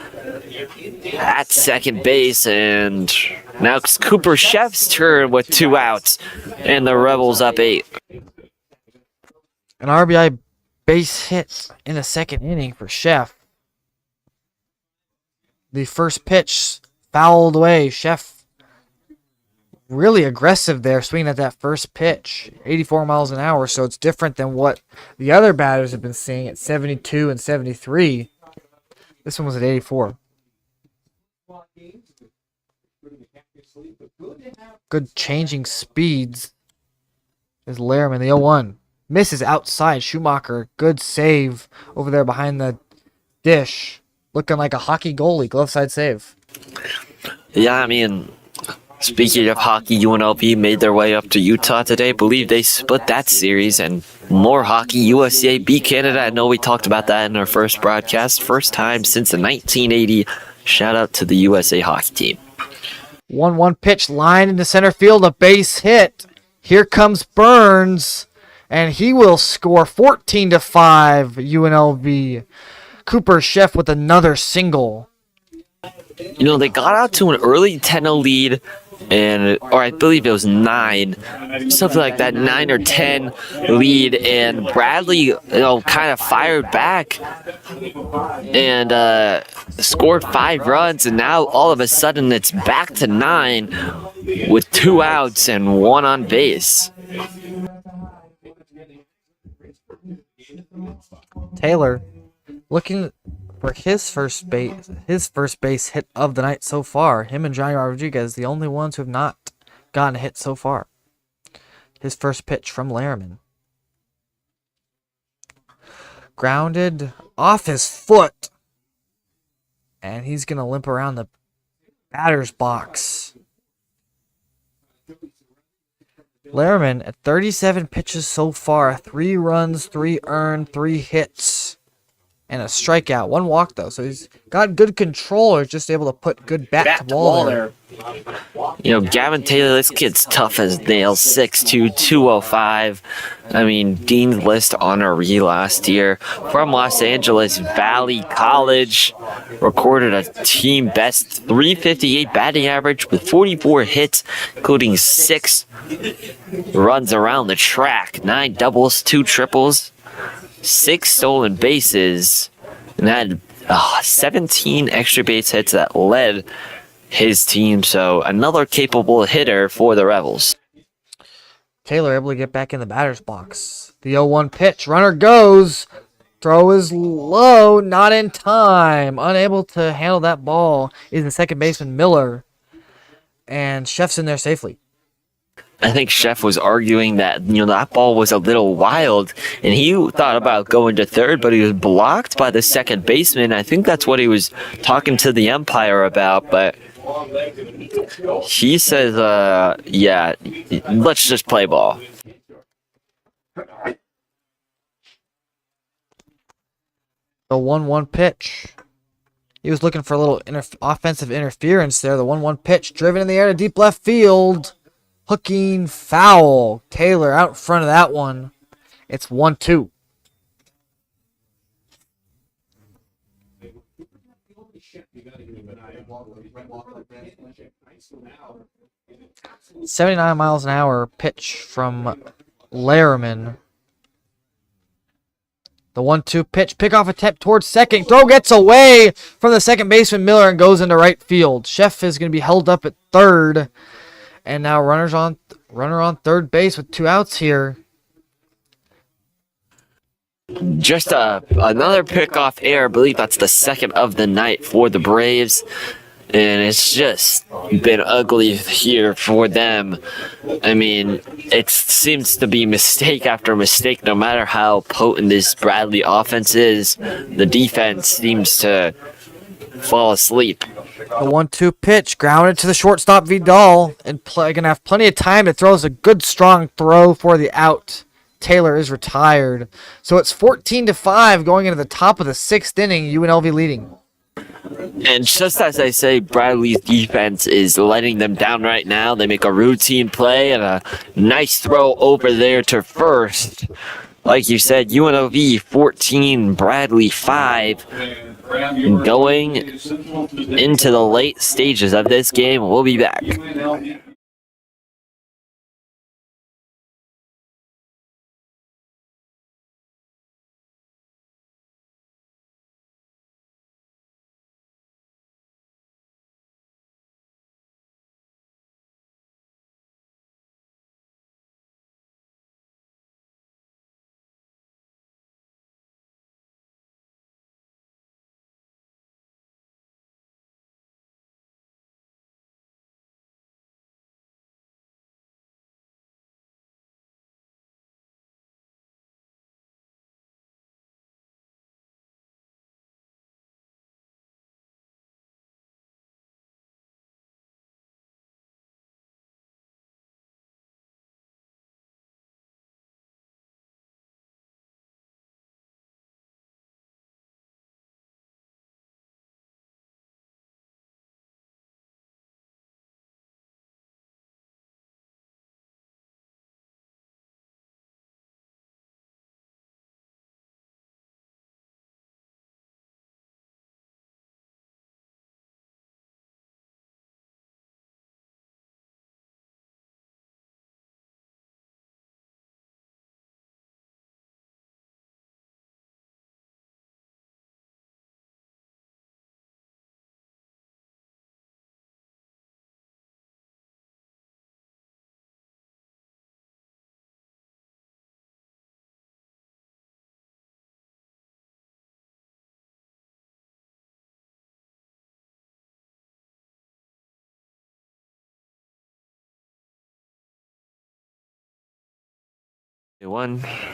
at second base, and now it's Cooper Chef's turn with 2 outs, and the Rebels up 8. An RBI base hit in the 2nd inning for Chef. The first pitch fouled away. Chef really aggressive there, swinging at that first pitch, 84 miles an hour, so it's different than what the other batters have been seeing at 72 and 73. This one was at 84. Good changing speeds. There's Lehrman, the 0-1. Misses outside. Schumacher, good save over there behind the dish. Looking like a hockey goalie, glove side save. Yeah, I mean, speaking of hockey, UNLV made their way up to Utah today. Believe they split that series, and more hockey. USA beat Canada. I know we talked about that in our first broadcast. First time since the 1980. Shout out to the USA hockey team. 1-1 pitch, line into center field, a base hit. Here comes Burns, and he will score 14-5 UNLV. Cooper Chef with another single. You know, they got out to an early 10-0 lead, or I believe it was 9, something like that, 9 or 10 lead, and Bradley, kind of fired back and scored 5 runs, and now all of a sudden it's back to 9 with 2 outs and 1 on base. Taylor looking for his first base hit of the night so far. Him and Johnny Rodriguez, the only ones who have not gotten a hit so far. His first pitch from Lehrman. Grounded off his foot. And he's going to limp around the batter's box. Lehrman at 37 pitches so far. 3 runs, 3 earned, 3 hits. And a strikeout. 1 walk, though. So he's got good control. He's just able to put good bat to ball there. Gavin Taylor, this kid's tough as nails. 6'2", 205. I mean, Dean's List honoree last year. From Los Angeles Valley College. Recorded a team best 358 batting average with 44 hits, including 6 runs around the track. 9 doubles, 2 triples. 6 stolen bases, and had 17 extra base hits that led his team. So another capable hitter for the Rebels. Taylor able to get back in the batter's box. The 0-1 pitch. Runner goes Throw is low, not in time. Unable to handle that ball is the second baseman Miller. And Chef's in there safely. I think Chef was arguing that, that ball was a little wild, and he thought about going to third, but he was blocked by the second baseman. I think that's what he was talking to the umpire about, but he says, yeah, let's just play ball. The 1-1 pitch. He was looking for a little offensive interference there. The 1-1 pitch driven in the air to deep left field. Hooking foul. Taylor out in front of that one. It's 1-2. .79 miles an hour pitch from Larriman. The 1-2 pitch, pickoff attempt towards second. Throw gets away from the second baseman Miller and goes into right field. Chef is going to be held up at third. And now runner on third base with 2 outs here. Just another pickoff error. I believe that's the second of the night for the Braves. And it's just been ugly here for them. I mean, it seems to be mistake after mistake. No matter how potent this Bradley offense is, the defense seems to fall asleep. The 1-2 pitch grounded to the shortstop Vidal, and gonna have plenty of time to throw a good strong throw for the out. Taylor is retired, so it's 14-5 going into the top of the 6th inning. UNLV leading. And just as I say, Bradley's defense is letting them down right now. They make a routine play and a nice throw over there to first. Like you said, UNLV 14, Bradley 5. Going into the late stages of this game. We'll be back.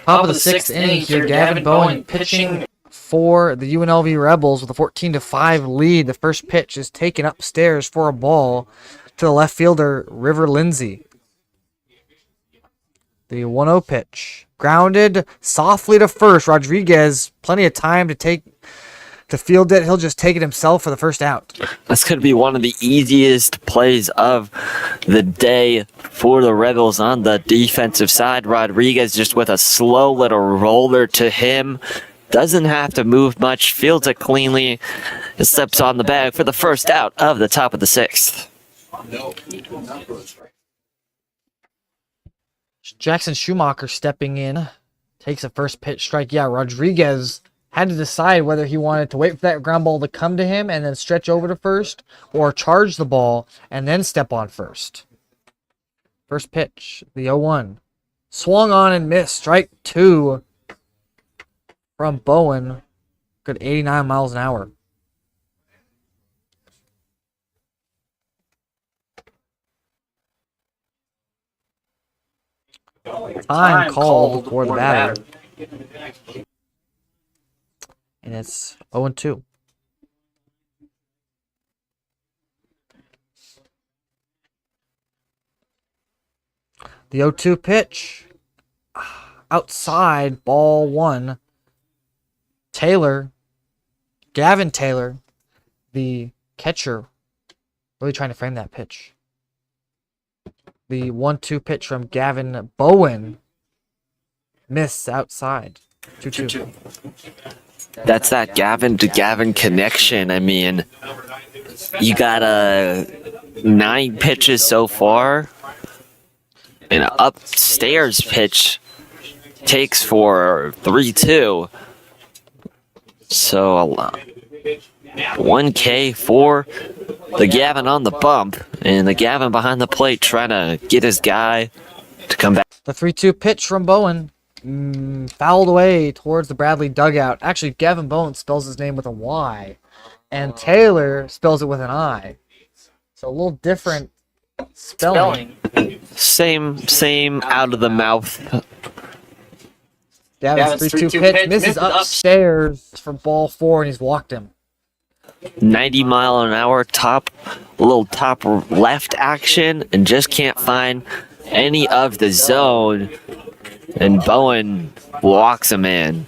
Top of the 6th inning here. Gavin Bowen pitching for the UNLV Rebels with a 14-5 lead. The first pitch is taken upstairs for a ball to the left fielder, River Lindsay. The 1-0 pitch. Grounded softly to first. Rodriguez, plenty of time to field it. He'll just take it himself for the first out. This could be one of the easiest plays of the day for the Rebels on the defensive side. Rodriguez just with a slow little roller to him. Doesn't have to move much. Fields it cleanly. Steps on the bag for the first out of the top of the 6th. Jackson Schumacher stepping in. Takes a first pitch strike. Yeah, Rodriguez had to decide whether he wanted to wait for that ground ball to come to him and then stretch over to first, or charge the ball and then step on first. First pitch, the 0-1. Swung on and missed. Strike 2 from Bowen. Good 89 miles an hour. Time called for the batter. And it's 0-2. The 0-2 pitch. Outside, ball one. Gavin Taylor, the catcher, really trying to frame that pitch. The 1-2 pitch from Gavin Bowen. Missed outside. 2-2. That's that Gavin to Gavin connection. I mean, you got 9 pitches so far. An upstairs pitch takes for 3-2. So 1K for the Gavin on the bump, and the Gavin behind the plate trying to get his guy to come back. The 3-2 pitch from Bowen. Fouled away towards the Bradley dugout. Actually, Gavin Bowen spells his name with a Y, and Taylor spells it with an I. So a little different spelling. Same out of the mouth. Gavin's 3-2 pitch misses upstairs for ball 4, and he's walked him. 90 mile an hour little top left action, and just can't find any of the zone. And Bowen walks him in.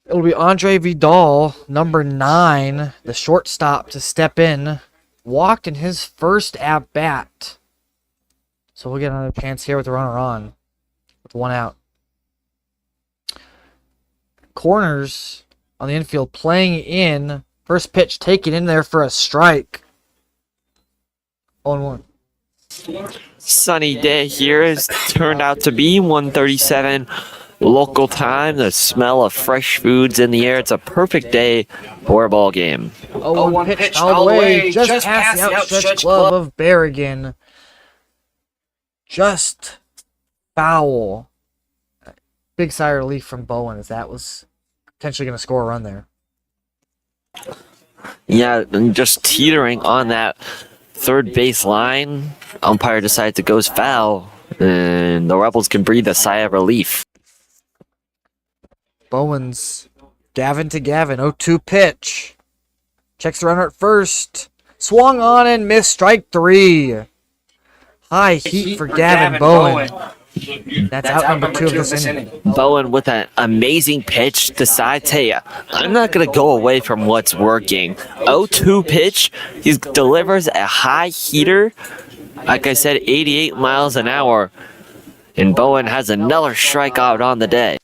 It'll be Andre Vidal, number 9, the shortstop, to step in. Walked in his first at bat. So we'll get another chance here with the runner on. With 1 out. Corners on the infield playing in. First pitch taken in there for a strike. 0-1. Sunny day here has turned out to be 1:37 local time. The smell of fresh foods in the air. It's a perfect day for a ball game. 0-1 pitch all the way. Just past the outstretched glove of Berrigan. Just foul. Big sigh of relief from Bowen, as that was potentially going to score a run there. Yeah, and just teetering on that third base line. Umpire decides it goes foul, and the Rebels can breathe a sigh of relief. Bowen's Gavin to Gavin. 0-2 pitch. Checks the runner at first. Swung on and missed. Strike 3. High heat for Gavin Bowen. That's out number 2 of this inning. Bowen with an amazing pitch decides, hey, I'm not going to go away from what's working. 0-2 pitch. He delivers a high heater. Like I said, 88 miles an hour. And Bowen has another strikeout on the day.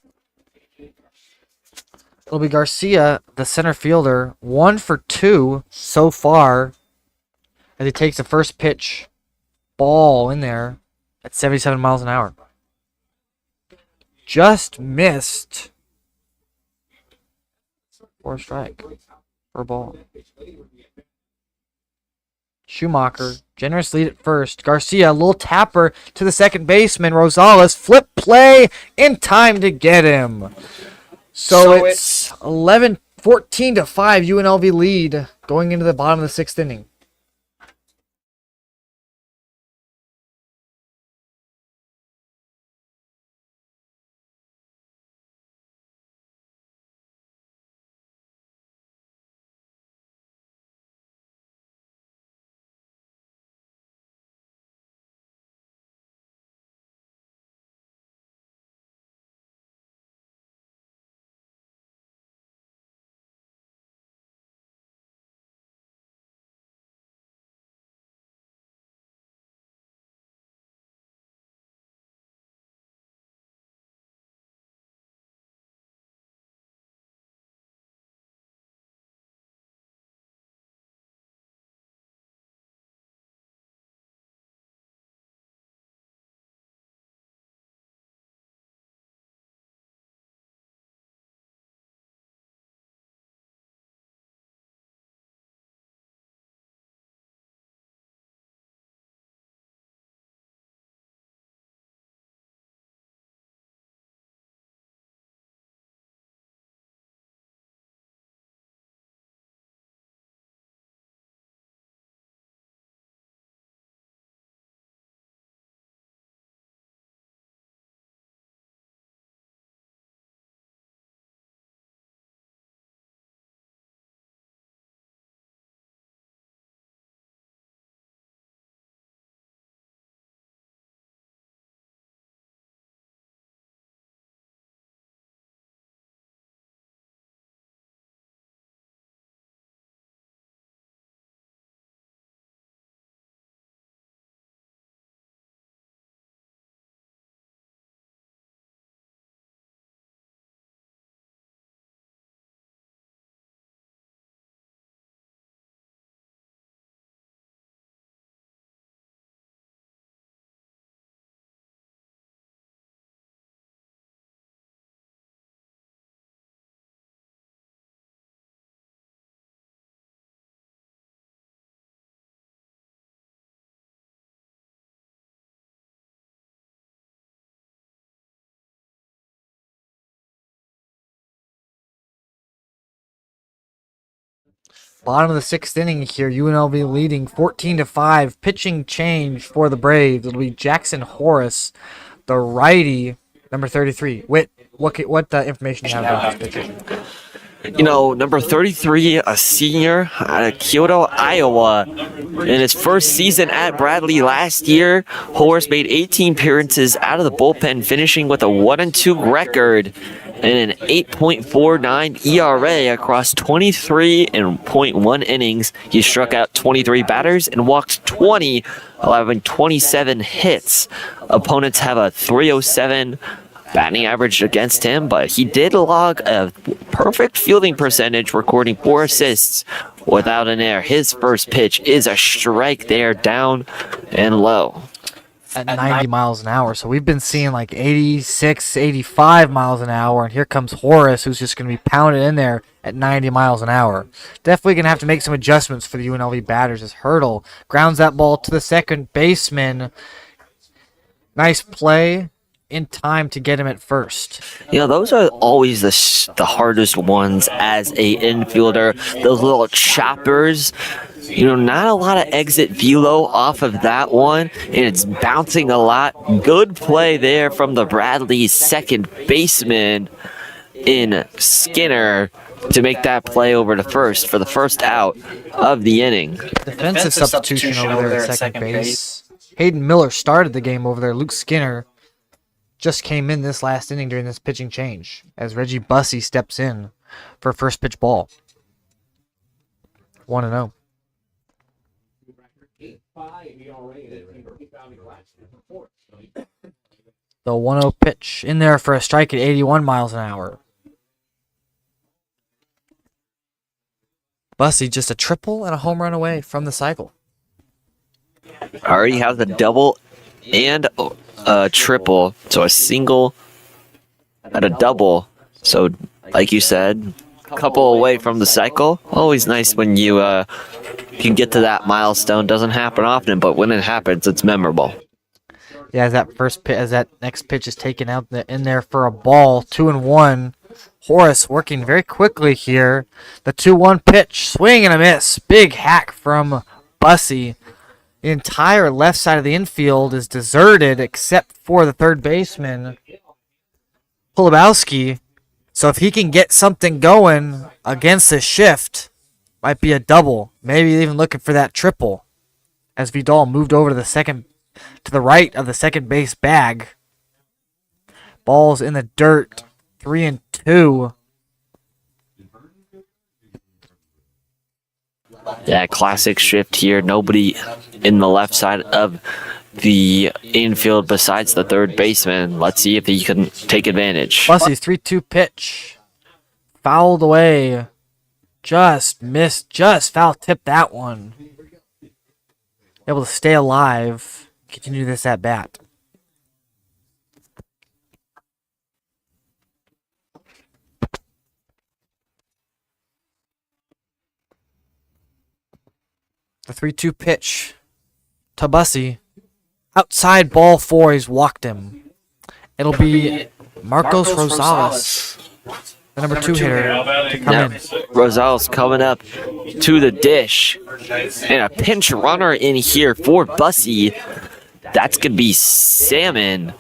It'll be Garcia, the center fielder. 1 for 2 so far. As he takes the first pitch ball in there at 77 miles an hour. Just missed for a strike. For a ball. Schumacher, generous lead at first. Garcia, a little tapper to the second baseman. Rosales, flip play in time to get him. So it's 14-5 UNLV lead going into the bottom of the 6th inning. Bottom of the 6th inning here, UNLV leading 14-5. Pitching change for the Braves. It'll be Jackson Horace, the righty, number 33. Whit, what information do you have about this pitcher? You know, number 33, a senior out of Kyoto, Iowa. In his first season at Bradley last year, Horace made 18 appearances out of the bullpen, finishing with a 1-2 record and an 8.49 ERA across 23.1 innings. He struck out 23 batters and walked 20, allowing 27 hits. Opponents have a 307 batting average against him, but he did log a perfect fielding percentage, recording 4 assists without an error. His first pitch is a strike there, down and low. At 90 miles an hour. So we've been seeing like 86, 85 miles an hour, and here comes Horace, who's just going to be pounded in there at 90 miles an hour. Definitely going to have to make some adjustments for the UNLV batters as Hurdle grounds that ball to the second baseman. Nice play in time to get him at first. You know, those are always the hardest ones as a infielder. Those little choppers. You know, not a lot of exit velo off of that one, and it's bouncing a lot. Good play there from the Bradley second baseman in Skinner to make that play over to first for the first out of the inning. Defensive substitution over there at second base. Hayden Miller started the game over there. Luke Skinner just came in this last inning during this pitching change as Reggie Bussey steps in for first pitch ball. 1-0. The 1-0 pitch in there for a strike at 81 miles an hour. Bussey just a triple and a home run away from the cycle. Already has a double and a triple, so a single and a double. So, like you said, a couple away from the cycle. Always nice when you can get to that milestone. Doesn't happen often, but when it happens, it's memorable. Yeah, as that next pitch is taken out in there for a ball, 2-1. Horace working very quickly here. The 2-1 pitch, swing and a miss. Big hack from Bussey. The entire left side of the infield is deserted except for the third baseman, Polubowski. So if he can get something going against this shift, might be a double. Maybe even looking for that triple. As Vidal moved over to the right of the second base bag. Ball's in the dirt. 3-2. Yeah, classic shift here. Nobody in the left side of the infield besides the third baseman. Let's see if he can take advantage. Bussey's 3-2 pitch. Fouled away. Just missed. Just foul tipped that one. Able to stay alive. Continue this at bat. The 3-2 pitch to Bussey. Outside ball 4, he's walked him. It'll be Marcos Rosales, the number 2 hitter, to come in. Rosales coming up to the dish. And a pinch runner in here for Bussey. That's going to be Salmon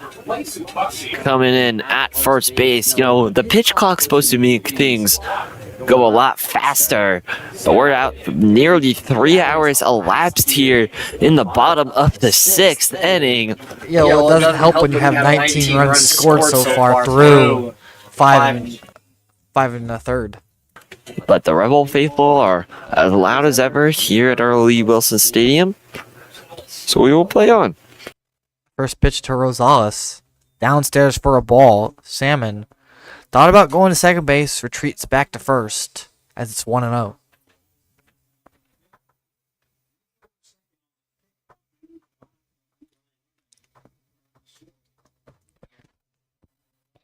coming in at first base. You know, the pitch clock's supposed to make things go a lot faster, but we're out nearly 3 hours elapsed here in the bottom of the 6th inning. Yeah, well, it doesn't help when you have 19 runs scored so far through 5 and a third. But the Rebel faithful are as loud as ever here at Early Wilson Stadium, so we will play on. First pitch to Rosales. Downstairs for a ball. Salmon thought about going to second base, retreats back to first as it's 1-0.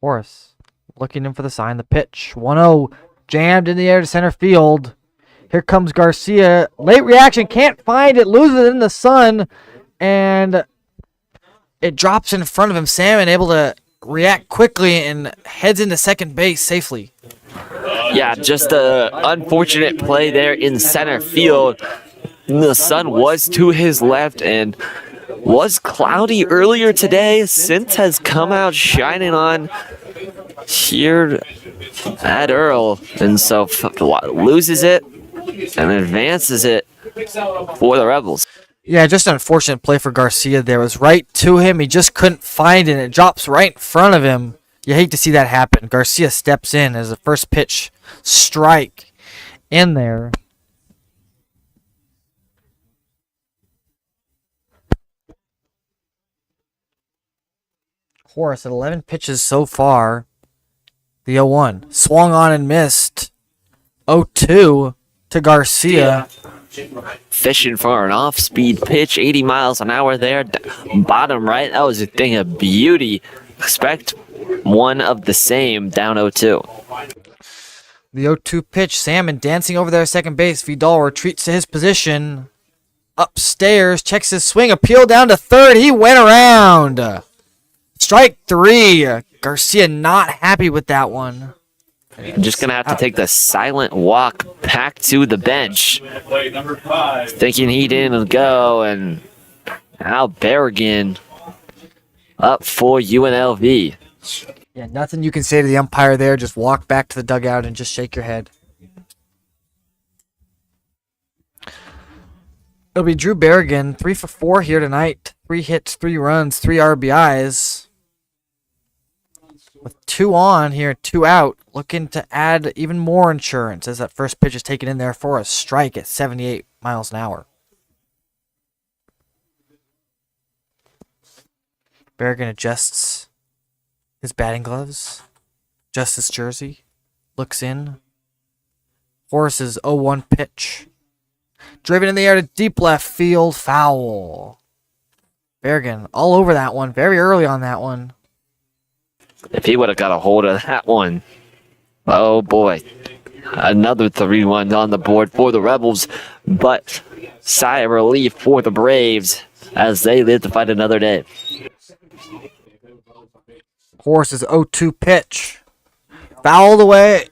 Horace looking in for the sign. The pitch. 1-0. Jammed in the air to center field. Here comes Garcia. Late reaction. Can't find it. Loses it in the sun. And it drops in front of him. Salmon able to react quickly and heads into second base safely. Yeah, just a unfortunate play there in center field. The sun was to his left and was cloudy earlier today. Since has come out shining on here at Earl, and so loses it and advances it for the Rebels. Yeah, just an unfortunate play for Garcia there. It was right to him. He just couldn't find it. And it drops right in front of him. You hate to see that happen. Garcia steps in as the first pitch strike in there. Horace at 11 pitches so far. The 0-1. Swung on and missed. 0-2 to Garcia. Fishing for an off-speed pitch, 80 miles an hour there. Bottom right, that was a thing of beauty. Expect one of the same, down 0-2. The 0-2 pitch, Salmon dancing over there at second base. Vidal retreats to his position. Upstairs, checks his swing, appeal down to third. He went around. Strike 3. Garcia not happy with that one. I'm just going to have to take the silent walk back to the bench. Thinking he didn't go, and Al Berrigan up for UNLV. Yeah, nothing you can say to the umpire there. Just walk back to the dugout and just shake your head. It'll be Drew Berrigan, 3 for 4 here tonight. 3 hits, 3 runs, 3 RBIs. With 2 on here, 2 out. Looking to add even more insurance as that first pitch is taken in there for a strike at 78 miles an hour. Berrigan adjusts his batting gloves, adjusts his jersey, looks in. Horace's 0-1 pitch. Driven in the air to deep left field, foul. Berrigan all over that one, very early on that one. If he would have got a hold of that one, oh boy. Another 3-1 on the board for the Rebels, but sigh of relief for the Braves as they live to fight another day. Horace's 0-2 pitch. Fouled away.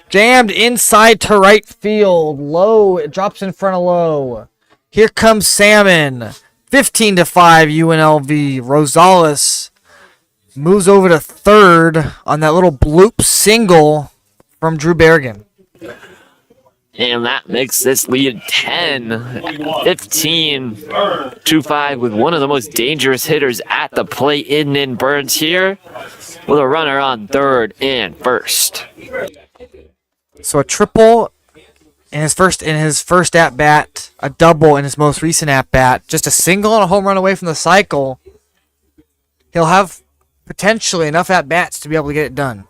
Jammed inside to right field. Low. It drops in front of Low. Here comes Salmon. 15-5 UNLV. Rosales moves over to third on that little bloop single from Drew Berrigan. And that makes this lead 15-5 with one of the most dangerous hitters at the plate in Burns here with a runner on third and first. So a triple in his first at bat, a double in his most recent at bat, just a single and a home run away from the cycle. He'll have potentially enough at bats to be able to get it done.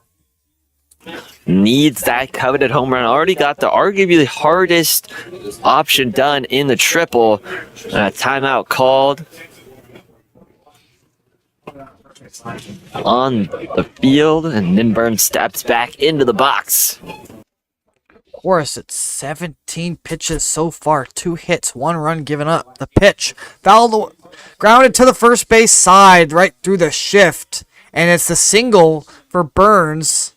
Needs that coveted home run. Already got the arguably hardest option done in the triple. Timeout called on the field, and then Burns steps back into the box. Horace at 17 pitches so far, 2 hits, 1 run given up. The pitch fouled, grounded to the first base side, right through the shift, and it's the single for Burns.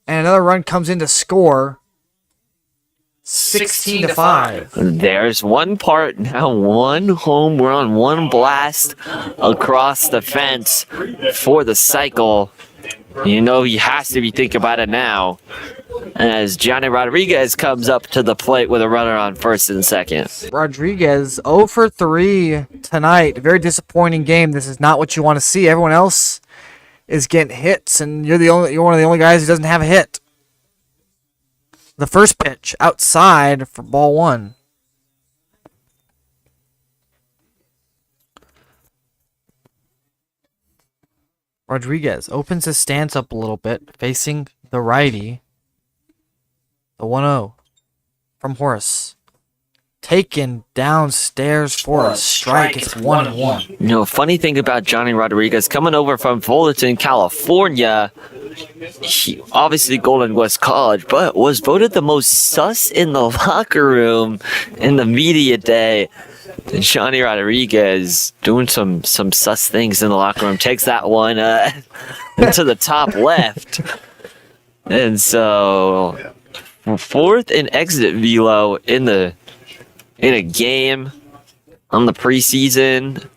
And another run comes in to score. 16-5. There's one part now, 1 home run, 1 blast across the fence for the cycle. You know he has to be thinking about it now, as Johnny Rodriguez comes up to the plate with a runner on first and second. Rodriguez 0 for 3 tonight. Very disappointing game. This is not what you want to see. Everyone else is getting hits, and you're one of the only guys who doesn't have a hit. The first pitch outside for ball 1. Rodriguez opens his stance up a little bit, facing the righty. The 1-0 from Horace. Taken downstairs for a strike. It's 1-1. You know, funny thing about Johnny Rodriguez coming over from Fullerton, California. He obviously Golden West College, but was voted the most sus in the locker room in the media day. And Johnny Rodriguez doing some sus things in the locker room, takes that one into the top left. And so fourth and exit velo in a game on the preseason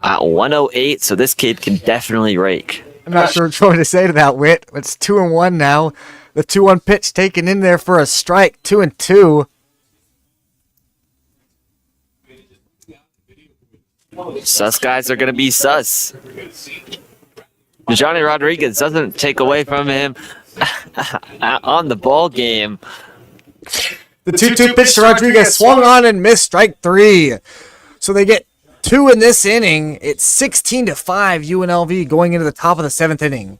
at 108. So this kid can definitely rake. I'm not sure what to say to that, Whit. It's 2-1 now. The 2-1 pitch taken in there for a strike. 2-2. Sus guys are going to be sus. Johnny Rodriguez doesn't take away from him on the ball game. The 2-2 pitch to Rodriguez swung on and missed, strike 3. So they get 2 in this inning. It's 16-5 UNLV going into the top of the 7th inning.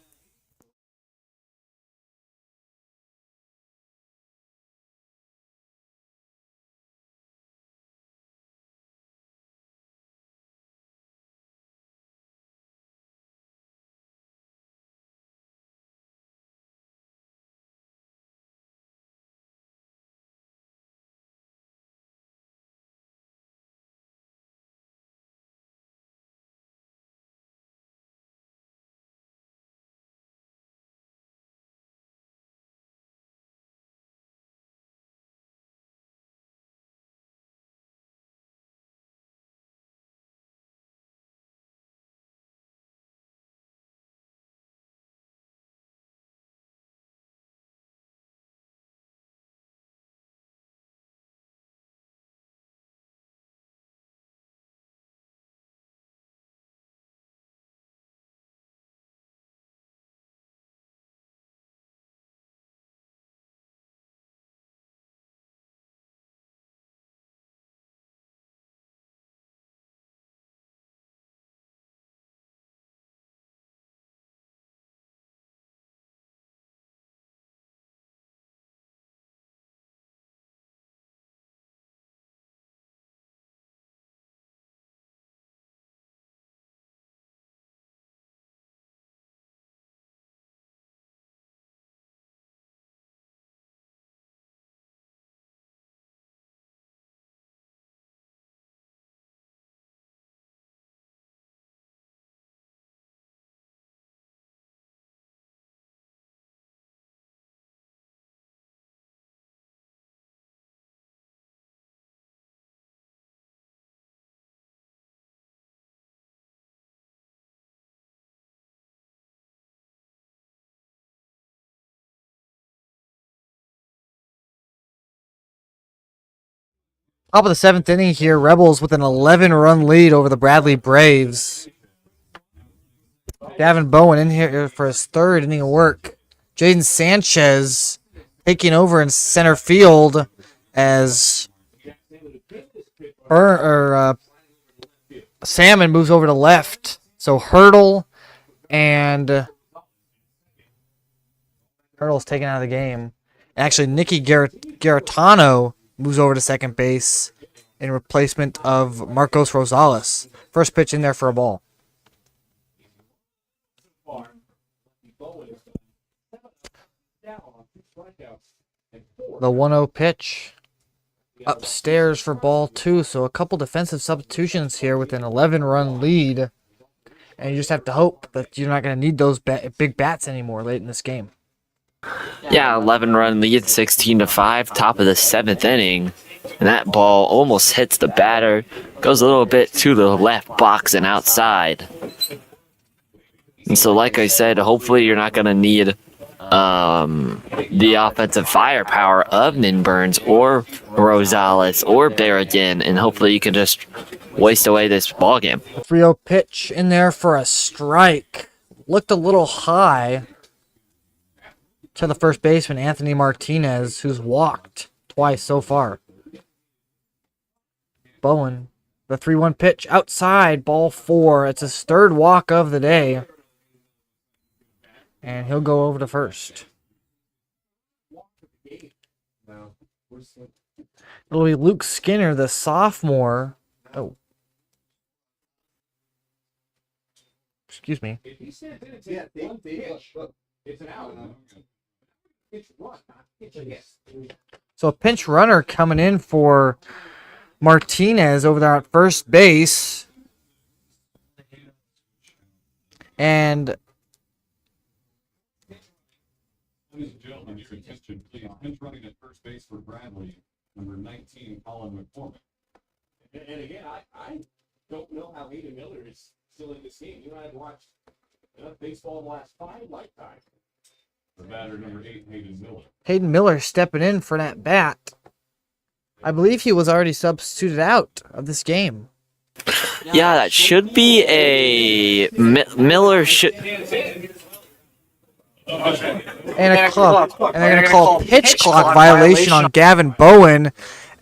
Top of the 7th inning here, Rebels with an 11-run lead over the Bradley Braves. Davin Bowen in here for his 3rd inning of work. Jaden Sanchez taking over in center field as Salmon moves over to left. So Hurdle's taken out of the game. Actually, Nicky Garitano moves over to second base in replacement of Marcos Rosales. First pitch in there for a ball. The 1-0 pitch upstairs for ball 2. So a couple defensive substitutions here with an 11-run lead. And you just have to hope that you're not going to need those big bats anymore late in this game. Yeah, 11-run lead, 16-5, top of the 7th inning. And that ball almost hits the batter, goes a little bit to the left box and outside. And so, like I said, hopefully you're not going to need the offensive firepower of Ninburns or Rosales or Berrigan, and hopefully you can just waste away this ball game. 3-0 pitch in there for a strike. Looked a little high to the first baseman, Anthony Martinez, who's walked twice so far. Bowen, the 3-1 pitch outside, ball 4. It's his 3rd walk of the day. And he'll go over to first. It'll be Luke Skinner, the sophomore. Oh. Excuse me. So a pinch runner coming in for Martinez over there at first base. And on your attention, please. Pinch running at first base for Bradley, number 19, Colin McCormick. And again, I don't know how Hayden Miller is still in this game. You know, I've watched enough baseball in the last 5 lifetimes. The batter, number 8, Hayden Miller. Hayden Miller stepping in for that bat. I believe he was already substituted out of this game. Yeah, that should be a Miller should. And they're going to call a pitch clock violation on Gavin Bowen,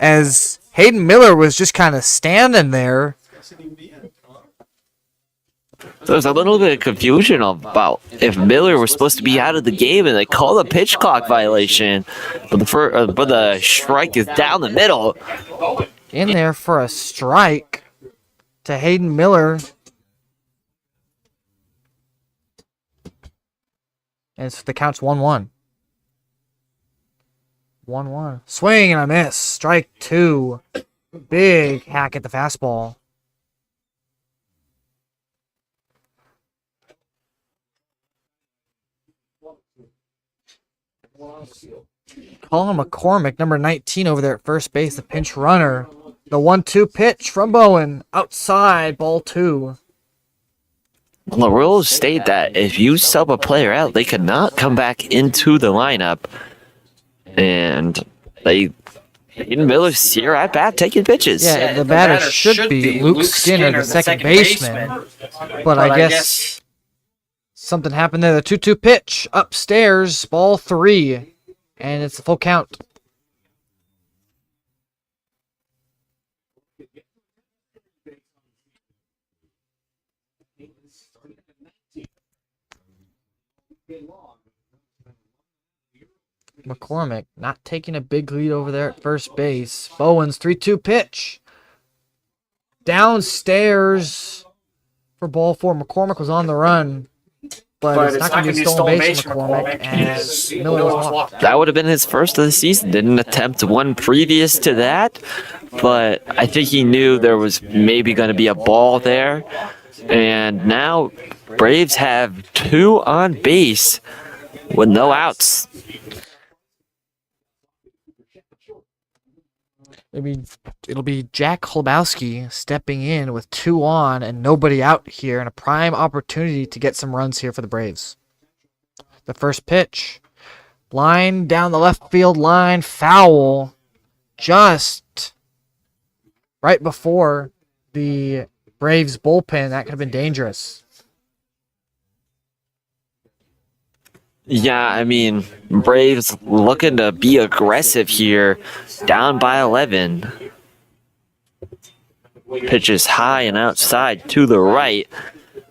as Hayden Miller was just kind of standing there. There's a little bit of confusion about if Miller was supposed to be out of the game, and they call a pitch clock violation, but the strike is down the middle. In there for a strike to Hayden Miller. And the count's 1-1. 1-1. Swing and a miss. Strike 2. Big hack at the fastball. Colin McCormick, number 19 over there at first base, the pinch runner. The 1-2 pitch from Bowen. Outside, ball 2. Well, the rules state that if you sub a player out, they cannot come back into the lineup. And Hayden Miller's here at bat taking pitches. Yeah, the batter should be Luke Skinner, the second baseman. But I guess something happened there. The 2-2 pitch upstairs, ball 3. And it's a full count. McCormick not taking a big lead over there at first base. Bowen's 3-2 pitch. Downstairs for ball 4. McCormick was on the run, but it's not going to be a stolen base from McCormick, as Miller was walked. That would have been his first of the season. Didn't attempt one previous to that, but I think he knew there was maybe going to be a ball there. And now Braves have 2 on base with no outs. It'll be Jack Holubowski stepping in with 2 on and nobody out here, and a prime opportunity to get some runs here for the Braves. The first pitch, line down the left field line, foul, just right before the Braves bullpen. That could have been dangerous. Yeah, I mean, Braves looking to be aggressive here, down by 11. Pitches high and outside to the right.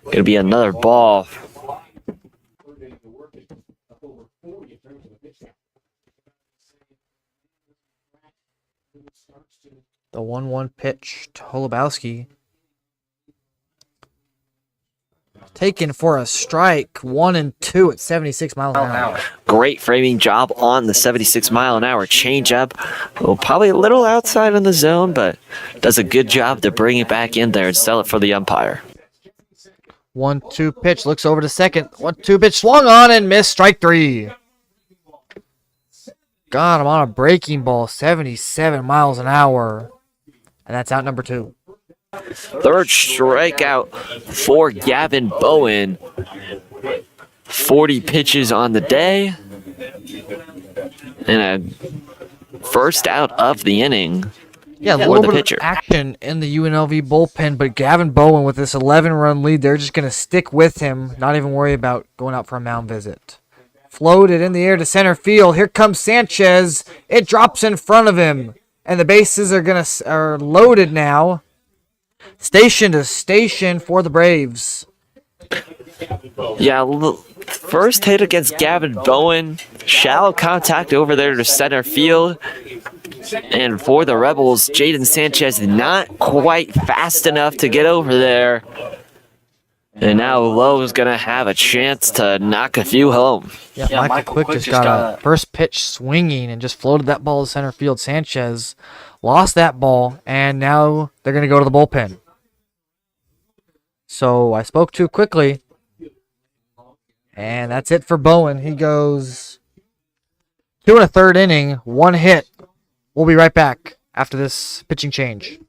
Gonna be another ball. The 1-1 pitch to Holubowski. Taken for a strike, 1-2 at 76 miles an hour. Great framing job on the 76-mile-an-hour changeup. Well, probably a little outside in the zone, but does a good job to bring it back in there and sell it for the umpire. 1-2 pitch, looks over to second. 1-2 pitch, swung on and missed. Strike 3. Got him on a breaking ball, 77 miles an hour. And that's out number 2. Third strikeout for Gavin Bowen. 40 pitches on the day. And a first out of the inning. Yeah, a little bit of action in the UNLV bullpen, but Gavin Bowen with this 11-run lead, they're just going to stick with him, not even worry about going out for a mound visit. Floated in the air to center field. Here comes Sanchez. It drops in front of him, and the bases are loaded now. Station to station for the Braves. Yeah, first hit against Gavin Bowen. Shallow contact over there to center field. And for the Rebels, Jaden Sanchez not quite fast enough to get over there. And now Lowe's going to have a chance to knock a few home. Yeah, Michael Quick just got a first pitch swinging and just floated that ball to center field. Sanchez lost that ball, and now they're going to go to the bullpen. So I spoke too quickly, and that's it for Bowen. He goes 2 1/3 inning, 1 hit. We'll be right back after this pitching change.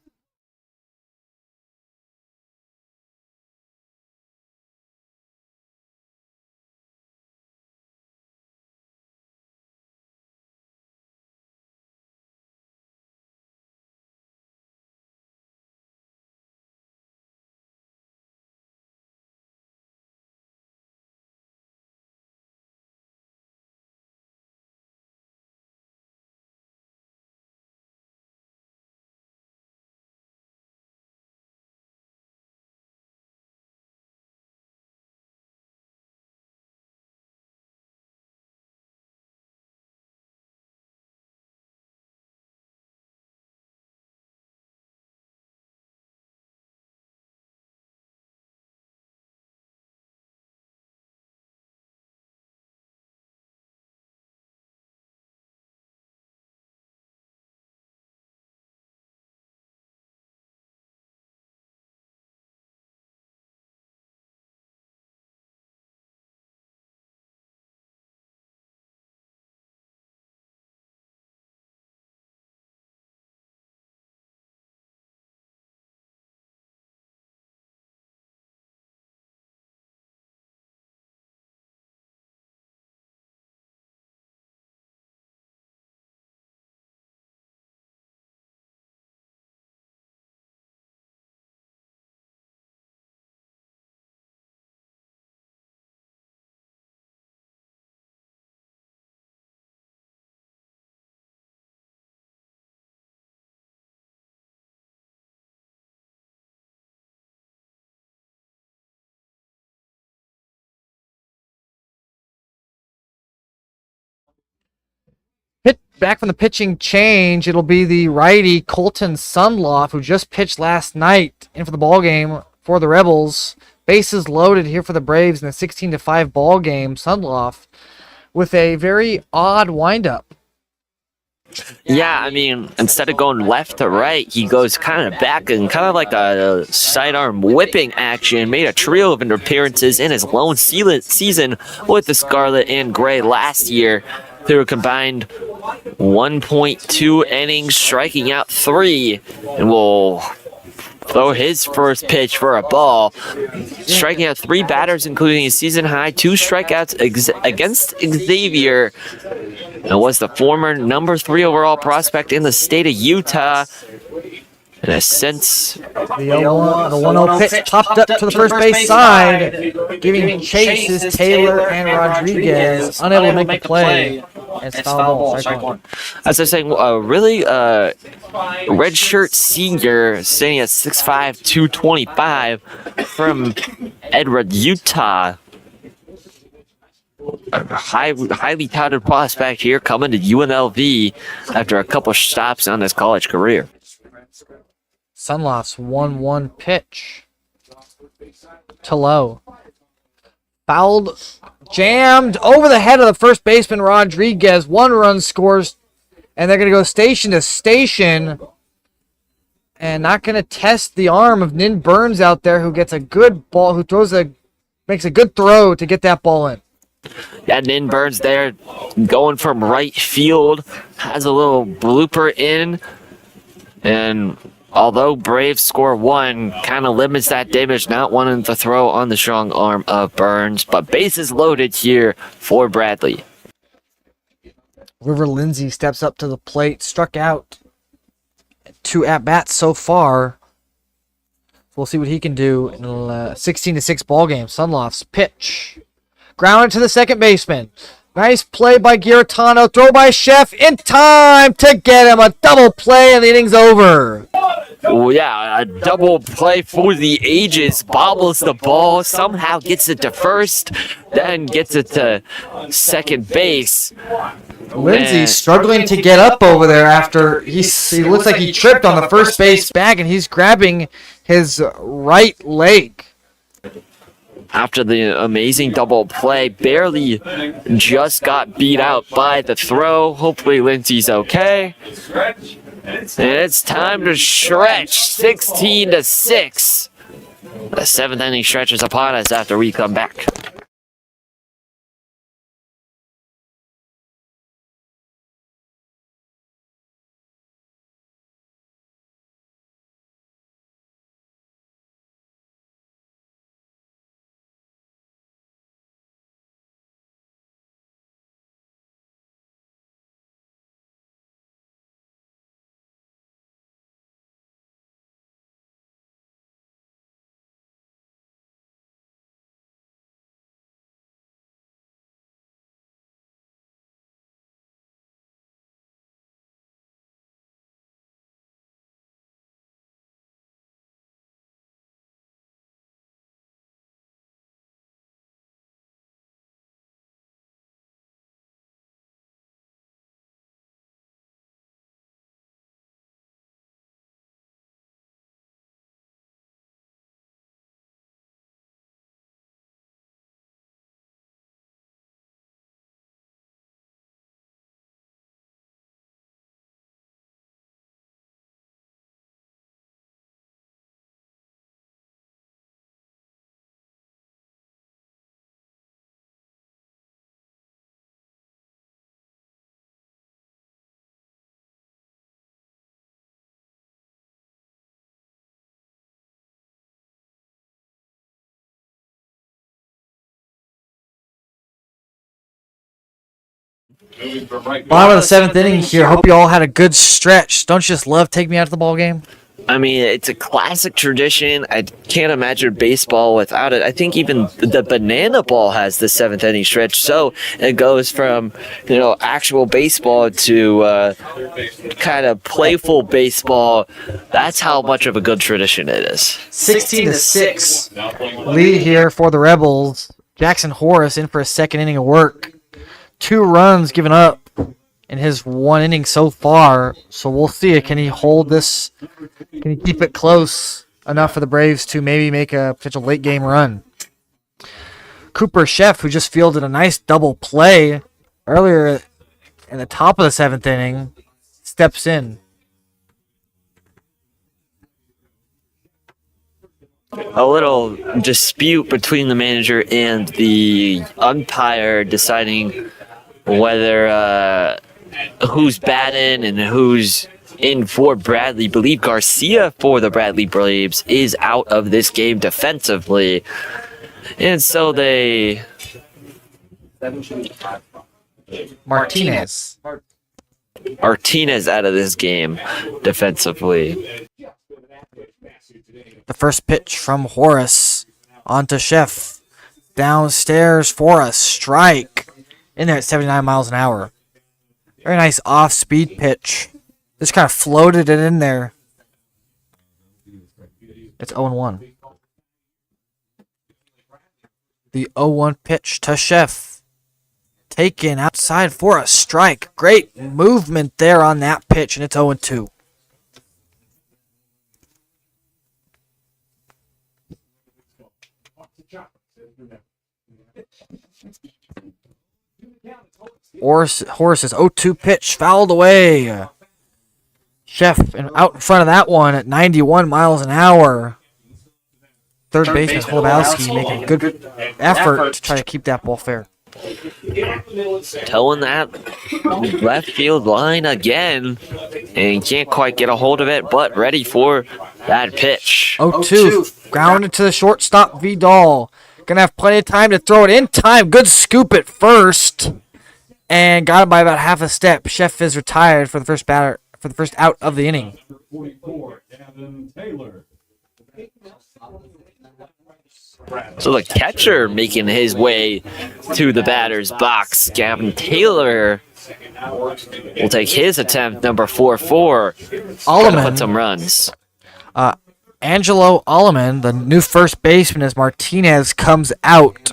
Back from the pitching change, it'll be the righty Colton Sunloff, who just pitched last night in for the ball game for the Rebels. Bases loaded here for the Braves in a 16-5 ball game. Sunloff with a very odd windup. Yeah, I mean, instead of going left to right, he goes kind of back and kind of like a sidearm whipping action. Made a trio of appearances in his lone season with the Scarlet and Gray last year. Through a combined 1.2 innings, striking out 3, and will throw his first pitch for a ball, striking out 3 batters, including a season-high 2 strikeouts against Xavier, and was the former number 3 overall prospect in the state of Utah. And since the 1-0 pitch popped up to the first base side, giving chases Taylor and Rodriguez, unable to make the play. It's foul ball, strike one. As I was saying, really redshirt senior, standing at 6'5", 225 from Edward, Utah. A highly touted prospect here coming to UNLV after a couple stops on his college career. Sunloff's 1-1 pitch to low. Fouled, jammed over the head of the first baseman Rodriguez. 1 run scores, and they're going to go station to station. And not going to test the arm of Nin Burns out there, who gets a good ball, makes a good throw to get that ball in. Yeah, Nin Burns there going from right field. Has a little blooper in. And although Braves score 1, kind of limits that damage, not wanting to throw on the strong arm of Burns. But bases loaded here for Bradley. River Lindsay steps up to the plate, struck out 2 at-bats so far. We'll see what he can do in a 16-6 ball game. Sunloff's pitch. Grounded to the second baseman. Nice play by Giratano. Throw by Chef in time to get him. A double play and the inning's over. Oh, yeah, a double play for the ages. Bobbles the ball, somehow gets it to first, then gets it to second base. Lindsay struggling to get up over there after he looks like he tripped on the first base bag, and he's grabbing his right leg. After the amazing double play, barely just got beat out by the throw. Hopefully Lindsay's okay. And it's time to stretch. 16-6. The 7th inning stretch is upon us after we come back. Bottom of the seventh inning here. Hope you all had a good stretch. Don't you just love Take Me Out to the Ball game? I mean, it's a classic tradition. I can't imagine baseball without it. I think even the banana ball has the seventh inning stretch. So it goes from, actual baseball to kind of playful baseball. That's how much of a good tradition it is. 16-6 lead here for the Rebels. Jackson Horace in for a second inning of work. 2 runs given up in his 1 inning so far. So we'll see. Can he hold this? Can he keep it close enough for the Braves to maybe make a potential late game run? Cooper Sheff, who just fielded a nice double play earlier in the top of the 7th inning, steps in. A little dispute between the manager and the umpire deciding whether who's batting and who's in for Bradley. Believe Garcia for the Bradley Braves is out of this game defensively. And so they... Martinez out of this game defensively. The first pitch from Horace onto Sheff. Downstairs for a strike. In there at 79 miles an hour. Very nice off-speed pitch. Just kind of floated it in there. It's 0-1. The 0-1 pitch to Sheff. Taken outside for a strike. Great movement there on that pitch, and it's 0-2. Horace's 0-2 pitch fouled away. Sheff out in front of that one at 91 miles an hour. Third baseman Holubowski making a good effort to try to keep that ball fair. Towing that left field line again, and can't quite get a hold of it, but ready for that pitch. 0-2, grounded to the shortstop Vidal. Gonna have plenty of time to throw it in time. Good scoop at first, and got it by about half a step. Sheff is retired for the first out of the inning. 44, Gavin Taylor. So the catcher making his way to the batter's box. Gavin Taylor will take his attempt, number 4-4. Alleman. Put some runs. Angelo Alleman, the new first baseman, as Martinez comes out,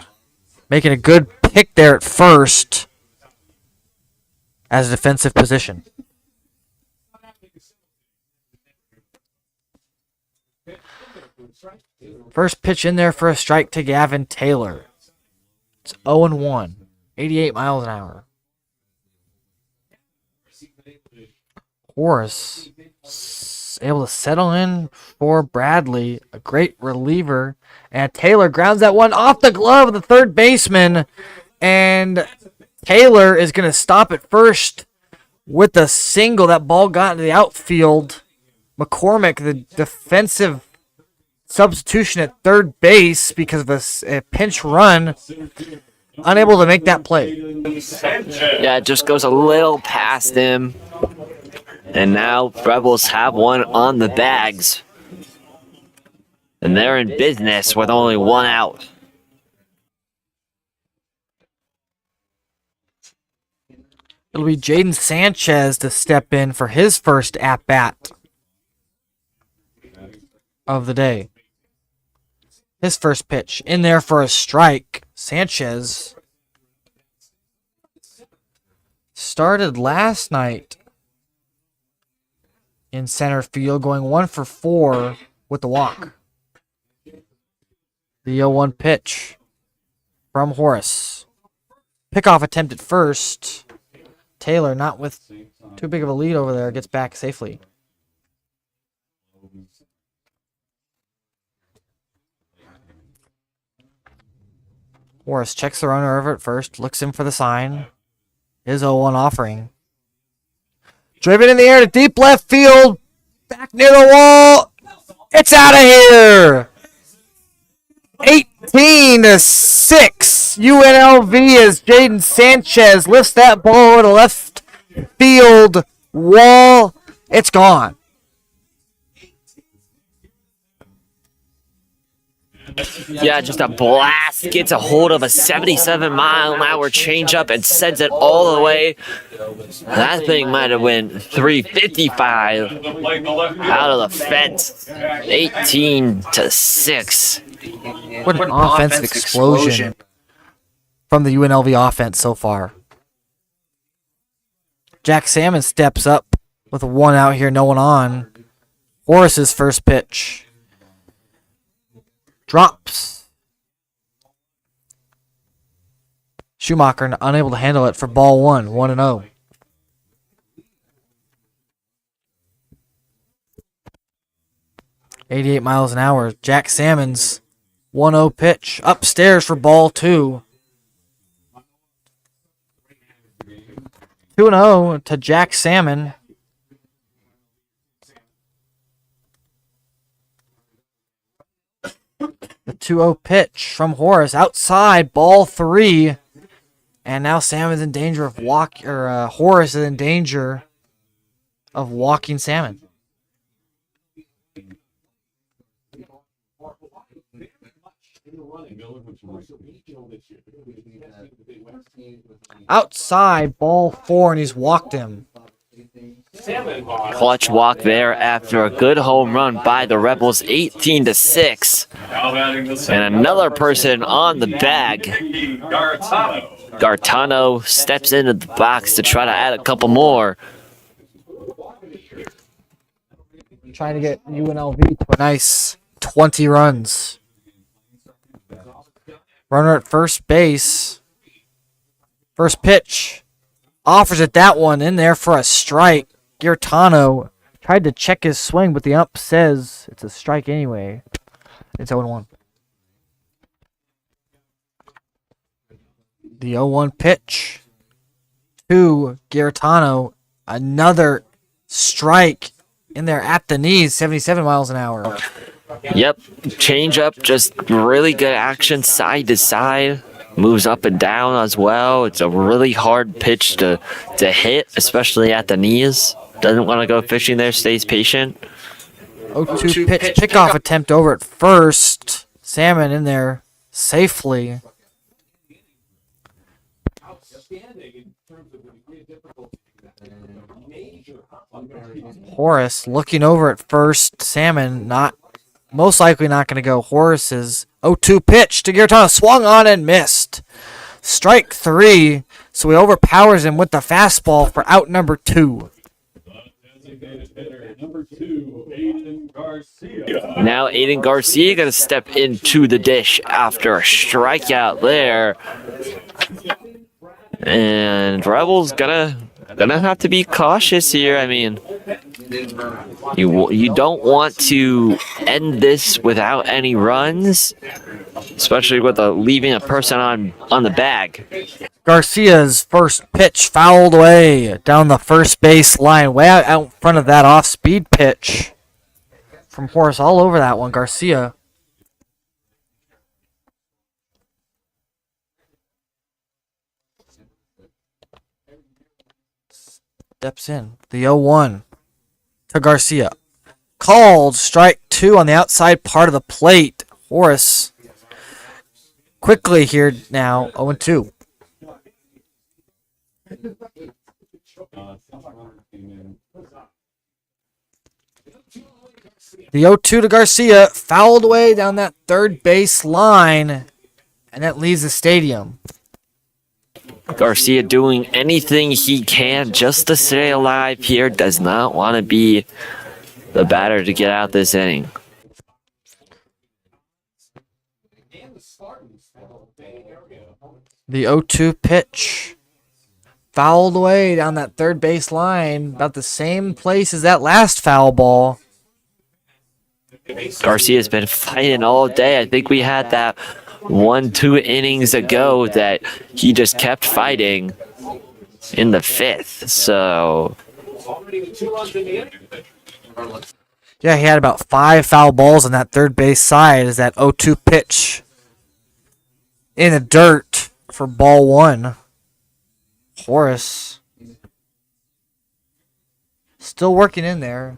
making a good pick there at first as a defensive position. First pitch in there for a strike to Gavin Taylor. It's 0-1, 88 miles an hour. Horace able to settle in for Bradley, a great reliever, and Taylor grounds that one off the glove of the third baseman, and Taylor is going to stop at first with a single. That ball got into the outfield. McCormick, the defensive substitution at third base because of a pinch run, unable to make that play. Yeah, it just goes a little past him. And now Rebels have one on the bags. And they're in business with only one out. It'll be Jaden Sanchez to step in for his first at-bat of the day. His first pitch in there for a strike. Sanchez started last night in center field, going 1 for 4 with the walk. The 0-1 pitch from Horace. Pickoff attempt at first. Taylor, not with too big of a lead over there, gets back safely. Horace checks the runner over at first, looks in for the sign. His 0-1 offering. Driven in the air to deep left field. Back near the wall. It's out of here. 18-6. UNLV as Jaden Sanchez lifts that ball over the left field wall. It's gone. Yeah, just a blast. Gets a hold of a 77-mile-an-hour changeup and sends it all the way. That thing might have went 355 out of the fence. 18-6. What an offensive explosion from the UNLV offense so far. Jack Salmon steps up with a 1 out here, no one on. Horace's first pitch. Drops. Schumacher unable to handle it for ball 1, 1-0. .88 miles an hour. Jack Salmon's 1-0 pitch upstairs for ball 2. 2-0 to Jack Salmon. The 2-0 pitch from Horace outside, ball 3. And now Salmon's in danger of Horace is in danger of walking Salmon. Outside, ball 4, and he's walked him. Clutch walk there after a good home run by the Rebels, 18-6. And another person on the bag. Gartano steps into the box to try to add a couple more. Trying to get UNLV to a nice 20 runs. Runner at first base. First pitch. Offers it that one in there for a strike. Gartano tried to check his swing, but the ump says it's a strike anyway. It's 0-1. The 0-1 pitch to Gartano. Another strike in there at the knees, 77 miles an hour. Yep, change up, just really good action side to side. Moves up and down as well. It's a really hard pitch to hit, especially at the knees. Doesn't want to go fishing there, stays patient. 0-2 pitch, pickoff attempt over at first. Salmon in there safely. Horace looking over at first. Salmon most likely not going to go. Horace's 0-2 pitch to Gartano. Swung on and missed. Strike 3. So he overpowers him with the fastball for out number 2. Now Aiden Garcia going to step into the dish after a strikeout there. And Rebels gonna have to be cautious here. I mean, you don't want to end this without any runs, especially with leaving a person on the bag. Garcia's first pitch fouled away down the first base line, way out in front of that off-speed pitch from Horace. All over that one, Garcia. Steps in. The 0-1 to Garcia. Called strike 2 on the outside part of the plate. Horace quickly here now, 0-2. The 0-2 to Garcia, fouled away down that third base line, and that leaves the stadium. Garcia doing anything he can just to stay alive here. Does not want to be the batter to get out this inning. The 0-2 pitch. Fouled away down that third base line. About the same place as that last foul ball. Garcia's been fighting all day. I think we had that 1-2 innings ago that he just kept fighting in the 5th. So yeah, he had about 5 foul balls on that third base side as that 0-2 pitch in the dirt for ball one. Horace still working in there.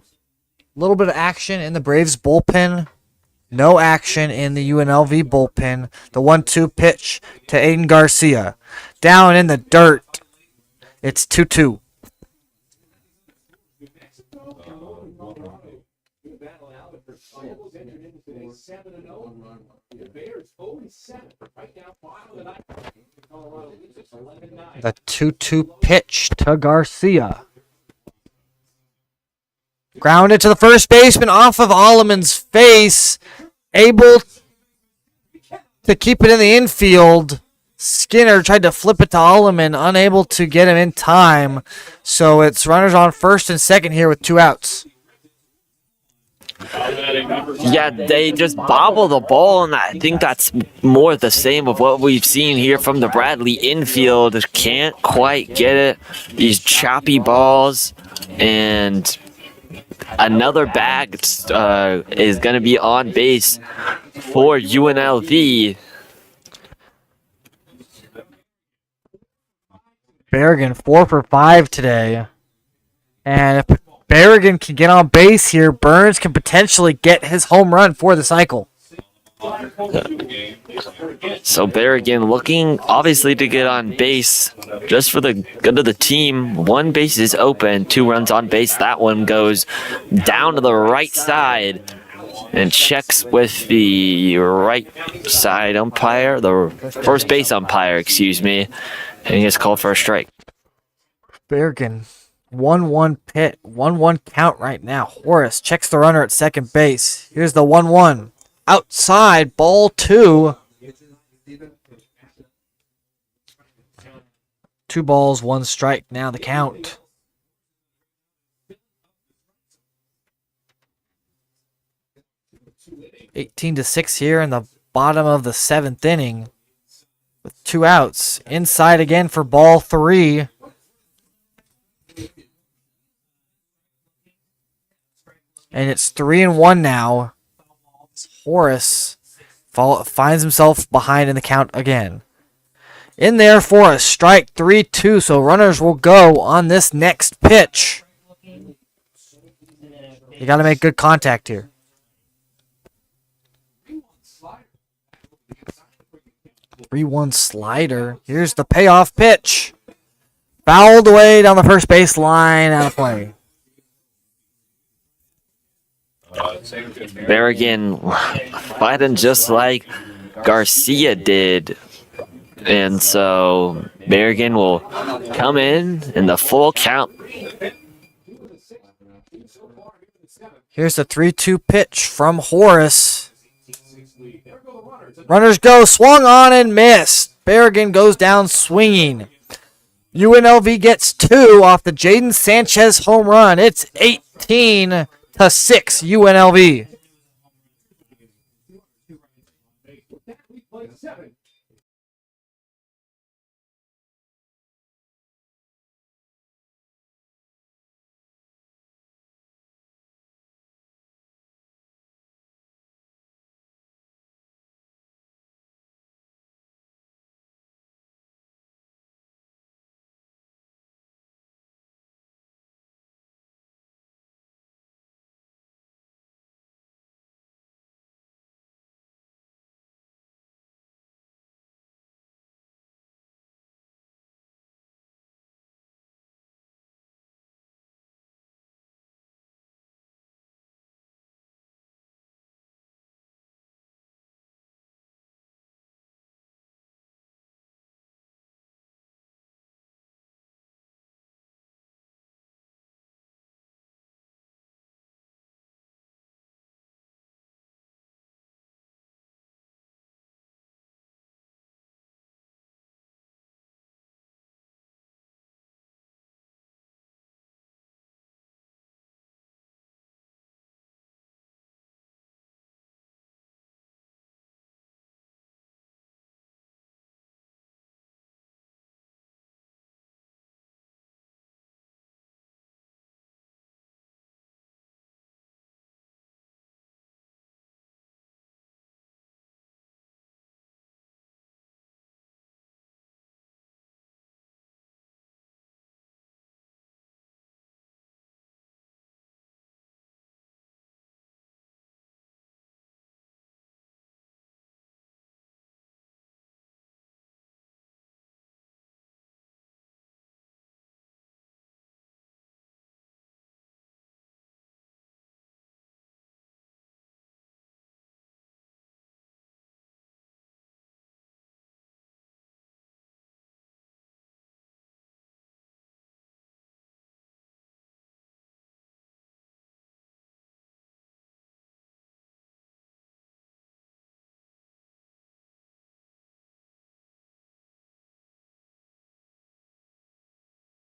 A little bit of action in the Braves bullpen. No action in the UNLV bullpen. The 1-2 pitch to Aiden Garcia. Down in the dirt. It's 2-2. The 2-2 pitch to Garcia. Grounded to the first baseman off of Alleman's face. Able to keep it in the infield. Skinner tried to flip it to Alleman, unable to get him in time. So it's runners on first and second here with 2 outs. Yeah, they just bobble the ball, and I think that's more the same of what we've seen here from the Bradley infield. Can't quite get it. These choppy balls, and another bag is going to be on base for UNLV. Berrigan 4 for 5 today. And if Berrigan can get on base here, Burns can potentially get his home run for the cycle. So Berrigan looking obviously to get on base just for the good of the team. 1 base is open, 2 runs on base. That one goes down to the right side and checks with the right side umpire, the first base umpire, excuse me, and he gets called for a strike. Berrigan 1-1 pit, 1-1 count right now. Horace checks the runner at second base. Here's the 1-1. Outside, ball 2. 2 balls, 1 strike. Now the count. (18-6) here in the bottom of the 7th inning. With 2 outs. Inside again for ball 3. And it's 3-1 now. Horace finds himself behind in the count again. In there for a strike, 3-2. So runners will go on this next pitch. You got to make good contact here. 3-1 slider. Here's the payoff pitch. Fouled away down the first base line, out of play. Berrigan fighting just like Garcia did. And so Berrigan will come in the full count. Here's the 3-2 pitch from Horace. Runners go, swung on and missed. Berrigan goes down swinging. UNLV gets 2 off the Jaden Sanchez home run. It's 18-6 UNLV.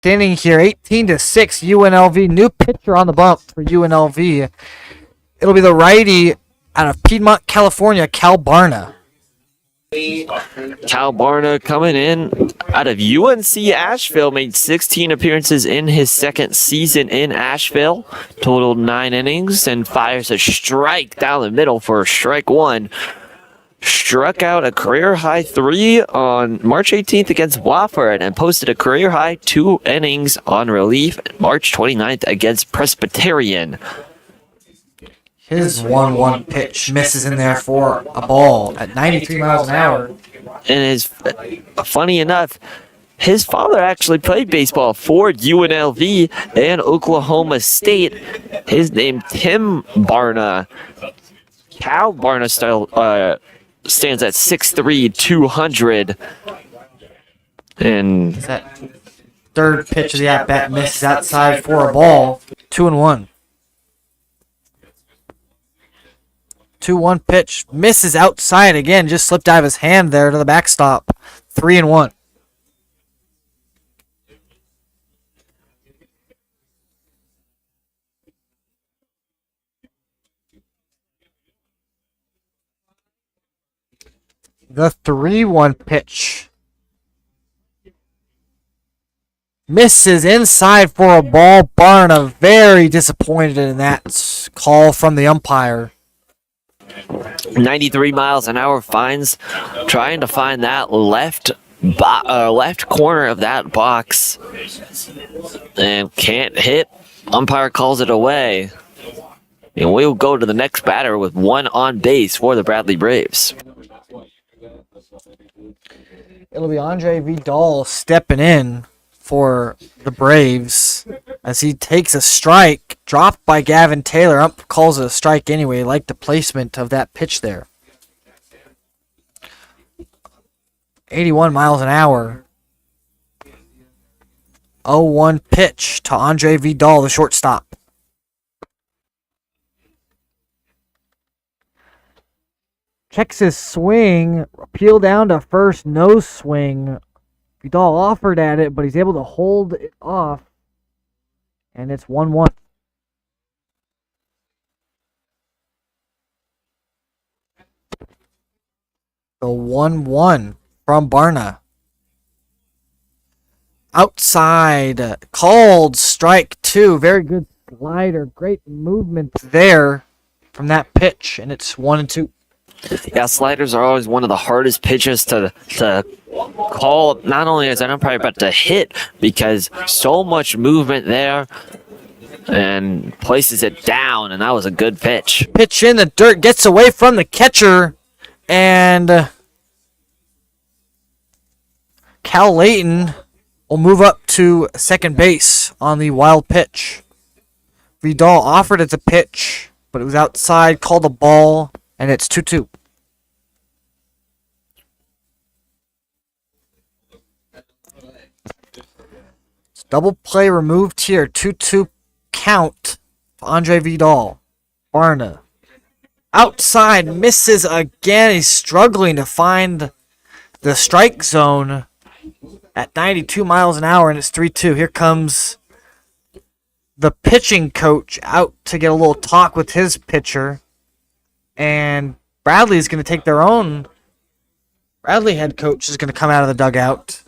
inning here, 18-6 UNLV. New pitcher on the bump for UNLV. It'll be the righty out of Piedmont, California, Cal Barna. Cal Barna coming in out of UNC Asheville, made 16 appearances in his second season in Asheville, totaled 9 innings, and fires a strike down the middle for strike one. Struck out a career-high 3 on March 18th against Wofford and posted a career-high 2 innings on relief March 29th against Presbyterian. His 1-1 pitch misses in there for a ball at 93 miles an hour. And funny enough, his father actually played baseball for UNLV and Oklahoma State. His name, Tim Barna. Cal Barna stands at 6'3", 200. And That third pitch of the at-bat misses outside for a ball. 2-1. 2-1 pitch misses outside again. Just slipped out of his hand there to the backstop. 3-1. The 3-1 pitch misses inside for a ball. Barna very disappointed in that call from the umpire. 93 miles an hour finds, trying to find that left corner of that box, and can't hit. Umpire calls it away. And we'll go to the next batter with 1 on base for the Bradley Braves. It'll be Andre Vidal stepping in for the Braves as he takes a strike dropped by Gavin Taylor. Ump calls it a strike anyway. Like the placement of that pitch there. 81 miles an hour. 0-1 pitch to Andre Vidal, the shortstop. Checks his swing, peel down to first, no swing. Vidal offered at it, but he's able to hold it off. And it's 1-1. The 1-1 from Barna. Outside, called strike 2. Very good slider. Great movement there from that pitch. And it's 1-2. Yeah, sliders are always one of the hardest pitches to call, not only as an umpire, but to hit, because so much movement there and places it down, and that was a good pitch. Pitch in the dirt, gets away from the catcher, and Cal Layton will move up to second base on the wild pitch. Vidal offered it to pitch, but it was outside, called a ball, and it's 2-2. Double play removed here. 2-2 count for Andre Vidal. Barna. Outside, misses again. He's struggling to find the strike zone at 92 miles an hour, and it's 3-2. Here comes the pitching coach out to get a little talk with his pitcher. And Bradley is going to take their own. Bradley head coach is going to come out of the dugout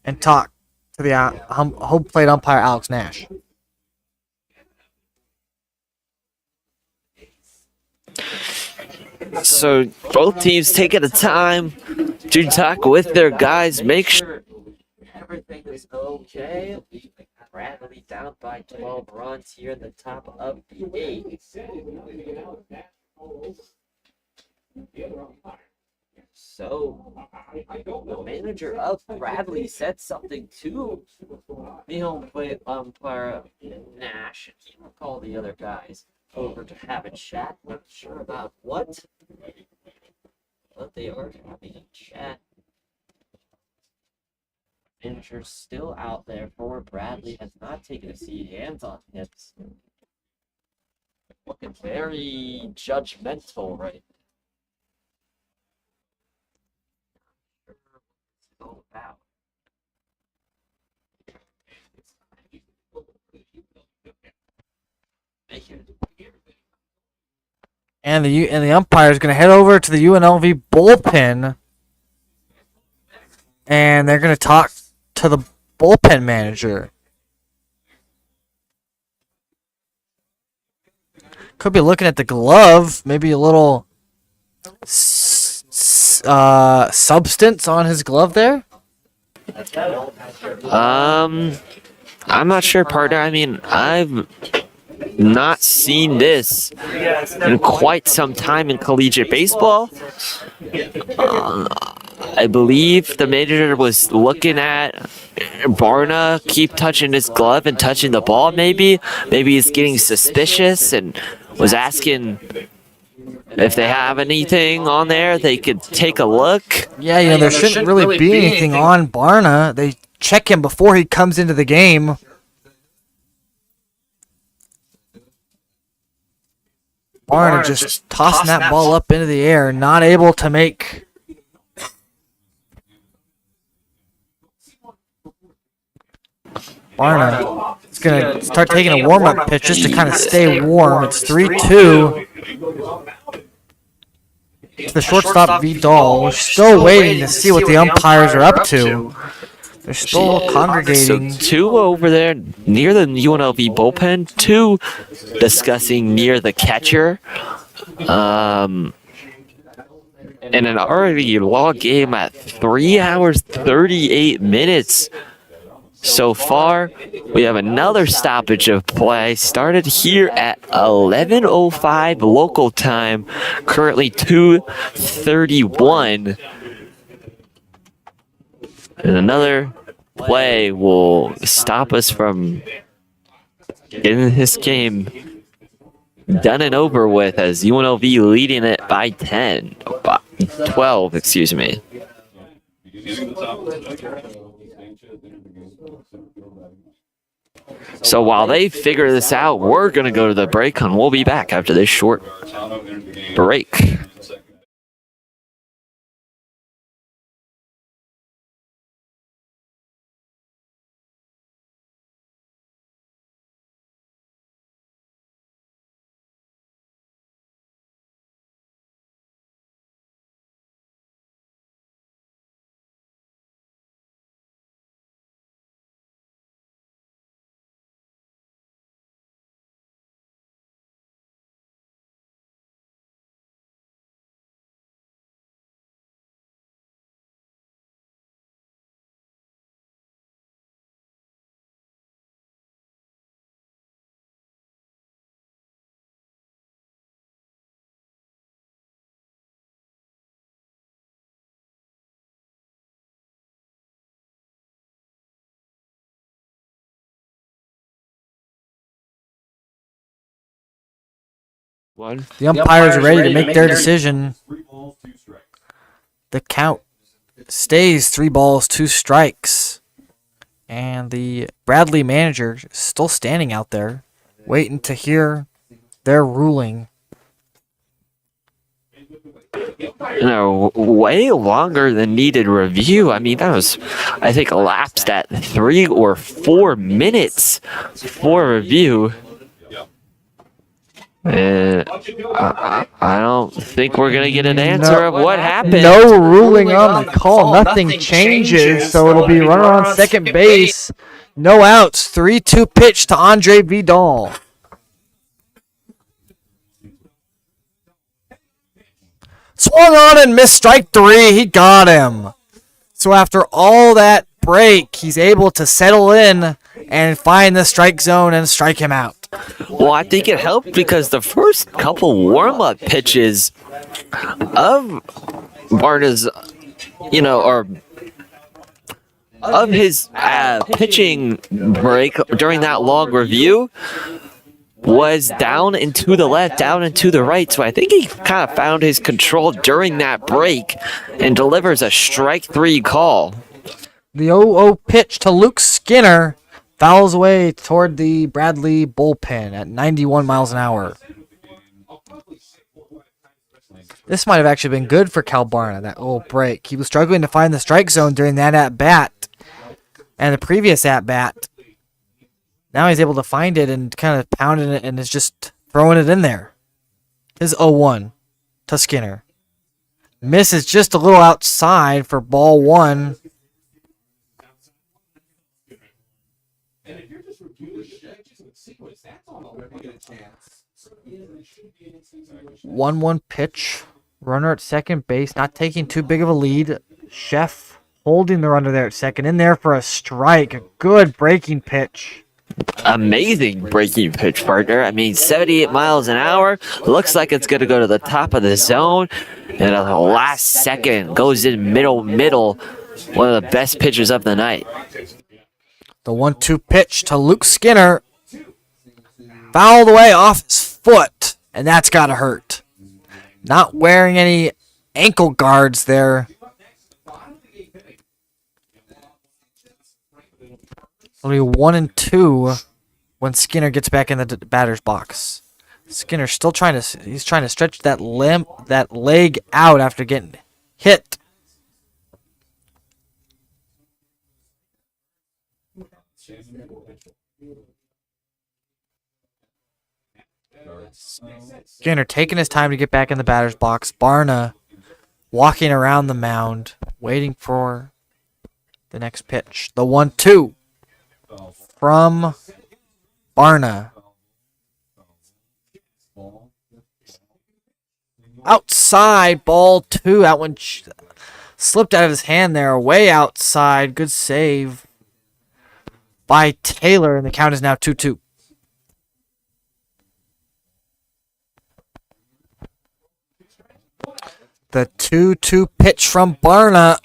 and talk to the home plate umpire, Alex Nash. So both teams taking the time to talk with their guys, make sure everything is okay. Bradley down by 12 runs here in the top of the 8th. So the manager of Bradley said something to the home plate umpire Nash. He will call the other guys over to have a chat. Not sure about what, but they are having a chat. Manager's still out there for Bradley, has not taken a seat, hands on hips. Looking very judgmental right now. All about. And the umpire is going to head over to the UNLV bullpen, and they're going to talk to the bullpen manager. Could be looking at the glove, maybe a little substance on his glove there. I'm not sure, partner. I mean, I've not seen this in quite some time in collegiate baseball. I believe the manager was looking at Barna keep touching his glove and touching the ball, maybe. Maybe he's getting suspicious and was asking if they have anything on there they could take a look. Yeah, there shouldn't really be anything on Barna. They check him before he comes into the game. Barna just tossing that ball up into the air, not able to make. Barna is going to start taking a warm-up pitch just to kind of stay warm. It's 3-2 to the shortstop Vidal. We're still waiting to see what the umpires are up to. They're still congregating. So 2 over there near the UNLV bullpen, 2 discussing near the catcher. In an already long game at 3 hours 38 minutes so far. We have another stoppage of play started here at 11:05 local time, currently 2:31. And another play will stop us from getting this game done and over with, as UNLV leading it by 12, excuse me. So while they figure this out, we're going to go to the break, and we'll be back after this short break. The umpires are ready to make their decision. The count stays 3 balls, 2 strikes. And the Bradley manager is still standing out there, waiting to hear their ruling. Way longer than needed review. I mean, that was, I think, elapsed at 3 or 4 minutes for review. I don't think we're going to get an answer of what happened. No ruling on the call. Nothing changes, so it'll be runner on second base. No outs. 3-2 pitch to Andre Vidal. Swung on and missed strike 3. He got him. So after all that break, he's able to settle in and find the strike zone and strike him out. Well, I think it helped because the first couple warm-up pitches of Barna's, or of his pitching break during that long review was down and to the left, down and to the right. So I think he kind of found his control during that break and delivers a strike 3 call. The 0-0 pitch to Luke Skinner fouls away toward the Bradley bullpen at 91 miles an hour. This might have actually been good for Cal Barna, that little break. He was struggling to find the strike zone during that at-bat and the previous at-bat. Now he's able to find it and kind of pounding it and is just throwing it in there. His 0-1 to Skinner. Misses just a little outside for ball 1. And if you're just reviewing the pitches in sequence, that's all they're get a chance. 1-1 pitch. Runner at second base, not taking too big of a lead. Chef holding the runner there at second. In there for a strike. A good breaking pitch. Amazing breaking pitch, partner. I mean, 78 miles an hour. Looks like it's going to go to the top of the zone. And at the last second, goes in middle. One of the best pitches of the night. The 1-2 pitch to Luke Skinner. Fouled away off his foot. And that's got to hurt. Not wearing any ankle guards there. It'll be 1-2 when Skinner gets back in the batter's box. Skinner still trying to stretch that leg out after getting hit. Skinner taking his time to get back in the batter's box. Barna walking around the mound, waiting for the next pitch. The 1-2 from Barna. Outside, ball 2. That one slipped out of his hand there, way outside. Good save by Taylor, and the count is now 2-2. The 2-2 pitch from Barna.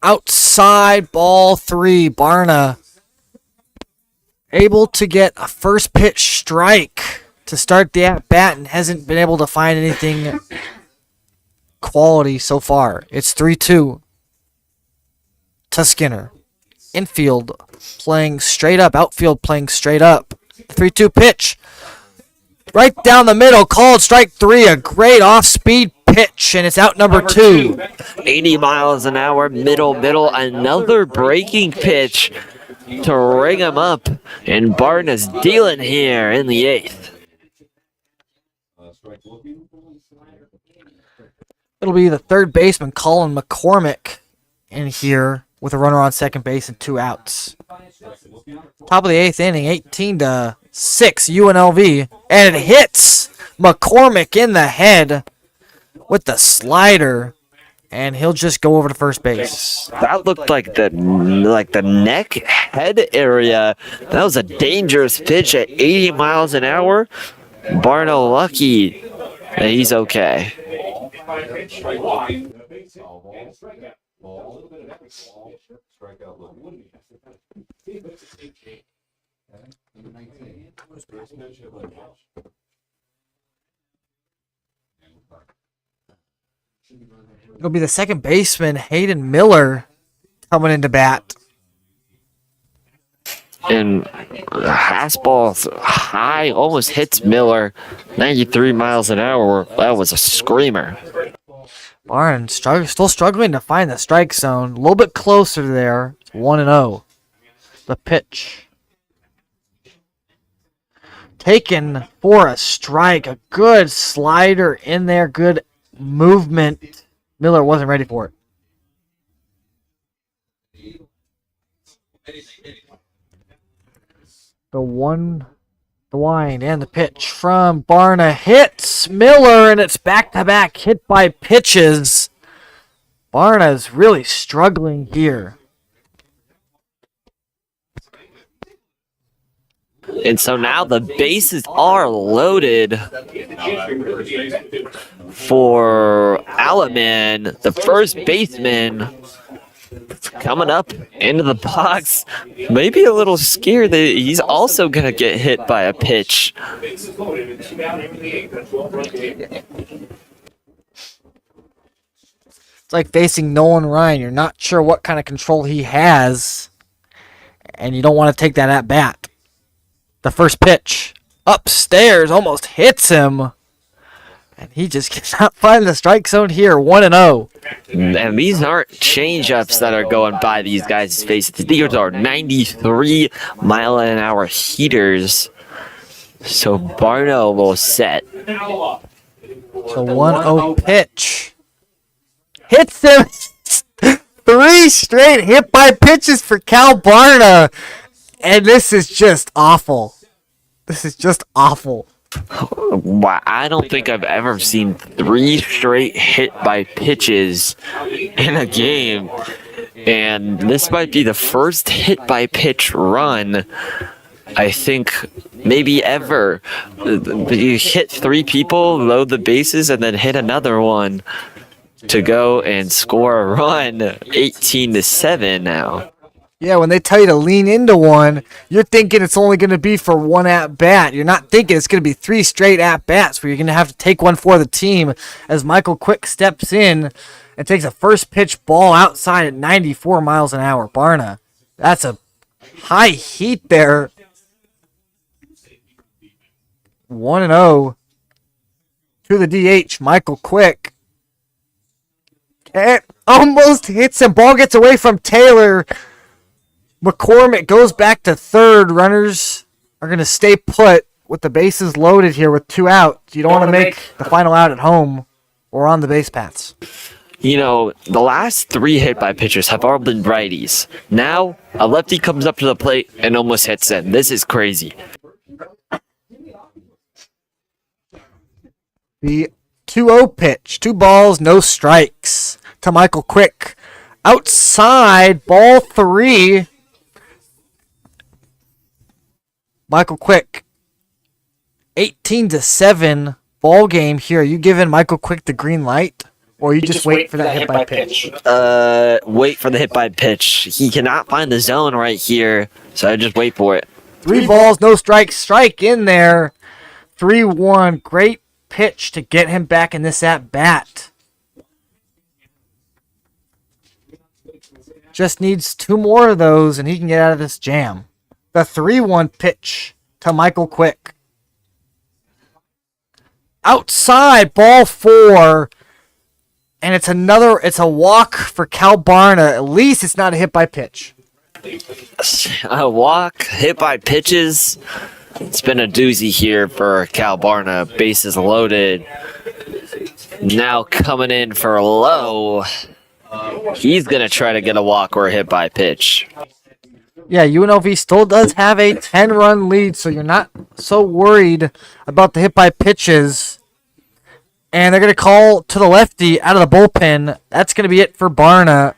Outside, ball 3. Barna able to get a first pitch strike to start the at-bat and hasn't been able to find anything quality so far. It's 3-2 to Skinner. Infield playing straight up. Outfield playing straight up. 3-2 pitch. Right down the middle. Called strike 3. A great off-speed pitch, and it's out number 2. 80 miles an hour, middle. Another breaking pitch to ring him up. And Barna's dealing here in the 8th. It'll be the third baseman, Colin McCormick, in here with a runner on second base and 2 outs. Top of the 8th inning, 18-6 UNLV, and it hits McCormick in the head with the slider, and he'll just go over to first base. That looked like the neck head area. That was a dangerous pitch at 80 miles an hour. Barna lucky that he's okay. It'll be the second baseman, Hayden Miller, coming into bat. And fastball high, almost hits Miller. 93 miles an hour. That was a screamer. Barn still struggling to find the strike zone. A little bit closer there. It's 1-0. The pitch. Taken for a strike. A good slider in there. Good movement. Miller wasn't ready for it. The wind and the pitch from Barna hits Miller, and it's back-to-back hit by pitches. Barna's really struggling here. And so now the bases are loaded for Alaman, the first baseman, coming up into the box. Maybe a little scared that he's also going to get hit by a pitch. It's like facing Nolan Ryan. You're not sure what kind of control he has, and you don't want to take that at bat. The first pitch upstairs almost hits him, and he just cannot find the strike zone here. 1-0. And these aren't change-ups that are going by these guys' faces. These are 93 mile an hour heaters. So Barno will set. The 1-0 pitch. Hits him. 3 straight hit by pitches for Cal Barna. And this is just awful. This is just awful. Wow, I don't think I've ever seen 3 straight hit by pitches in a game. And this might be the first hit by pitch run, I think, maybe ever. You hit 3 people, load the bases, and then hit another one to go and score a run. 18-7 now. Yeah, when they tell you to lean into one, you're thinking it's only going to be for 1 at-bat. You're not thinking it's going to be 3 straight at-bats where you're going to have to take one for the team as Michael Quick steps in and takes a first pitch ball outside at 94 miles an hour. Barna, that's a high heat there. 1-0 to the DH, Michael Quick. It almost hits him. Ball gets away from Taylor. McCormick goes back to third. Runners are going to stay put with the bases loaded here with 2 outs. You don't want to make the final out at home or on the base paths. You know, the last 3 hit by pitchers have all been righties. Now, a lefty comes up to the plate and almost hits him. This is crazy. The 2-0 pitch. 2 balls, no strikes to Michael Quick. Outside, ball 3. Michael Quick. 18-7 ball game here. Are you giving Michael Quick the green light? Or you just wait for that hit by pitch? Wait for the hit by pitch. He cannot find the zone right here, so I just wait for it. 3 balls, no strikes. Strike in there. 3-1. Great pitch to get him back in this at-bat. Just needs 2 more of those, and he can get out of this jam. The 3-1 pitch to Michael Quick. Outside, ball 4. And it's a walk for Cal Barna. At least it's not a hit by pitch. A walk, hit by pitches. It's been a doozy here for Cal Barna. Bases loaded. Now coming in for low. He's going to try to get a walk or a hit by pitch. Yeah, UNLV still does have a 10-run lead, so you're not so worried about the hit by pitches. And they're going to call to the lefty out of the bullpen. That's going to be it for Barna.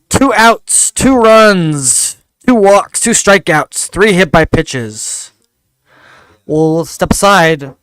2 outs, 2 runs, 2 walks, 2 strikeouts, 3 hit by pitches. We'll step aside.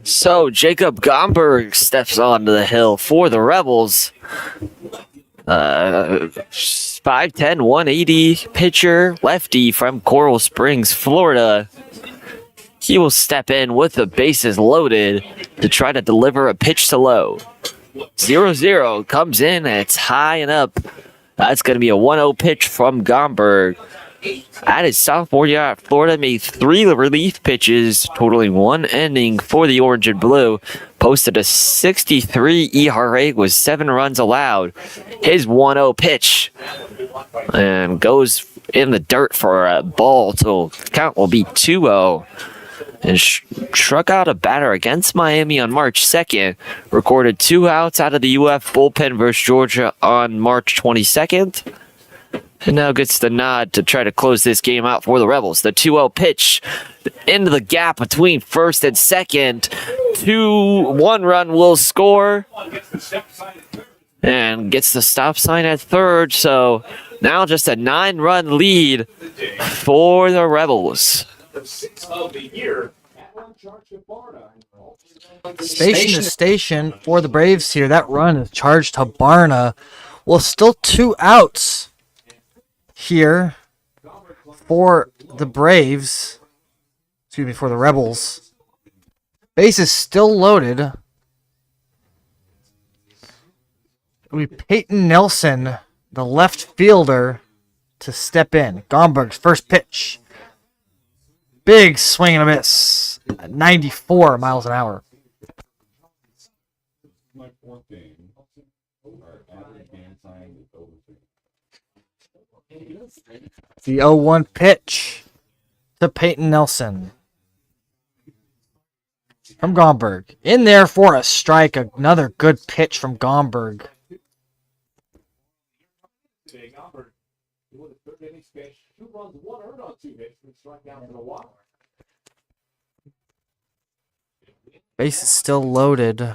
So Jacob Gomberg steps onto the hill for the Rebels. 5'10", 180 pitcher, lefty from Coral Springs, Florida. He will step in with the bases loaded to try to deliver a pitch to low. 0-0 comes in and it's high and up. That's going to be a 1-0 pitch from Gomberg. At his sophomore year at Florida, made 3 relief pitches, totaling 1 inning for the Orange and Blue. Posted a 63 ERA with 7 runs allowed. His 1-0 pitch and goes in the dirt for a ball, so count will be 2-0. And struck out a batter against Miami on March 2nd. Recorded 2 outs out of the UF bullpen versus Georgia on March 22nd. And now gets the nod to try to close this game out for the Rebels. The 2-0 pitch into the gap between first and second. 1 run will score. And gets the stop sign at third. So now just a 9-run lead for the Rebels. Station to station for the Braves here. That run is charged to Barna. Well, still 2 outs here for the Braves. Excuse me, for the Rebels. Base is still loaded. It'll be Peyton Nelson, the left fielder, to step in. Gomberg's first pitch. Big swing and a miss. 94 miles an hour. My 4th game. Our average game time is over 3. The 0-1 pitch to Peyton Nelson. From Gomberg. In there for a strike. Another good pitch from Gomberg. Base is still loaded.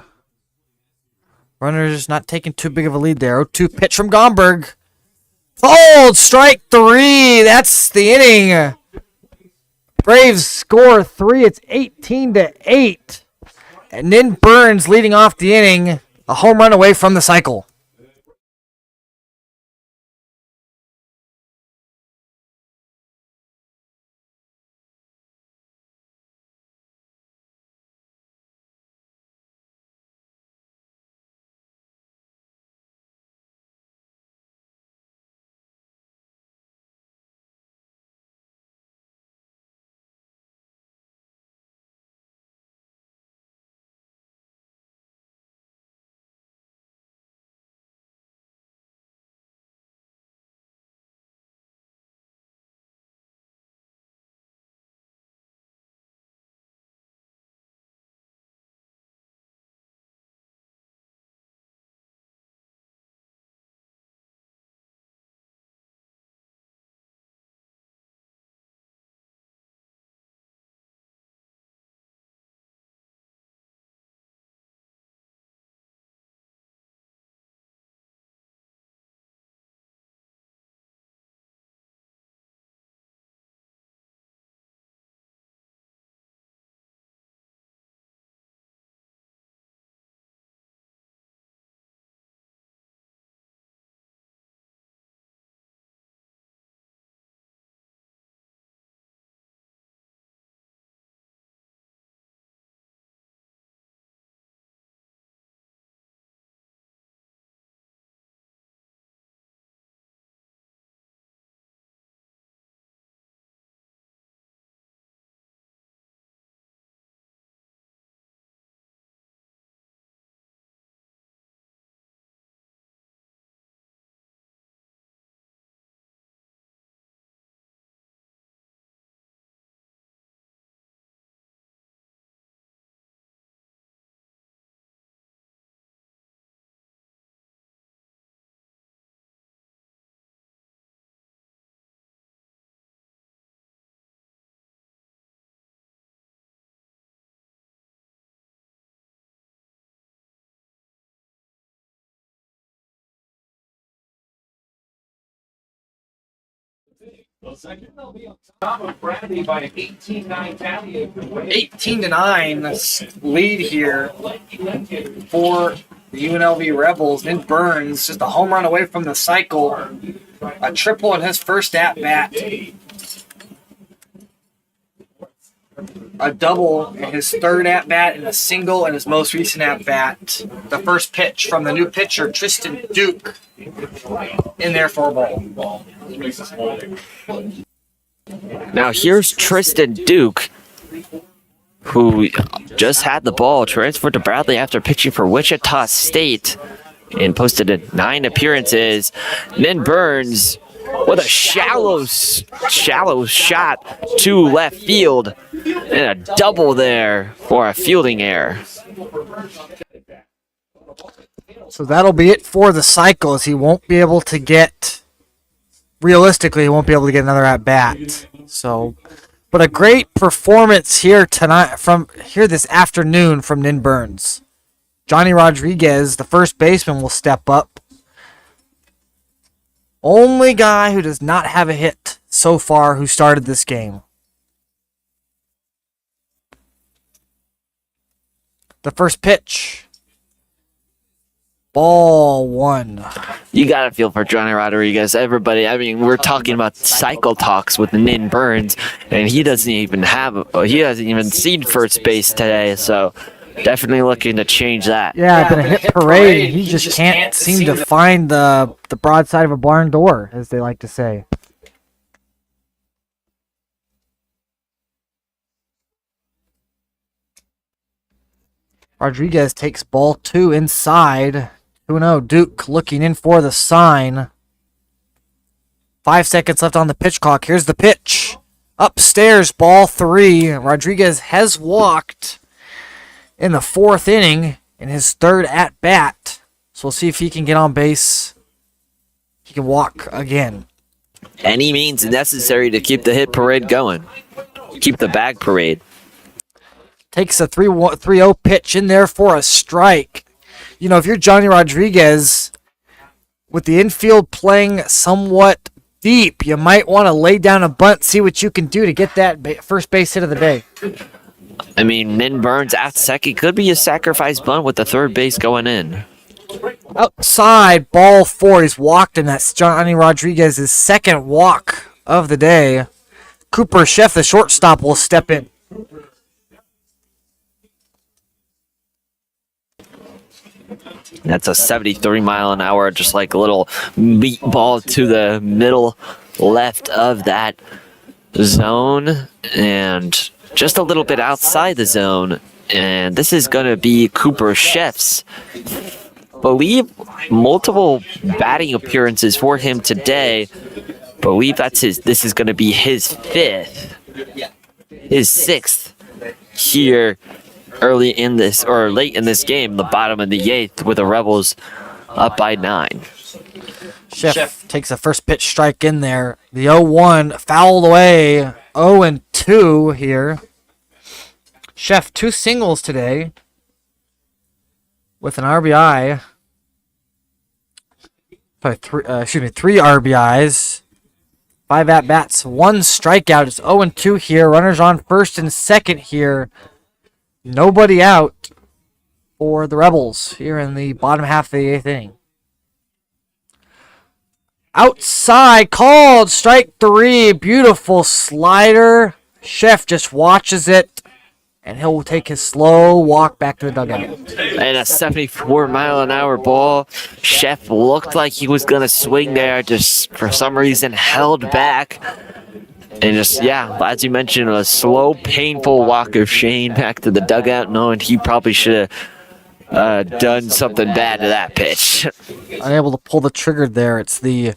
Runners not taking too big of a lead there. 0-2 pitch from Gomberg. Oh, strike 3. That's the inning. Braves score 3. It's 18-8. And then Burns leading off the inning. A home run away from the cycle. The second, they'll be on top of Bradley by an 18-9 tally. 18-9 lead here for the UNLV Rebels. Nin Burns just a home run away from the cycle. A triple in his first at-bat. A double in his third at-bat and a single in his most recent at-bat. The first pitch from the new pitcher, Tristan Duke, in there for a ball. Now here's Tristan Duke, who just had the ball transferred to Bradley after pitching for Wichita State and posted 9 appearances. Nin Burns with a shallow shot to left field and a double there for a fielding error. So that'll be it for the cycles. He won't be able to get, realistically, he won't be able to get another at-bat. So, but a great performance here tonight, this afternoon from Nin Burns. Johnny Rodriguez, the first baseman, will step up. Only guy who does not have a hit so far who started this game. The first pitch. Ball 1. You gotta feel for Johnny Rodriguez. Everybody, I mean, we're talking about cycle talks with Nin Burns, and he hasn't even seen first base today, so definitely looking to change that. Yeah, been a hit parade. He just can't seem to find the broadside of a barn door, as they like to say. Rodriguez takes ball 2 inside. 2-0. Duke looking in for the sign. 5 seconds left on the pitch clock. Here's the pitch. Upstairs, ball 3. Rodriguez has walked in the 4th inning in his 3rd at-bat. So we'll see if he can get on base. He can walk again. Any means necessary to keep the hit parade going. Keep the bag parade. Takes a 3-0 pitch in there for a strike. You know, if you're Johnny Rodriguez, with the infield playing somewhat deep, you might want to lay down a bunt, see what you can do to get that first base hit of the day. I mean, Nin Burns at second could be a sacrifice bunt with the third base going in. Outside, ball 4. He's walked, and that's Johnny Rodriguez's second walk of the day. Cooper Chef, the shortstop, will step in. That's a 73 mile an hour, just like a little meatball to the middle left of that zone, and just a little bit outside the zone. And this is going to be Cooper Chef's, believe, multiple batting appearances for him today. Believe this is going to be his 5th, his 6th here early in this, or late in this game, the bottom of the 8th, with the Rebels up by 9. Chef takes a first pitch strike in there. The 0-1 fouled away. 0-2 here. Chef, 2 singles today with an RBI. Sorry, 3 RBIs. 5 at-bats, 1 strikeout. It's 0-2 here. Runners on first and second here. Nobody out for the Rebels here in the bottom half of the 8th inning. Outside, called, strike 3. Beautiful slider. Chef just watches it, and he'll take his slow walk back to the dugout. And a 74 mile an hour ball. Chef looked like he was going to swing there, just for some reason held back. And just, yeah, as you mentioned, a slow, painful walk of shame back to the dugout, knowing he probably should have done something bad to that pitch. Unable to pull the trigger there. It's the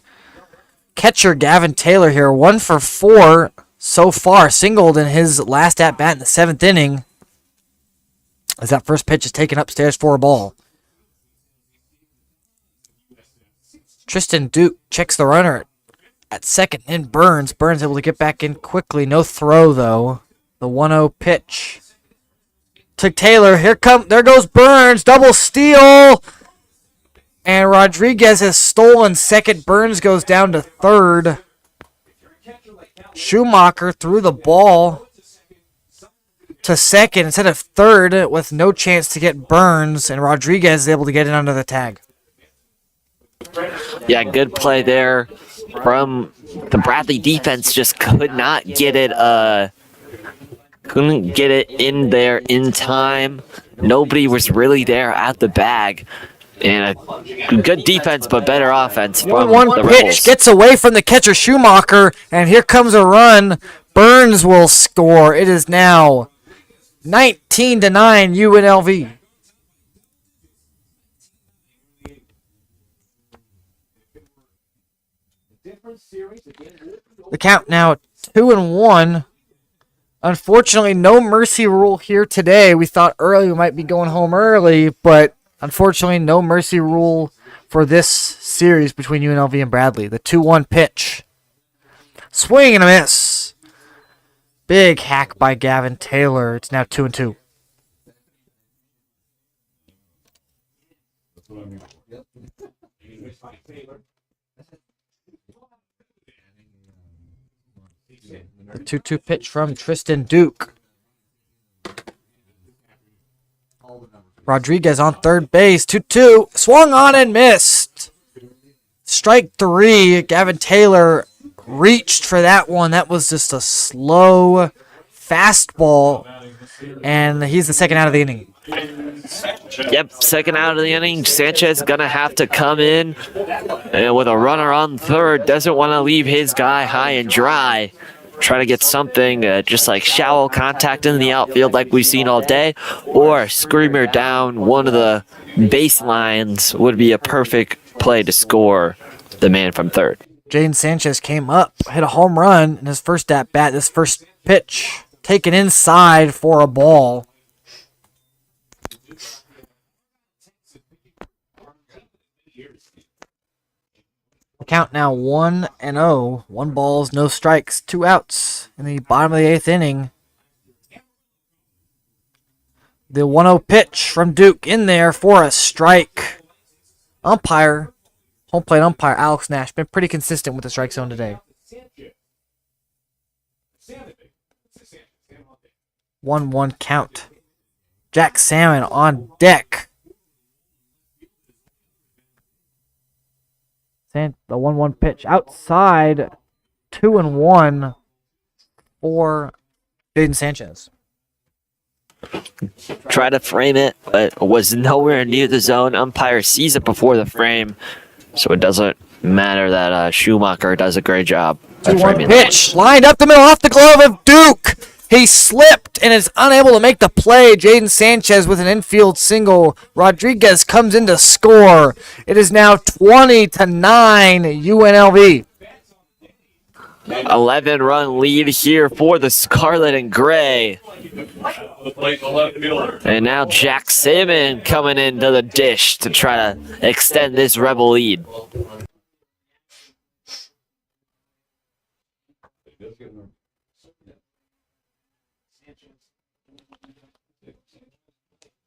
catcher, Gavin Taylor, here. 1 for 4 so far. Singled in his last at-bat in the 7th inning, as that first pitch is taken upstairs for a ball. Tristan Duke checks the runner at second in Burns. Burns able to get back in quickly. No throw, though. The 1-0 pitch to Taylor. There goes Burns. Double steal. And Rodriguez has stolen second. Burns goes down to third. Schumacher threw the ball to second instead of third with no chance to get Burns, and Rodriguez is able to get in under the tag. Yeah, good play there from the Bradley defense. Just could not get it. Couldn't get it in there in time. Nobody was really there at the bag. And a good defense, but better offense from 1-1 the pitch Rebels. gets away from the catcher Schumacher, and here comes a run. Burns will score. It is now 19-9 UNLV. The count now 2-1. Unfortunately, no mercy rule here today. We thought early we might be going home early, but unfortunately, no mercy rule for this series between UNLV and Bradley. The 2-1 pitch. Swing and a miss. Big hack by Gavin Taylor. It's now 2-2. The 2-2 pitch from Tristan Duke. Rodriguez on third base. 2-2. Swung on and missed. Strike 3. Gavin Taylor reached for that one. That was just a slow fastball. And he's the second out of the inning. Yep, second out of the inning. Sanchez going to have to come in and with a runner on third. Doesn't want to leave his guy high and dry. Try to get something just like shallow contact in the outfield like we've seen all day, or screamer down one of the baselines would be a perfect play to score the man from third. Jaden Sanchez came up, hit a home run in his first at bat, this first pitch, taken inside for a ball. Count now 1-0. 1 balls, no strikes, 2 outs in the bottom of the 8th inning. The 1-0 pitch from Duke in there for a strike. Home plate umpire Alex Nash been pretty consistent with the strike zone today. 1-1 count. Jack Salmon on deck. The 1-1 pitch outside. 2-1 for Jaden Sanchez. Try to frame it, but was nowhere near the zone. Umpire sees it before the frame, so it doesn't matter that Schumacher does a great job. 2-1 pitch lined up the middle off the glove of Duke. He slipped and is unable to make the play. Jaden Sanchez with an infield single. Rodriguez comes in to score. It is now 20-9 UNLV. 11-run lead here for the Scarlet and Gray. And now Jack Salmon coming into the dish to try to extend this Rebel lead.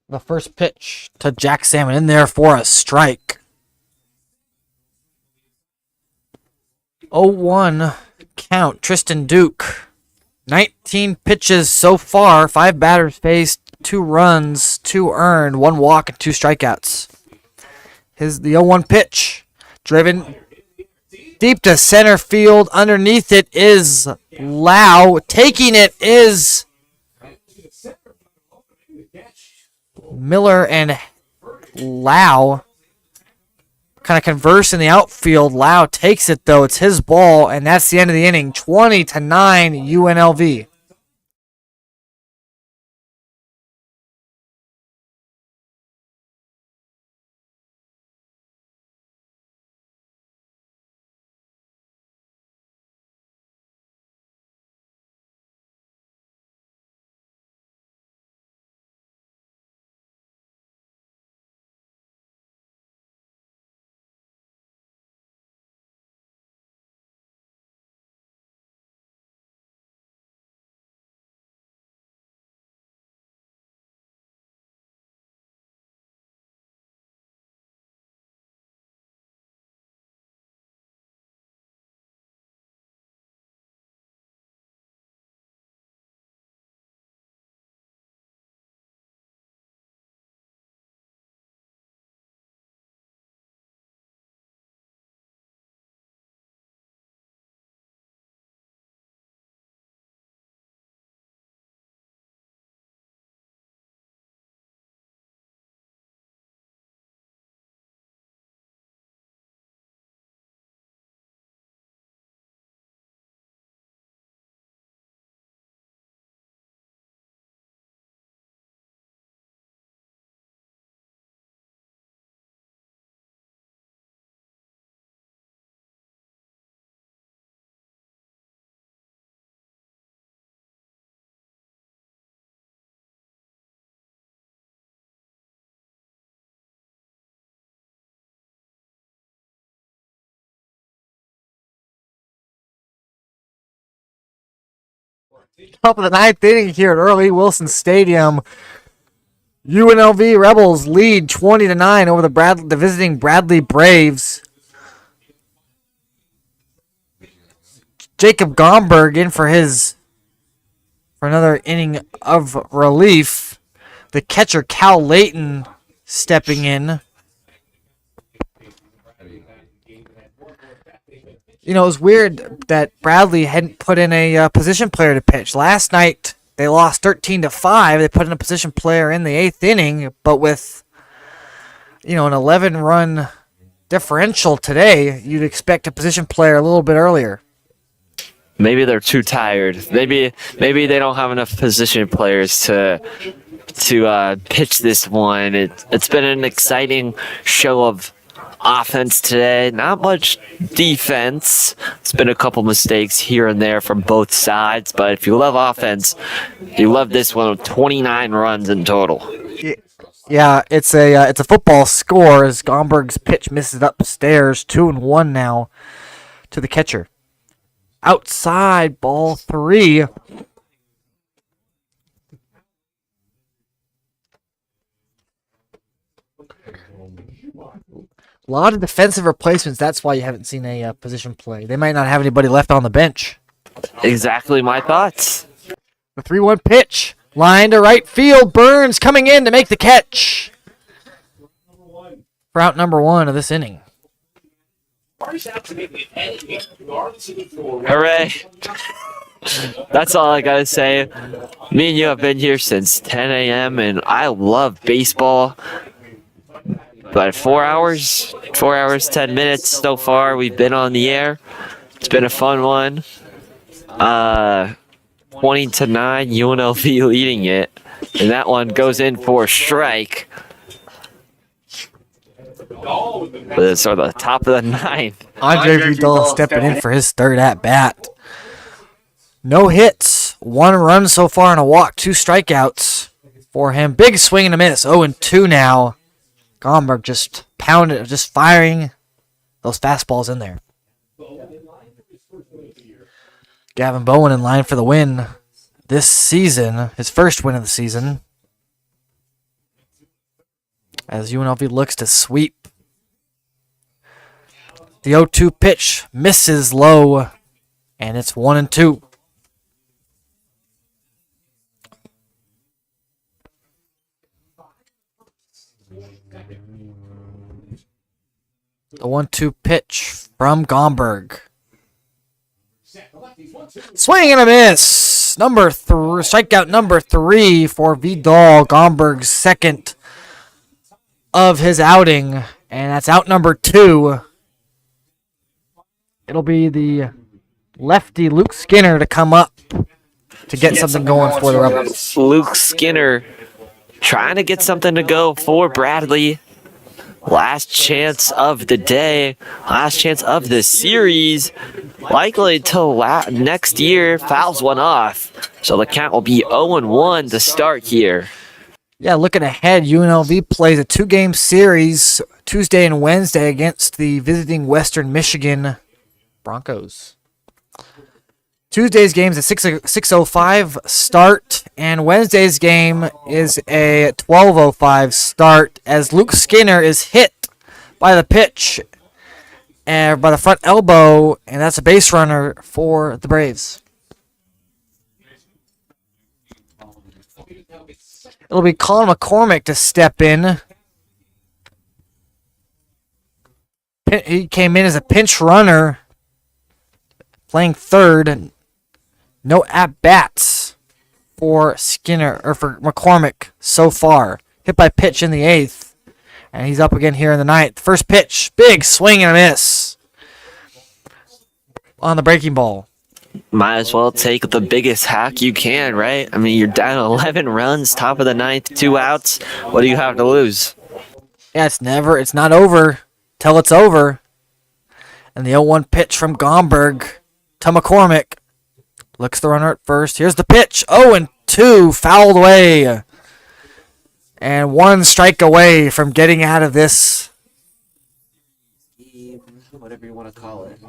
The first pitch to Jack Salmon in there for a strike. 0-1 count. Tristan Duke. 19 pitches so far. 5 batters faced. 2 runs. 2 earned. 1 walk and 2 strikeouts. The 0-1 pitch. Driven deep to center field. Underneath it is Lau. Taking it is Miller, and Lau kind of converse in the outfield. Lau takes it, though. It's his ball, and that's the end of the inning. 20-9 UNLV. Top of the ninth inning here at early Wilson Stadium. UNLV Rebels lead 20-9 over the visiting Bradley Braves. Jacob Gomberg in for another inning of relief. The catcher Cal Layton stepping in. You know, it was weird that Bradley hadn't put in a position player to pitch. Last night, they lost 13-5. They put in a position player in the 8th inning, but with, an 11-run differential today, you'd expect a position player a little bit earlier. Maybe they're too tired. Maybe they don't have enough position players to pitch this one. It's been an exciting show of offense today. Not much defense. It's been a couple mistakes here and there from both sides, but if you love offense, you love this one with 29 runs in total. Yeah, it's a football score as Gomberg's pitch misses upstairs. 2-1 now to the catcher. Outside, ball 3. A lot of defensive replacements. That's why you haven't seen a position play. They might not have anybody left on the bench. Exactly my thoughts. The 3-1 pitch. Line to right field. Burns coming in to make the catch. For out number 1 of this inning. Hooray. That's all I gotta say. Me and you have been here since 10 a.m. and I love baseball. But 4 hours, 10 minutes so far we've been on the air. It's been a fun one. 20-9, UNLV leading it. And that one goes in for a strike. So the top of the ninth. Andre Vidal stepping in for his third at-bat. No hits. 1 run so far and a walk. 2 strikeouts for him. Big swing and a miss. 0-2 now. Gomberg just firing those fastballs in there. Gavin Bowen in line for the win this season. His first win of the season. As UNLV looks to sweep. The 0-2 pitch misses low, and it's 1-2. The 1-2 pitch from Gomberg. Swing and a miss. Strikeout number 3 for Vidal. Gomberg's second of his outing, and that's out number 2. It'll be the lefty Luke Skinner to come up to get something going for the Rebels. Luke Skinner trying to get something to go for Bradley. Last chance of the day, last chance of the series. Likely till next year, fouls one off. So the count will be 0-1 to start here. Yeah, looking ahead, UNLV plays a 2-game series Tuesday and Wednesday against the visiting Western Michigan Broncos. Tuesday's game is a 6:05 start, and Wednesday's game is a 12:05 start as Luke Skinner is hit by the pitch and by the front elbow, and that's a base runner for the Braves. It'll be Colin McCormick to step in. He came in as a pinch runner, playing third. No at-bats for Skinner or for McCormick so far. Hit by pitch in the 8th, and he's up again here in the 9th. First pitch, big swing and a miss on the breaking ball. Might as well take the biggest hack you can, right? I mean, you're down 11 runs, top of the 9th, 2 outs. What do you have to lose? Yeah, it's not over till it's over. And the 0-1 pitch from Gomberg to McCormick. Looks the runner at first. Here's the pitch. 0-2, fouled away. And 1 strike away from getting out of this. Whatever you want to call it.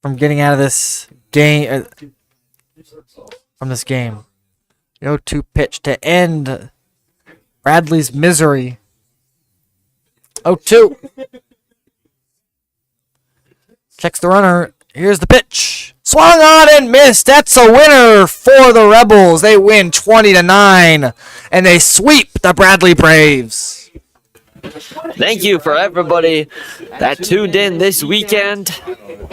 From getting out of this game. from this game. 0-2 pitch to end Bradley's misery. 0-2. Checks the runner. Here's the pitch. Swung on and missed. That's a winner for the Rebels. They win 20-9, and they sweep the Bradley Braves. Thank you for everybody that tuned in this weekend.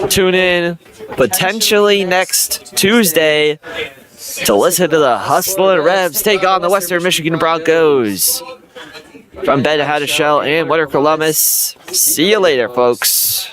Tune in potentially next Tuesday to listen to the Hustlin Rebs take on the Western Michigan Broncos. From Ben Hadishell and Winter Columbus, see you later, folks.